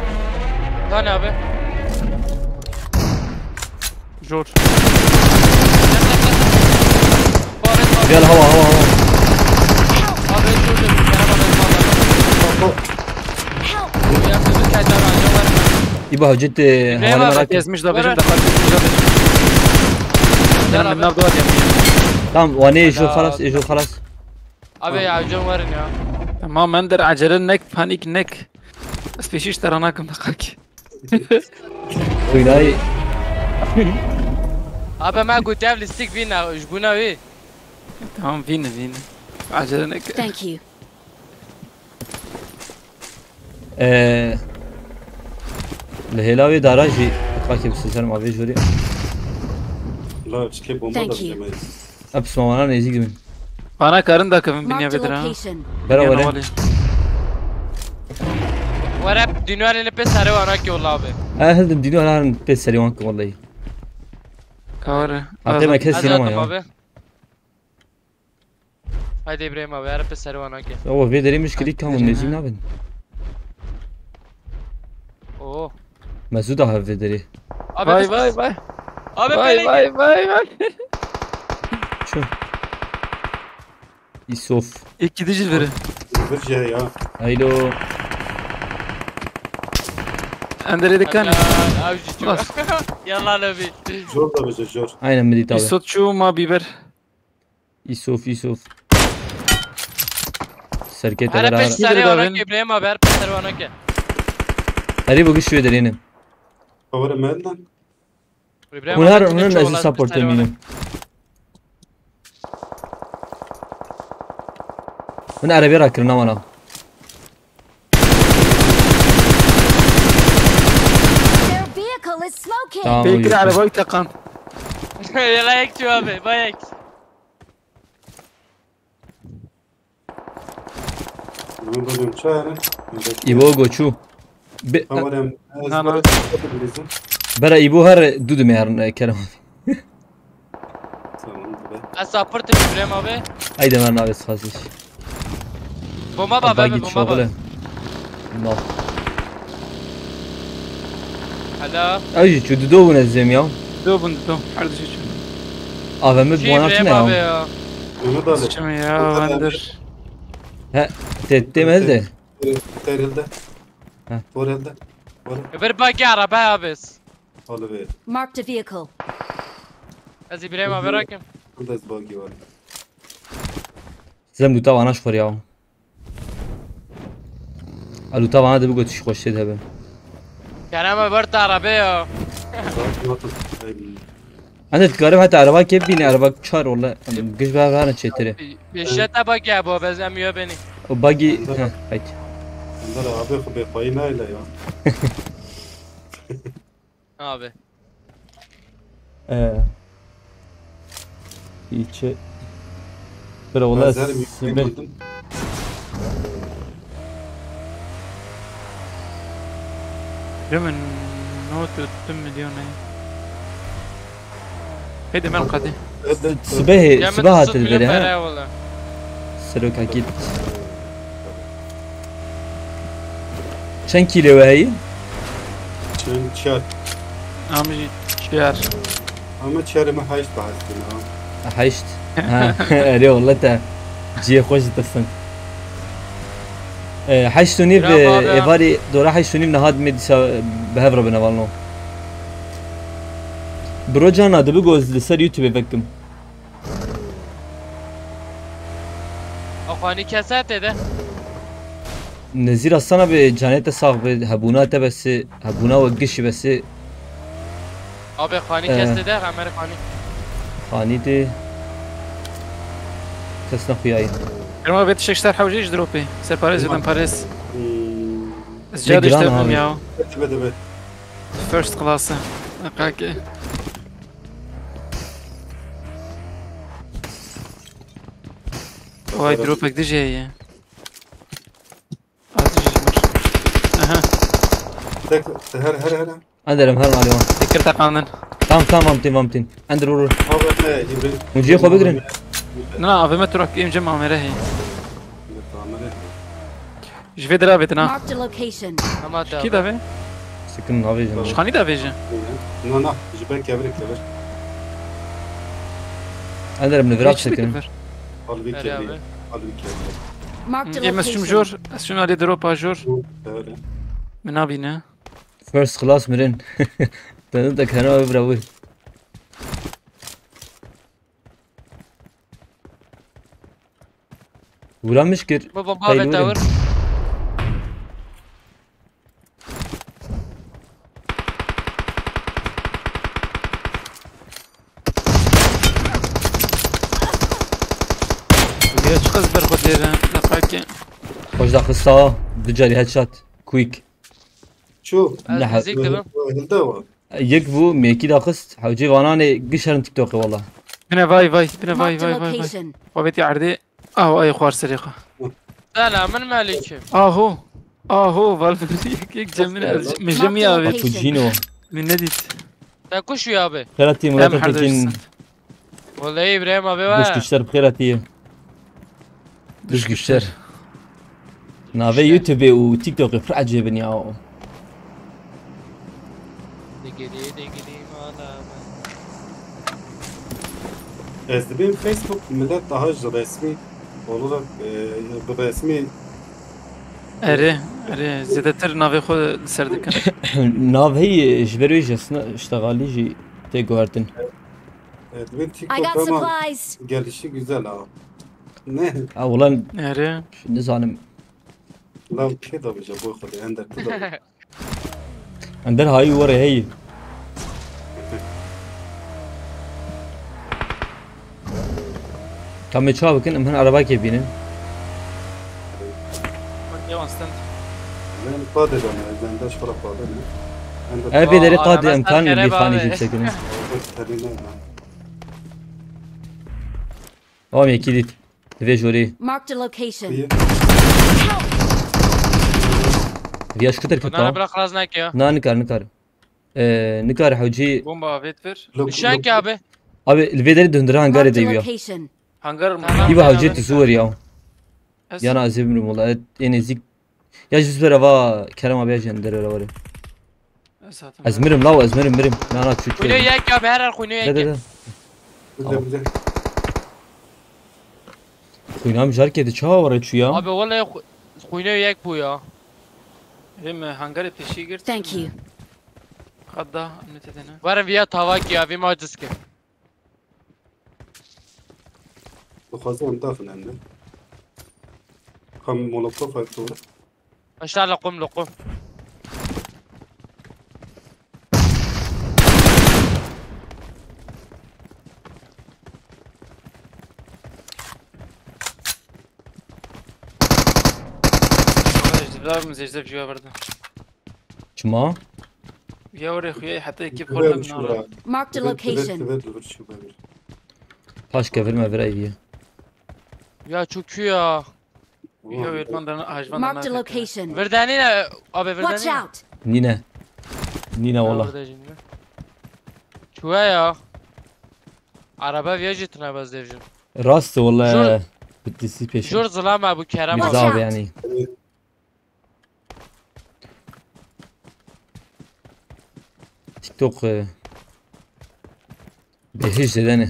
Hani abi. جور يلا هوا Abi dur dur. Ya sözü kendine var. يبا جيت Ne حوالي var? مراكز ازمش دا بجم دخلت Gel انا abi. من نبض وادي تمام واني شو خلاص ايشو خلاص Abi ya hocam varın ya. Tamam ben der acele nek panik nek. بس بيشيش ترى ناكم دقاك. Oynay. Abi ما قلت قبل الستيك فينا جبونا وي. تمام فينا عجلة nek. Thank you. الهلاوي دراجي دقاك بسلسل ما في جوري. لا بشكل بومبا Thank you. جماعي. أبس ما وانا نيزيك من. أنا كارن دا كمان بنيا Marked a بدرا. location. برا ولا. ورا دنيا اللي بس هري وانا كي والله أبي. هذا الدنيا الآن بس سريوانك والله. كاره. أعطي ما كيس سينما أزاتم يا. أبي. هاي إبراهيم أبي هري بس هري وانا كي. هو في دري مشكلة كم نيزيك نابن. أوه. مسعود ها في دري. أبي باي بس باي باي. أبي باي باي باي باي. شو؟ يسوف. İki dişil biri. برجع يا. هايلو. Ender yedik kan. خلاص. يلا نبي. جور ده بجا جور. Aynen مدي تابع. İsot şu ma biber. يسوف. سركت هري برا. بس هري وانا كي إبراهيم أبي هري بس هري وانا كي. هري بقول شو درينا. خبر مالنا. إبراهيم ونهار أبي ونهار كي نازل سبورت مينم. من عربي راكرنا وانا. Their vehicle is smoking. tamam. Bekir arabayı takan. يلا يكتب أبي بايك. من بدون شهر. İbo goçu. خبر Tamam. برا İbo her dudum yarın Kerem. أسافرت إبراهيم أبي. Haydi ben abi sıkasız. بوما بابا Abba أبي git بوما şogule. بابا. No. هلا. Ay şu dudu bu nezem ya. Do bunu do. Hadi şu. AVM bu شي إبراهيم anlatma أبي ya. يا. من ضل. Sıçım ya Ender. He tettemez de. تيرلده. ها. تورلده. إبر باقي عربية بس. هلا بيه. Marked a vehicle. از إبراهيم أبي راكم. هذا باقي ولا. زم دوتا وانا شخور ya. الوتا وانا ده بقول تشخوش ده ben. يعني أنا برت عربية. أنا تقارب حتى عربا كيف بيني عربا شار والله قش بها بها نشتري. بيشتا باقي أبو بس أم يبني. وباقي ها هاي. عندنا أبي خبي قاينا إلا يا. أبي. Hiç. Böyle والله سبل. Yemin notu 2 milyon ay. Hadi من قدي. سبه تدري ها. والله. سلوك أكيد. Çen kilo وهي؟ شن شات. Amji şiar. أما شاري ما حاجة بعد. حيشت. ها أري والله تا جي خوش تصن. حيشتوني بإيفاري دورا حيشتوني نهاد ميدسا بهفرة بنوالنو. بروجانا ده بجوز لسر يوتيوب فكم. أخواني كاسات ده. نزير السنة بجانيت الصاغ بهبونا بس هبونا وقش بس. أبي أخواني كاسات ده عمر أخواني. خاني دي. كسنا خياي. ما بيت شكشتر حوجيش دروبي. سر باريس بدن باريس. زجاج اشتغل ياو. بدأ. First class. أقاك. وهاي دروبك دي جاية. أها. هر. أندرم هرم عليهم. ذكرت قانون. تمام مامتين. أندرو. مجيء خو بقرن. لا أبي ما تروح إيم جمع مرهي. إيش في درابتنا؟ Marked a location. كده في؟ سكن نافيجن. إيش خاني ده فيجن؟ لا جبال كبرك كبر. أندرم نفرق سكن. قلبي كبر. قلبي كبر. Marked a إيه مسجون location. جور. أسجون على دروب جور. من أبينا. First class مرن. بندك هنا ببراوي. Uğramış kır. بابا بابا Hayırlı تاور uğrayın. يا شخص برخد ليرة لقاكي Hoş da kısa. Dücari headshot. Quick. شو از نحن- نزيك دابا الدواء Yek bu meki da kıst. Havcı vanane gışarın TikTok'ı valla. بنا فاي فاي بنا فاي Marked a فاي فاي فاي location. وبيتي عردي اهو اي خوار سرقة لا لا من مالك اهو اهو فالفريك يك جميل من جميع Marked a بيت Fujino. من نديت تاكوش يا ابي Khairati لا Murat محد Tekin. والله ايه ابراهيم ابي Dış بقى güçler bkhairati. Dış güçler. Nave güçler. YouTube u TikTok'ı fır acayibin ya. دقيقة دقيقة ما از دبین فیسبوک ملت دهاج رسمی olarak resmi اري اري زيادتر نافي خو سردك Nav hey jveru jesna iştegali ji te guartin. dibin I got TikTok ama supplies. gelişi güzel ha. Ne? Ha ulan اري ne zanım. Lav ke da bija bu khodi ender tu da. Ender hayi var hey. Tam çabukun hemen araba kebinin. يوان ستاند Ben qade da ben de şura qade ne. Ender Ebeleri Aa, qadi araba imkan sarkere bir fani abi. jipsekinin. tarine. Oğlum yekilit. Ve jori. Marked a location. İyi. Viyaş kıtır انا kıta. بلا خلاص ناك يا Na nikar. Nikar havcı. بومبا فيتفر شانك يا ابي Abi elvederi döndüre hangar Marked a ediyor. location. هانجر تمام. İba havcı tuzur ya. هس Yana azimrim valla. En ezik. Ya jüzber ava Kerem abi jender öyle var. هس هاتم. Azmirim lav azmirim mirim. Nana خوينو çüktü. ياك يا بهر خوينو Da da ياك da. Bir de Kuyunam jar kedi çağa var açıyor ya. ابي والله خوينو ياك بو يا هم هانجر بيشي قرت Thank you. خدا نتدنا ورا فيا تاواك يا في ما جسك bu khazan dafın ender. Kam molotof atıyor. اشتغل لقم لقم جذاب مزيج جوا برضه Çuma. يا وري خويا حتى كيف خلنا من ورا Marked a location. Taş kevirme ver iyi. يا شوكو يا يا ويل بندنا هاجمان Marked a location. فردانينا ابي Watch فردانينا out. Nine. Nine valla. شو يا عربة فيجيتنا بس ديفجن Rast valla. Jor- Bittisi peşin. جور ظلام ابو كرم Watch Mirza out. abi yani. TikTok. Behiş dedene.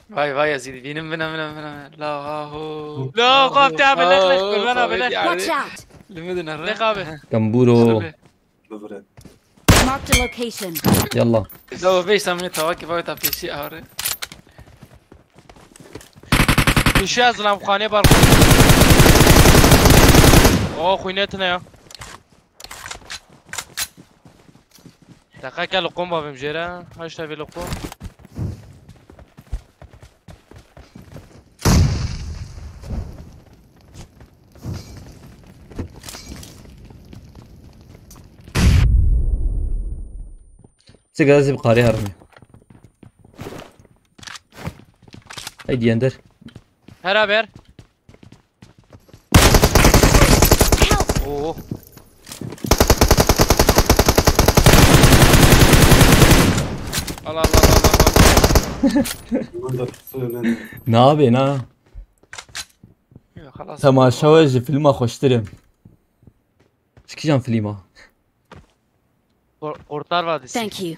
باي باي يا سيدي بينم بنا لا هو لا خاف تعمل لك كل انا بلك Watch out. لمدنا نقابه Gamburo. Marked a location. Yalla. لو بيش سامي تواكي باي تابي شيء هاري ايش ظلام خانه بار اوه خوينتنا يا دقيقة لقوم بابي مجيرة هاش تبي لقوم Sigara zip qari harmi. Haydi Ender. هرا بير اوه الله الله الله الله Ne yapıyorsun ha? خلاص Temaşa ve filma hoşturum. Çıkacağım filma. Kurtar Vadisi. Thank you.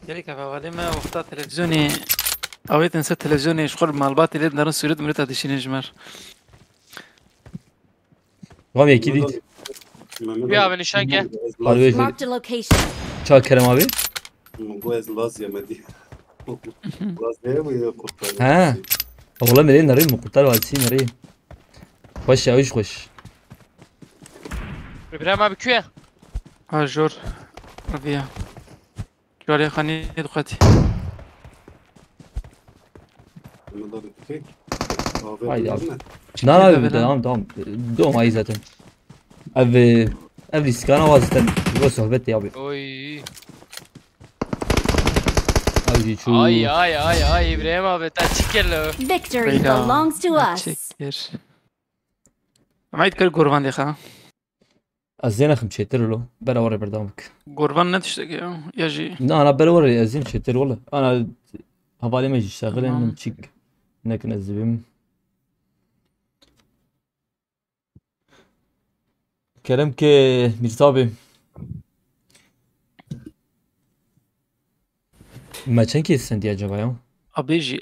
جالي كفاوالي ما وقتها تلفزيوني اويت نسيت تلفزيوني شغل مع الباطل اللي نرن سوريد مريت هذا الشيء نجمر Tamam iki değil. Ya beni şanke. Harbi Marked a location. Ça Kerem abi. Bu ez Laz yemedi. Laz yemedi kurtar. Ha. والله مليان نارين مقتل وادسي نارين. خوش يا وش خوش. İbrahim abi köye. جور ربيع جوري خاني دقتي Haydi abi. Ne tamam. Doğum ayı zaten. Ev riskana var zaten. Bu sohbet ya abi. Oy. Abi şu. Ay İbrahim abi taçık gel. Victory belongs to us. تشكر ما يتكل قربان دي خا الزين اخم شيتر له بلا وري بردامك. قربان نتشتكي يجي لا انا بلا وري الزين شيتر والله انا حوالي ما يجي شغل تمام. انه تشيك انك نزبم. كلام كي مرتابي. ما كان كي السندي يا جماعه.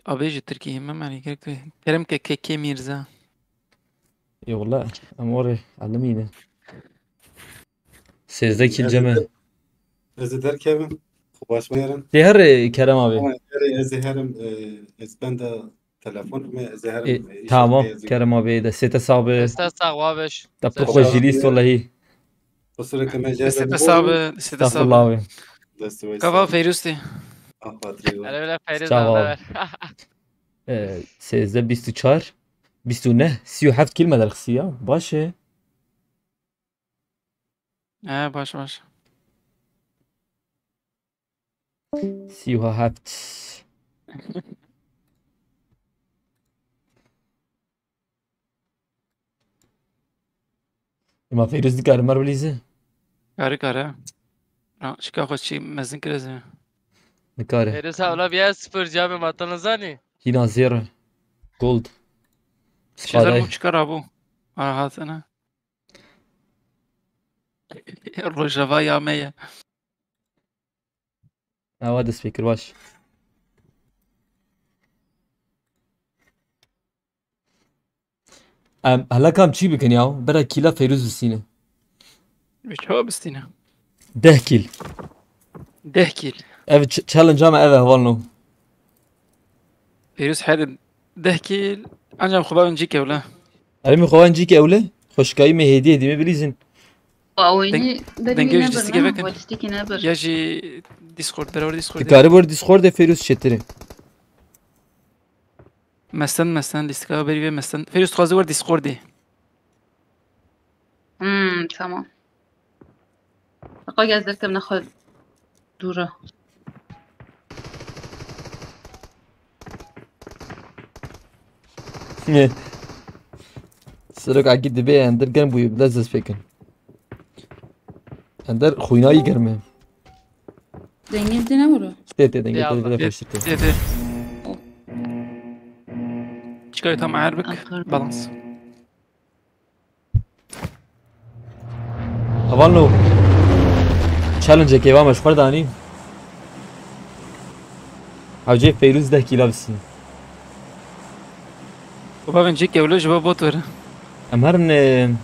أبيجي تركي ما معني كلام كي ميرزا اي والله اموري علمينا. Sezdeki ilceme. Ez derken başmayarım. Diğer Kerem abi. Ama ez herim ez ben de telefon mu ez herim. Tamam Kerem abi de sete sahibi. Estes sağvabeş. Da proje jilist vallahi. Kusura kime ستة صعبة Estağfurullah abi. كفا فيروستي Hele bile Feriz Sağ ol. abi. Sezde 24 29 37 kelime der ya. Başı. باش 37 ما فيروز دikar مر بلیزه كاري شكا خود شي مزن كرزه دikare. Feriz abla bir 0 cami matanızani. Hina zero gold. شزر مو شكرا ابو هات انا الرجفا يا مية هذا سبيكر واش. هلا كم شي بكن ياو برا كيلا فيروز السينه مش هو بستينا 10 كيل. 10 كيل اف تشالنج اما اف هوالنو. فيروس حاد 10 كيل انجم خباب نجيك ولا علمي خوان جيك اولى خوش كايمه هديه دي ما بليزن. وأويني دنجوش دستيكي نبر بكن ودستيكي نبر يجي ديسكورد برا ديسكورد دikare بور ديسكورد فيروز شتري. مستن ديسكا بري مستن فيروس خوازي ور ديسكوردي tamam. بقى gezdirken ناخد دورة سرق عقيد دبي اندر جنب بوي بلزز فيكن. اندر خويناي گرمه. Zengin de ne vuru? تي دنگه يلا. تي فرشتي. دي شكاية تام عربك بالانس هوالنو تشالنج كي وامش خرداني. حوجي فيروز 10 كيلو بسين. وبابا نجيك ولا جبا بوتور ام هرن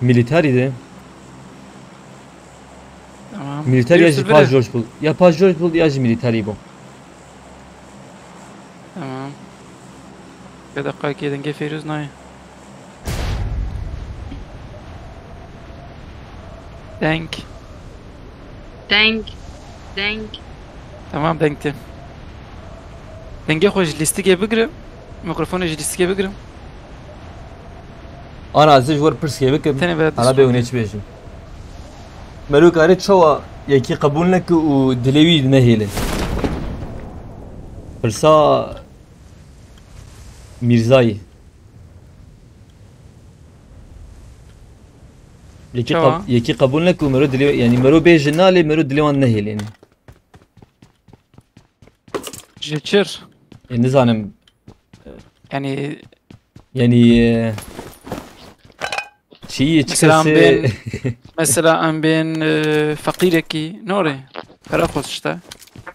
ميليتاري ده. تمام ميليتاري فيروس يجي البلد. باش جورج بول يا باش جورج بول يجي ميليتاري بو. تمام كده دقائق كده نجي فيروز ناي دانك Denk. تمام دانك دنجي خوش ليستيكي بقرا ميكروفون ليستيكي بقرا انا عزيز ور برسكي بك تاني بعد انا بيونيش بيجي. ملوك قريت شو يكي قبول لك ودليوي نهيله. برسا ميرزاي يكي قبول لك ومرو دليوي يعني مرو بيجنا لي مرو دليوان نهيل يعني. جيتشر يعني زانم يعني شيء مثلا ام بين فقيركي نوري فراخوز شتا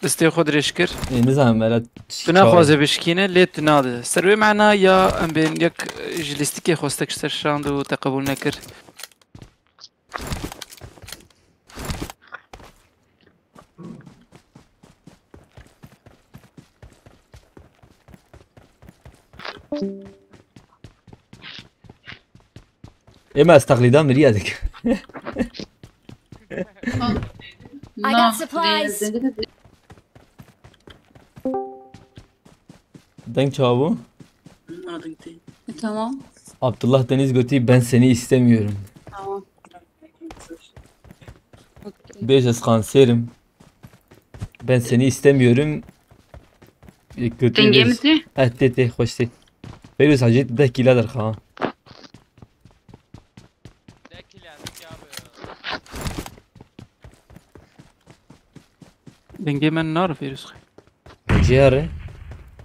دستي خود ريشكر نظام مالت تناخوز بشكينه ليت تناض سروي معنا يا ام بين يك جلستيكي خوستك شترشاند وتقبل نكر اما از تقلیدا مری ادک I got supplies. دنگ çabuk. Tamam. Abdullah Deniz Götü ben seni istemiyorum. Tamam. Bejes kanserim. Ben seni istemiyorum. Kötü Denge bir- mi? te hoş değil. Feruz Hacı de kiladır ha. Ne kilerdik ya abi. دنگه من نعرف فیروز خی Ciğeri.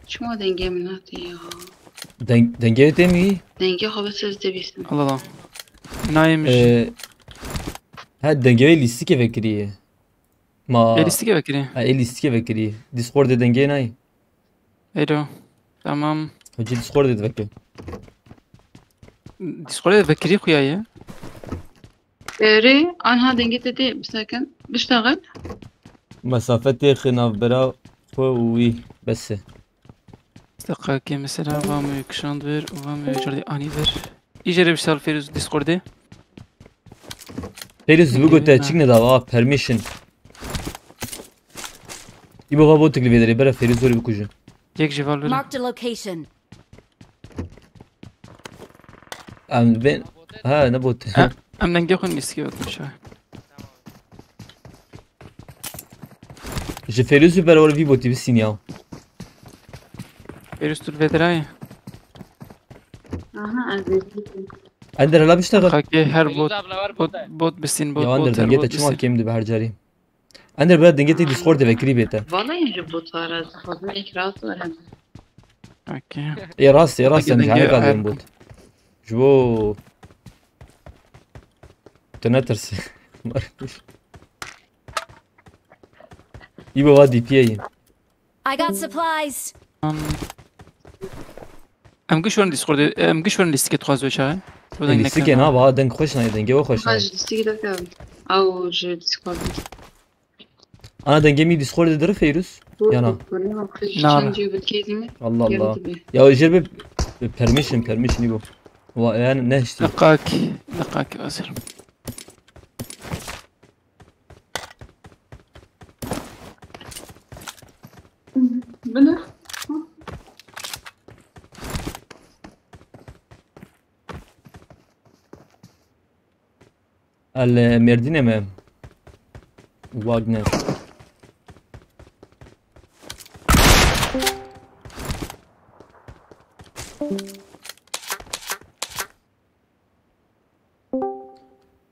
شما دنگه مناتی یا Denge de mi? دنگه خواب سرزده بیستم. الله الله نایمش Ha denge listike vekriye. Ma لیستی که بکری listike vekriye. Discord denge nay. ایرو تمام Hacı Discord de vekri. دیسکورد بکری خویایه ري أنا دنگه تدي بسكن بشتغل. Mesafeti khinav bera خو وی بس. دقیقه مثلا وام یکشاند بر وام جردی آنی بر ایجاره بشتغل فیروز دیسکورده Feruz bu götü açık ne dava permission. İbo baba tıklı vedere bera Feruz öyle bir kucu. یک جوال بره Marked a location. Ben ha ne bot. ام دنگه خون نیستی که بکن شای Je Feruz bera öyle bir boti bir sinyal. فیروز تو الفدرای أها أزيد. Ender hala biştağı. خاکی هر Feruz بود abla var بود burada. بود بسین بود Ya بود Ender هر denge بود de çıma بسین kemdi be her cari. Ender bera denge te Discord de vekri bete. والله يجب بطارة خذ لك راس ولا اوکی Ya rast sen Denge cahil kaldım ayar- bot. Jo. Tına tersi. İbo va DP'ye. I got supplies. ام گشون دیسکورد ام گشون لیستی که تخواز بشه Yani sike ne ba denge hoş ne denge o hoş ne. خرج دستي كده أو جو ديسكورد. Ana denge mi Discord edir Feruz. Yana. نعم. نعم. جيب الكيزمة. Allah Allah. Ya jerbe permission İbo. Va yani ne işte. دقاك وزر بلا. المردين mi? Wagner.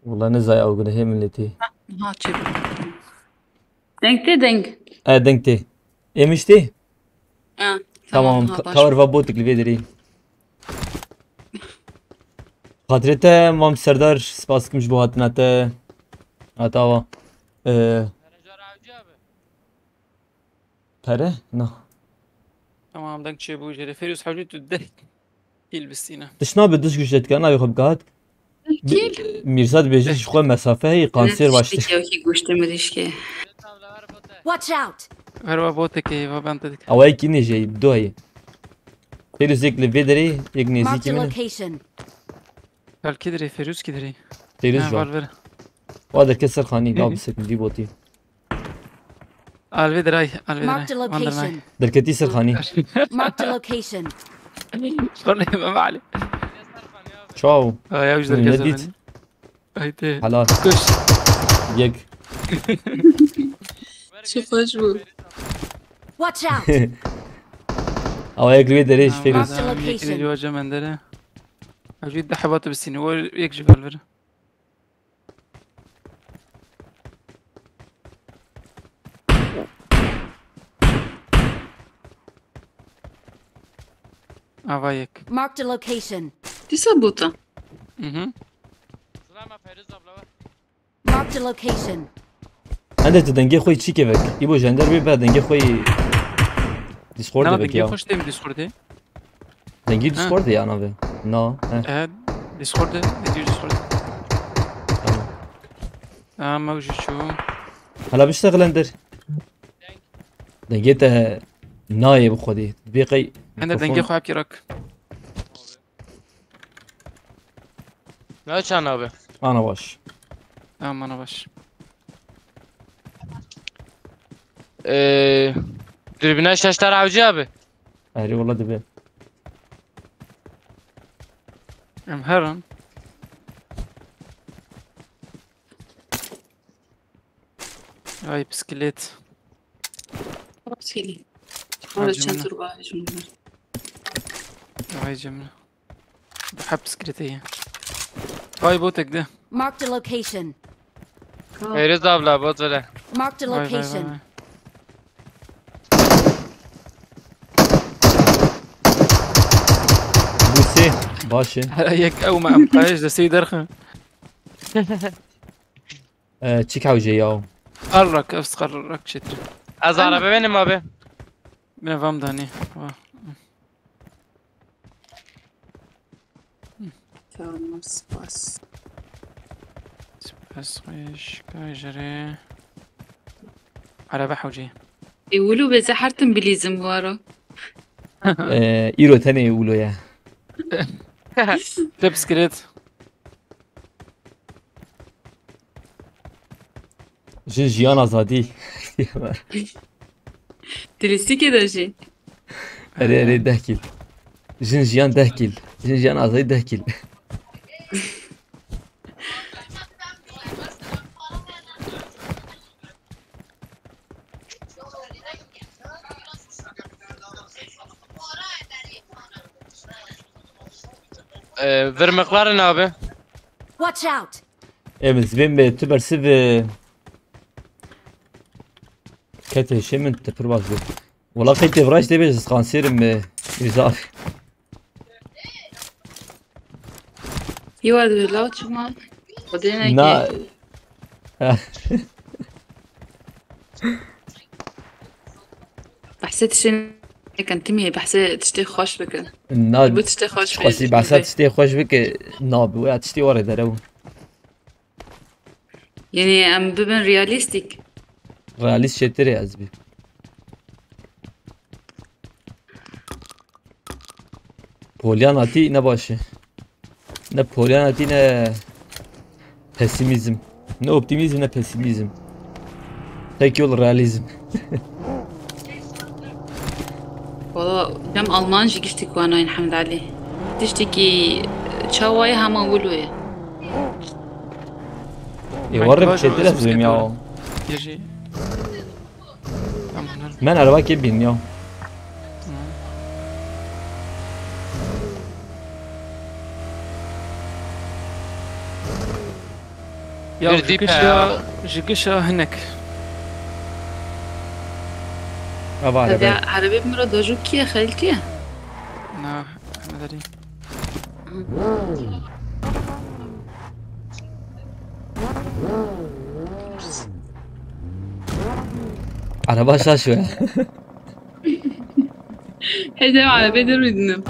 والله نزاي او هي ملتي. ها تشيب. دنگتي دنگ. دنگتي. ايمشتي؟ تمام. tamam cover va bot klive deri. Xatirete mam serdar spas kimş bu hatinate. Atava. Menajer avcı abi. Pere? No. تمام دنگ چه بو جره فیروز حاجی تو ده کیل بسینه Dışna bir dış güçlet kan abi khab gat. كيل. Mirzad beje şu mesafe hey kanser baştı. ki goşte medişke. Feruz abla var burada. Watch out. هر و بوته که و بنت دک Avay ki ne jey do hay. Feruz ek le vederi ek nezi Marked a kimin? location. کل کی دری فیروز کی دری Feruz نه jo. والور Vada keser khani da bisek di boti. الوی درای الوی Marked a درای من درنای location. Derketi ser khani. Marked a location. خورنه ما معلي Ciao. يا وجد من الكذا نديت. هيته Halal. كش Yek. شو خوشبو. Watch out. Avay ek le vederi Feruz. Marked a location. يجري وجه من دره وجد ده حباته بالسين هو يكشف الفر Avayek. Marked a location. دي صبوطة. Mhm. Sulama Feruz abla var. Marked a location. Ende te denge khoy çi kevek. İbo jender be denge khoy Discord Nana bek دنگه ya. خوش دیم دیسکورده Denge Discord ya abi. No. دیسکورده دیدی دیسکورده Tamam. موجود شو هلا بشتغل اندر دنگيته نايب خدي بيقي عندك دنگه خو عبكي راك Ne çan abi? Ana baş. Tamam bana baş. Dürbüne şaşlar avcı abi. Eri valla dibe. Em her an. Ay bisiklet. Sili. هذا هذا جملة. كان تربة جملة. هاي جملة. بحب بسكليتية. هاي بوتك ده. Marked a location. Feyriz abla bot böyle. Marked a هاي هاي location. هاي. بوسي باشي. هيك او ما بقاش ده سيد رخم. تشيك عوجي ياو. قرك افس قرك شتر. Az araba benim abi. Ben vam dani. تمام سباس. بس ايش كاجري. على بحوجي. يقولوا بزحرتم بليزم ورا. ايرو تاني يقولوا يا. ده بسكليت. جيان ازادي. تلسي كده شيء. اري دهكيل. جيان دهكيل. جيان ازادي دهكيل. Vermeklerin abi. Watch out! امز بين تبر سيف كته شي من تبرواز والله قيت فراش دي بيش سقانسير يزاف يواد بالله شو ما. بعدين نا بحسيت شيء كنت مي بحسيت تشتي خوش بك. نا بتشتي خوش بك. قصي بعسات تشتي خوش بك ناب ويا تشتي ورا درو يعني ام ببن رياليستيك. رياليست شتري ازبي بولياناتي نباشه نه بولياناتي نه pesimizm ne optimizm ne pesimizm tek yol realizm والله جم ألمانجي قشتي كوانا ينحمد عليه. تشتكي تشاواي هما ولوية. يورب شتري ازبيم يا يجي. tamam. من araba ki bilmiyorum يا Bir dip جيكشا هناك. aba هذا araba عربي مرة دوجو كيا خالتي. نا ما ادري. araba aşağı şöyle هذا عربي درودنا.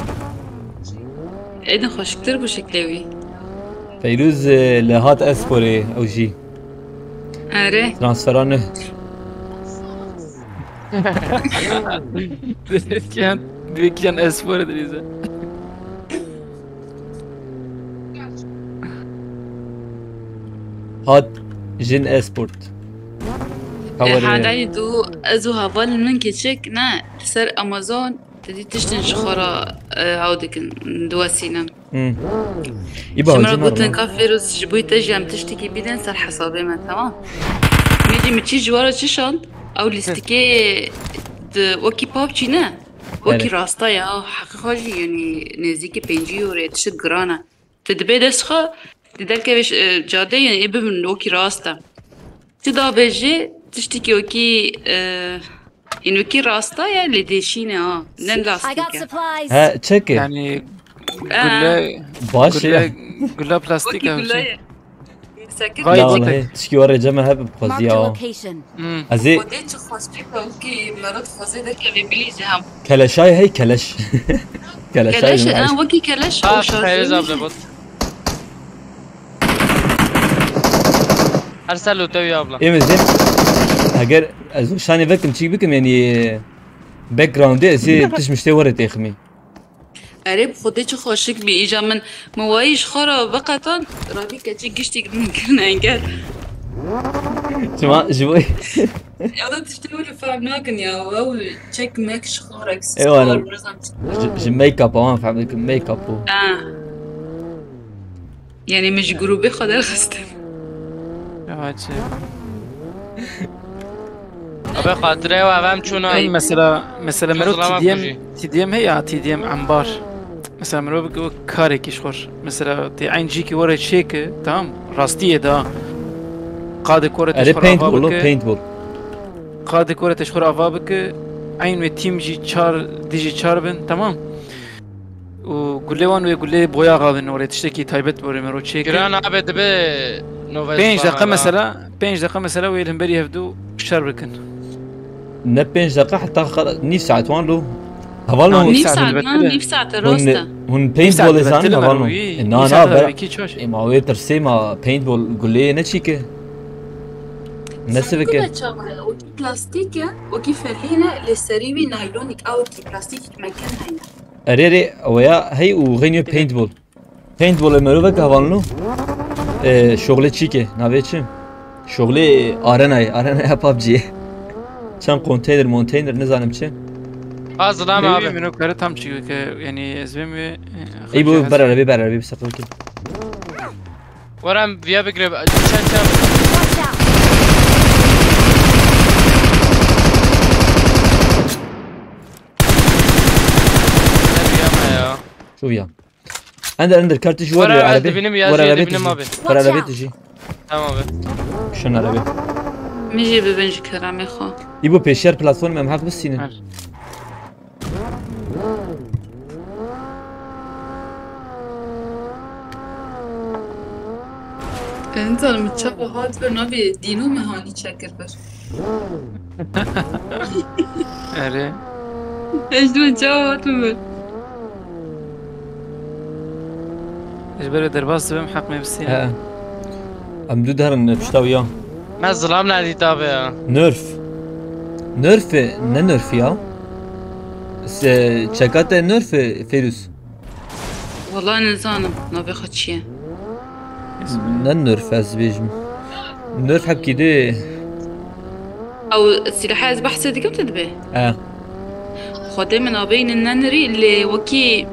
إيدن خوشكتر بشكلوي. فيروز لهات اسبوري او جي أره. transferanı كان اسفور دريزه. هات جين اسبورت حالي دو أزو هافال من كتشك نا سر أمازون تدي تشتن شخورا عودك دواسينا. يبقى شمرا هجين قلت هربا لك فيروس جبوي تجي عم تشتكي بيدن صار حسابي ما تمام. ميجي متشي جوارا تشان أو الاستكي وكي بابتشي نا وكي راستا يا حقيقة يعني نزيكي بينجي وريتشت جرانا تدبي دسخة تدلك بيش جادة يعني إبه من وكي راستا تدا بيجي تشتكي وكي يعني وكي راستا يا اللي ديشينا نن I got لاستيكا. supplies. ها تشكي يعني قلة باش قلة بلاستيك وكي او شيء. كلها ساكت. لا والله تشكي ورا جمع هب Marked a بخزيا location. ازي وديت خوستيكا وكي مرات خوزي ده كبيبليزي هم. كلاشاي هي كلاش كلاشاي كلاش معلش. أنا وكي كلاش Ha أو Feyriz abla شارجون. bot. Ersel ötevi abla. ايه زين اگر از شاني فكم تشي بكم يعني باك جراوند ازي تش مشتي ورا تخمي اره خودی چه خوشک بی ایجا من موایش خورا وقتا رابی کچی گشتی ممکن انگل شما جوي يلا تشتغل فاهم ناكن يا واو تشيك ماكش خورك ايوه انا ميك اب اون فهمت ميك اب يعني مش جروبي خدر خستم ابي خاطره و هم چونا این مثلا مرو تی دی ام هي تی دی ام عنبر مثلا مرو بگو کاری کیش خوش مثلا تی عین جی کی ورا چیک تمام راستیه دا قاد كرة تشخر بول قاد كرة تشخر أفابك عين تيم جي تشار ديجي تشار بن تمام وقول وان ويقول لي بويا غابن وري تشتكي تايبت وري مرو تشيك كران عبد به نوفيس 5 دقيقة مثلا ويلهم بري يفدو شربكن نه 5 دقيقة حتى نيف ساعة وان له هفالنا نيف ساعة الراستا هن بينت بول زان هفالنا انا برا ما هو ترسيما بينت بول قول لي نتشيكه نسبك بلاستيك وكيف فلينا للسريبي نايلونيك او بلاستيك مكانها اريري ويا هي وغينيو بينت بول مروفك هفالنو شغل تشيكه نابيتشم شغل ارنا بابجي چند كونتينر مونتينر نزانم چه ازلام ابي منو كره tam çıkıyor ki yani ezbem ve اي بو برا بسقل كده ورم بیا بگیره چند شو يا عندك كارت جوال عربي ورا عربي تجي تمام شنو عربي میجی ببینج کرمی خو يبو بيشير بلاتفورم هم حق بسينه انت المتشابه هات برنابي دينو مهاني تشكر بر اره ايش دون جواب بر اجبر درباس بهم حق ما بسينه ام دو دهرن بشتا وياه ما ظلام ندی تابه نرف نه نرف يا چکات نرف فيروز والله نزانم نابي خد چیه نه نرف از بيجم نرف حب كده او السلاح از بحث دي كم تدبه خده من ابين الننري اللي وكي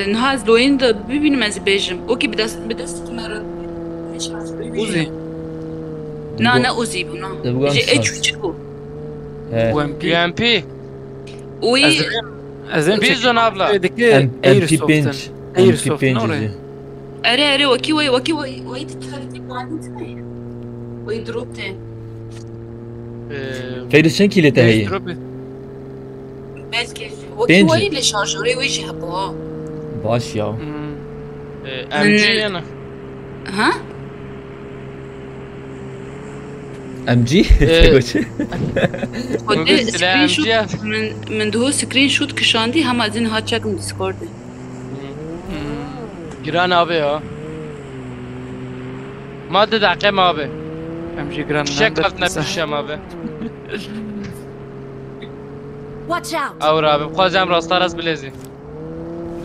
نهاز لوين ده ببين ما بيجم وكي بدست مرة مش عارف اوزي نا اوزي بنا جي اتش تشو ام بي وي ازين بيزون ابلا ايرسوفت نوري اري وكي تتخلي بعدين وي دروبتين فيروز شن كيلته هي بس وكي وي اللي شارجوري ويجي هبوها باش يا ام جي انا ها ام جي من دهو سكرين شوت كشاندي هم ازين هات شكل ديسكورد جيران ابي ها ما دقيقه ما ابي ام جي جران شكلك نفسي ما ابي Watch out. اور ابي بخوازم راستار از بلزي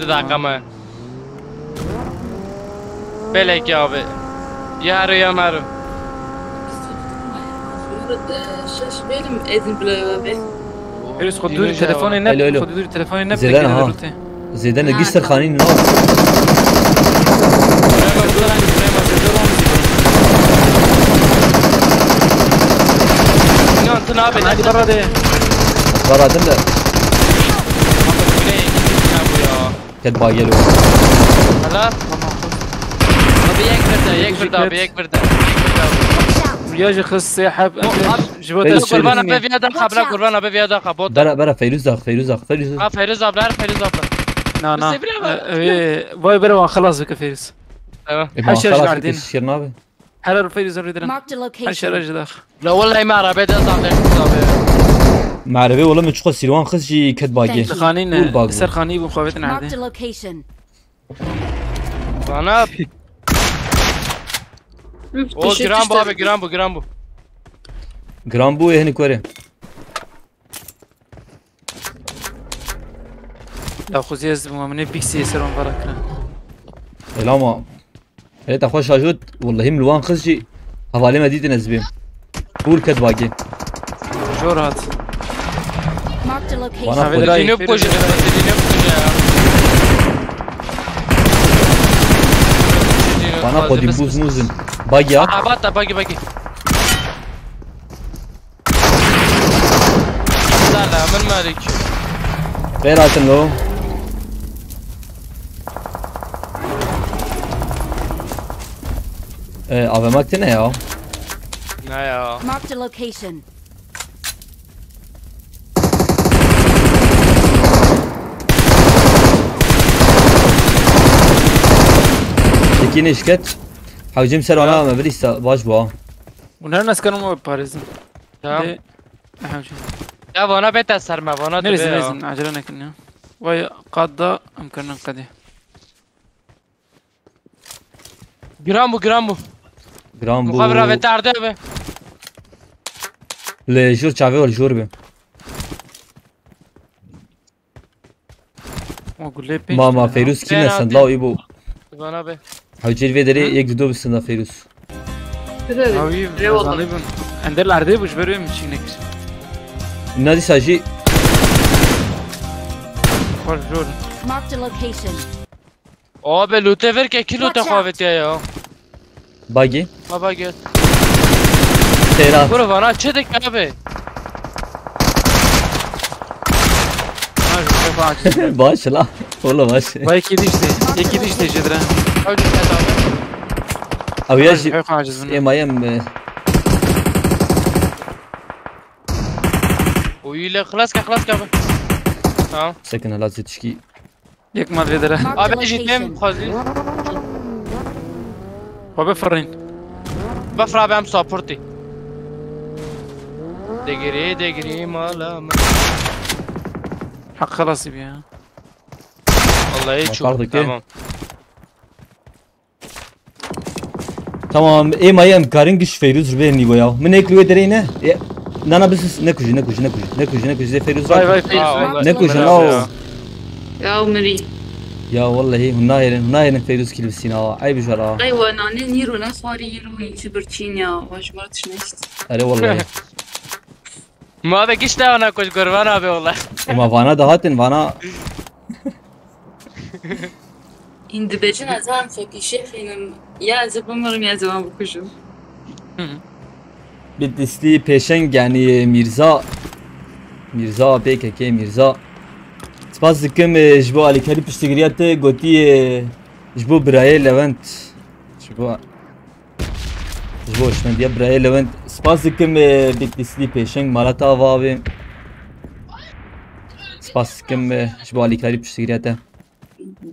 دقيقه ما بلك يا ابي يا مارو شاش بيلم اذن بلا بابي فيروز خد دوري تليفوني النب خد دوري تليفوني النب زيدان قشتر خانين نو انت نابي عادي برا ده برا دم كد باقيلو خلاص ابي يك برده ياجي خص سحب جبت قربان ابي فيها دقه بلا قربان ابي فيها دقه بوت برا فيروز فيروز ابلا نا باي برا خلاص بك فيروز ايوه حشر قاعدين شيرنابي حرر فيروز اريد Marked a location. حشر داخل لا والله ما عربي ده صعب معربي والله من تشخص سيروان خص جي كد باقي خانين سر خاني بمخافتنا Marked a عادي location. انا او جرامبو ابي جرامبو جرامبو هني كوري لا خوزی از مامنه بیکسی سرون برا کرن الاما هيدا خوش اجود والله ملوان خزجي حوالي مديد نزبيم قول كد باقي جور هات Marked a location. وانا هذا خود دينو بكوجه دينو بكوجه وانا خودي بوز موزن باقي ها عباطة باقي لا من مالك غير هاتن لو AVM ne ya? Ne ya? Marked a location. Tekini şirket. Havcım ser ona ama birisi baş bu. ونهار ناس كانوا ما باريزن تمام ليه؟ أهم شيء يا وانا بيت السرمة وانا نريزن عجلنا كنا وي قادة أمكننا قدي جرامو Gram bu. مخابرة بيت عرضه به Le jur çave ol jur be. وأقول ليه بينش Mama Feruz kim Ben sen la ibu. وانا به Havcil vederi yek dudu bisin da Feruz. هاوي غالبا عندنا العرضية وش بري مشي نكس Nadi saji خور جور Marked a location. اوه لوته فر که کیلو تخوابت یا bagi. ما باگت Terat. برو وانا چه دک به Baş la. Oğlum baş. وای كي ديش دي يكي ديش دي جدرا اوجي كذا Abi ya ji. حيوق عاجز منه Emayem. ويلا خلاص خلاص كابه تمام Sakın hala zetişki. يك مال فيدرا Marked a ابي جيتم location. خذي وبفرين بفرع بهم سابورتي دقري مالا حق خلاص يبيها والله يشوف Bakardık ya. تمام Tamam emayem karın güç Feruz be nigo ya. Mı ne kliyor dereyne? Nana biz ne kuju de Feruz واي var. واي والله. Ne kuju برافو. la. يا عمري Ya vallahi hunayren Feruz kilbisina. Ay bir jara. ايوه انا نيرو ناس صاري يلو يتبرتشينيا واش مرتش نشت Are vallahi. ما بقيش ده انا كنت قربان ابي والله Ama vana da hatin vana. هند بجنا زمان فكي شيخ يا زبمرم يا زمان بكشو Bitlisli peşeng yani Mirza PKK Mirza. Spas dikim jbo alikari piştigriyat goti jbo Braye Levent. Jbo işmen diye Braye Levent. Spas dikim Bitlisli peşeng Malata abi. Spas dikim jbo alikari piştigriyat.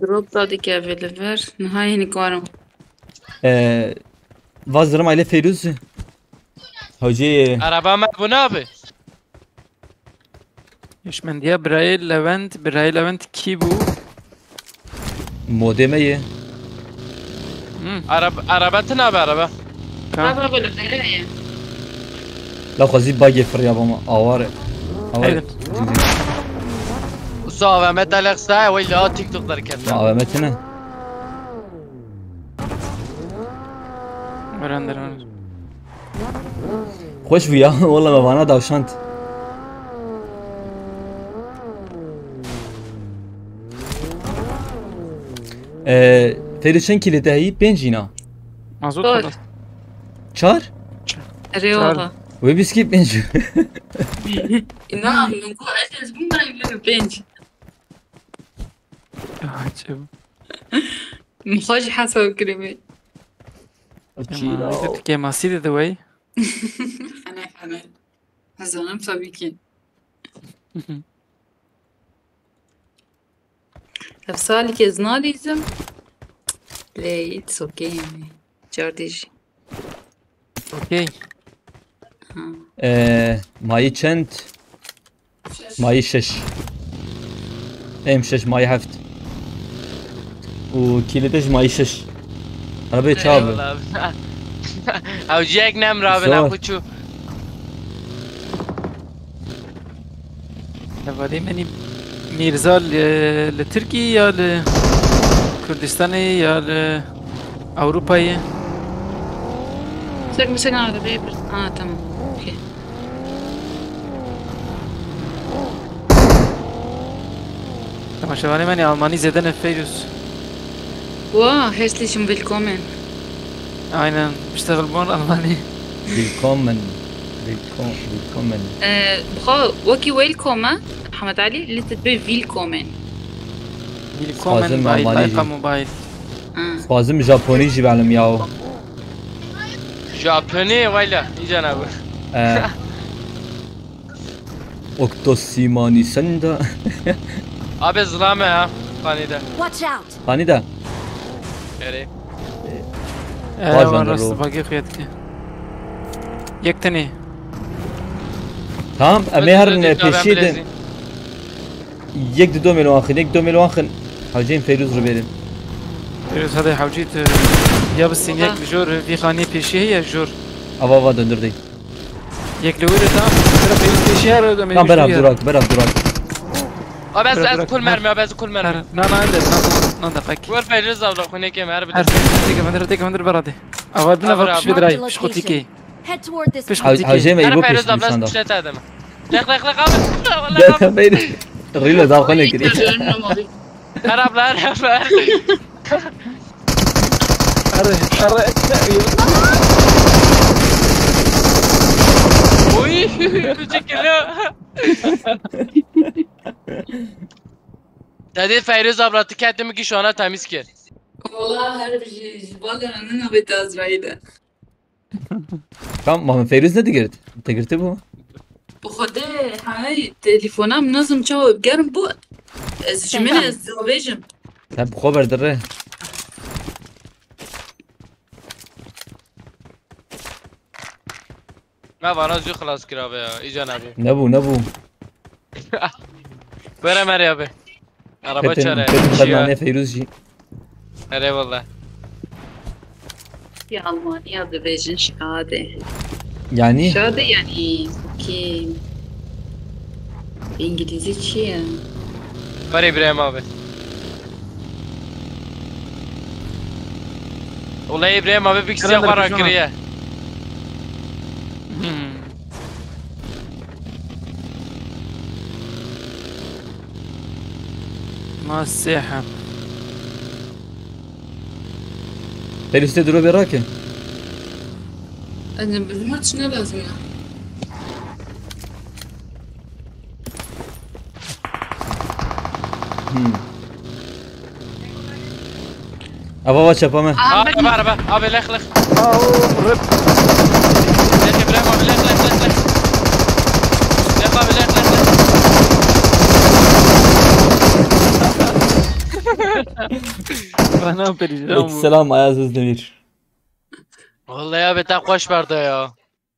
دروب دادي كافي ليفر نهاية نكوارم Vazlarım aile Feruz. Hoca araba ما بنا ابي ايش من ديا براي لevent كيبو modeme عربتنا ابي عربه كان هذا بالغير la khazi bagi fırya bama avar. أيضا وصافا متى لقصا ولا تيك توك در كذا Avametine. براندر Hoş bu ya. Vallahi bana davşant. Ferişen kilidi heyi penjina. مازوت طول. خلاص Çar? رياضة Ve biskip penju. نعم نقول أجلس مو دايما بنج عجب مخرج حسب كلمة كيما سيدي دواي أنا حمل هزانم صبيكين أفصالي كزناليزم ليه it's okay يعني جارديجي اوكي Mayı çent. Mayı şeş. Hem şeş mayı heft. و kiliteş mayı şeş. Arabayı çabı. او جاك نام رابع زور. ناخذ شو دابا دي ماني ميرزا لتركي يا لكردستاني يا لأوروباي؟ مسكن عربية تمام اوكي. تماشاواني ماني ألماني زيادة فيروس. واه herzlichen willkommen. Aynen بشتغل بون ألماني. willkommen بخا وكي ويلكوما محمد علي اللي تتبع فيلكومن. Willkommen Fazla bei Almani Leica değil. Mobile. Fazım Japoni jî benim yav. Japoni ولا يجي انا اقول Oktosimani senda. ابي ظلامه ها قانيده Watch out! Hani da. اري أيوة Bazen de راست lo. باقي خياتك. يكتني. Tamam meher'in peşiydi. Yek de 2 milyon akın, yek 2 milyon akın. Hacım Feyruz Rubelim. فيروس هذا حوجيت يا بس يك جور في خاني بيشي هي جور. Ava döndürdü. يك لوير تمام. ترى فيروس بيشي هذا Tamam berab durak. ابي از كل مرمي ابي از كل مرمي لا عندك لا دقيق. وين فيروز ولا خوني كيما عرب عارف ديك من برادي. أودنا فوق شو دراي مش خوتيكي. Head toward this Fish way. خوتيكي. Hacım انا Eyüp فيروز peşinde بلاش sanda. مشيت هذا لق والله Ben beyni. Rilo da khane kiri. هرب لا وي تشكله دادی فیروز ابراتی کردم که شانه تمیز کرد والله هرب جبالنا اننا بتازرايده. Tamam Muhammed Feyruz ne girdi? Girdi bu. بخدا هاي تليفونام منظم جواب قرب بو از جميل الزوبيجم. Sen bu haber dere. ما وانا زو خلاص کرده ایجا نبی Ne bu? بره مریابه araba çare Kadınlar Feyruz ji. اره والله في ألمانيا دبيجن شهادة. Yani شهادة يعني اوكي. انجليزي چیه؟ بره ابراهیم abi والله ابراهیم abi bir kişi var akriye ما الساحة. Feyruz de duru berake. أنا بزمت شنو لازم Ava çapama. araba abi lek lek lek ابراهیم abi lek abi lek أنا بريجام. Selam Ayaz Özdemir. والله abi tak hoş verdi ya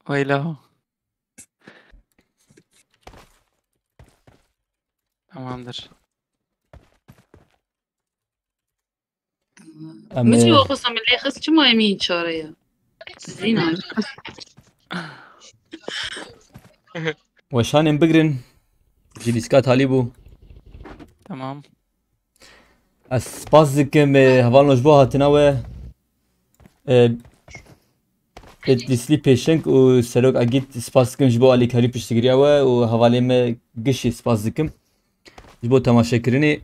ويلا. Tamamdır. مثل وقصة من اللي خص كما يمين شارية زين. Weşanem bigrin. Jiliska talibu. Tamam. Ez spas dikim hevalnoş bu hatina ve lisli peşenk û serok agit spas dikim ji bo alîkarî piştgiriya we û hevalê me gişî spas dikim ji bo temaşekirinê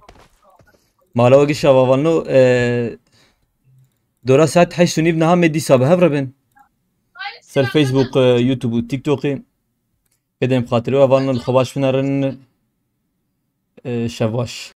mala we gişa vavalno dora saet 8:30 niha me dîsa bi hev re bin ser Facebook YouTube û TikTokê kedem xatirê we vavalno li xwe baş binarin şev baş.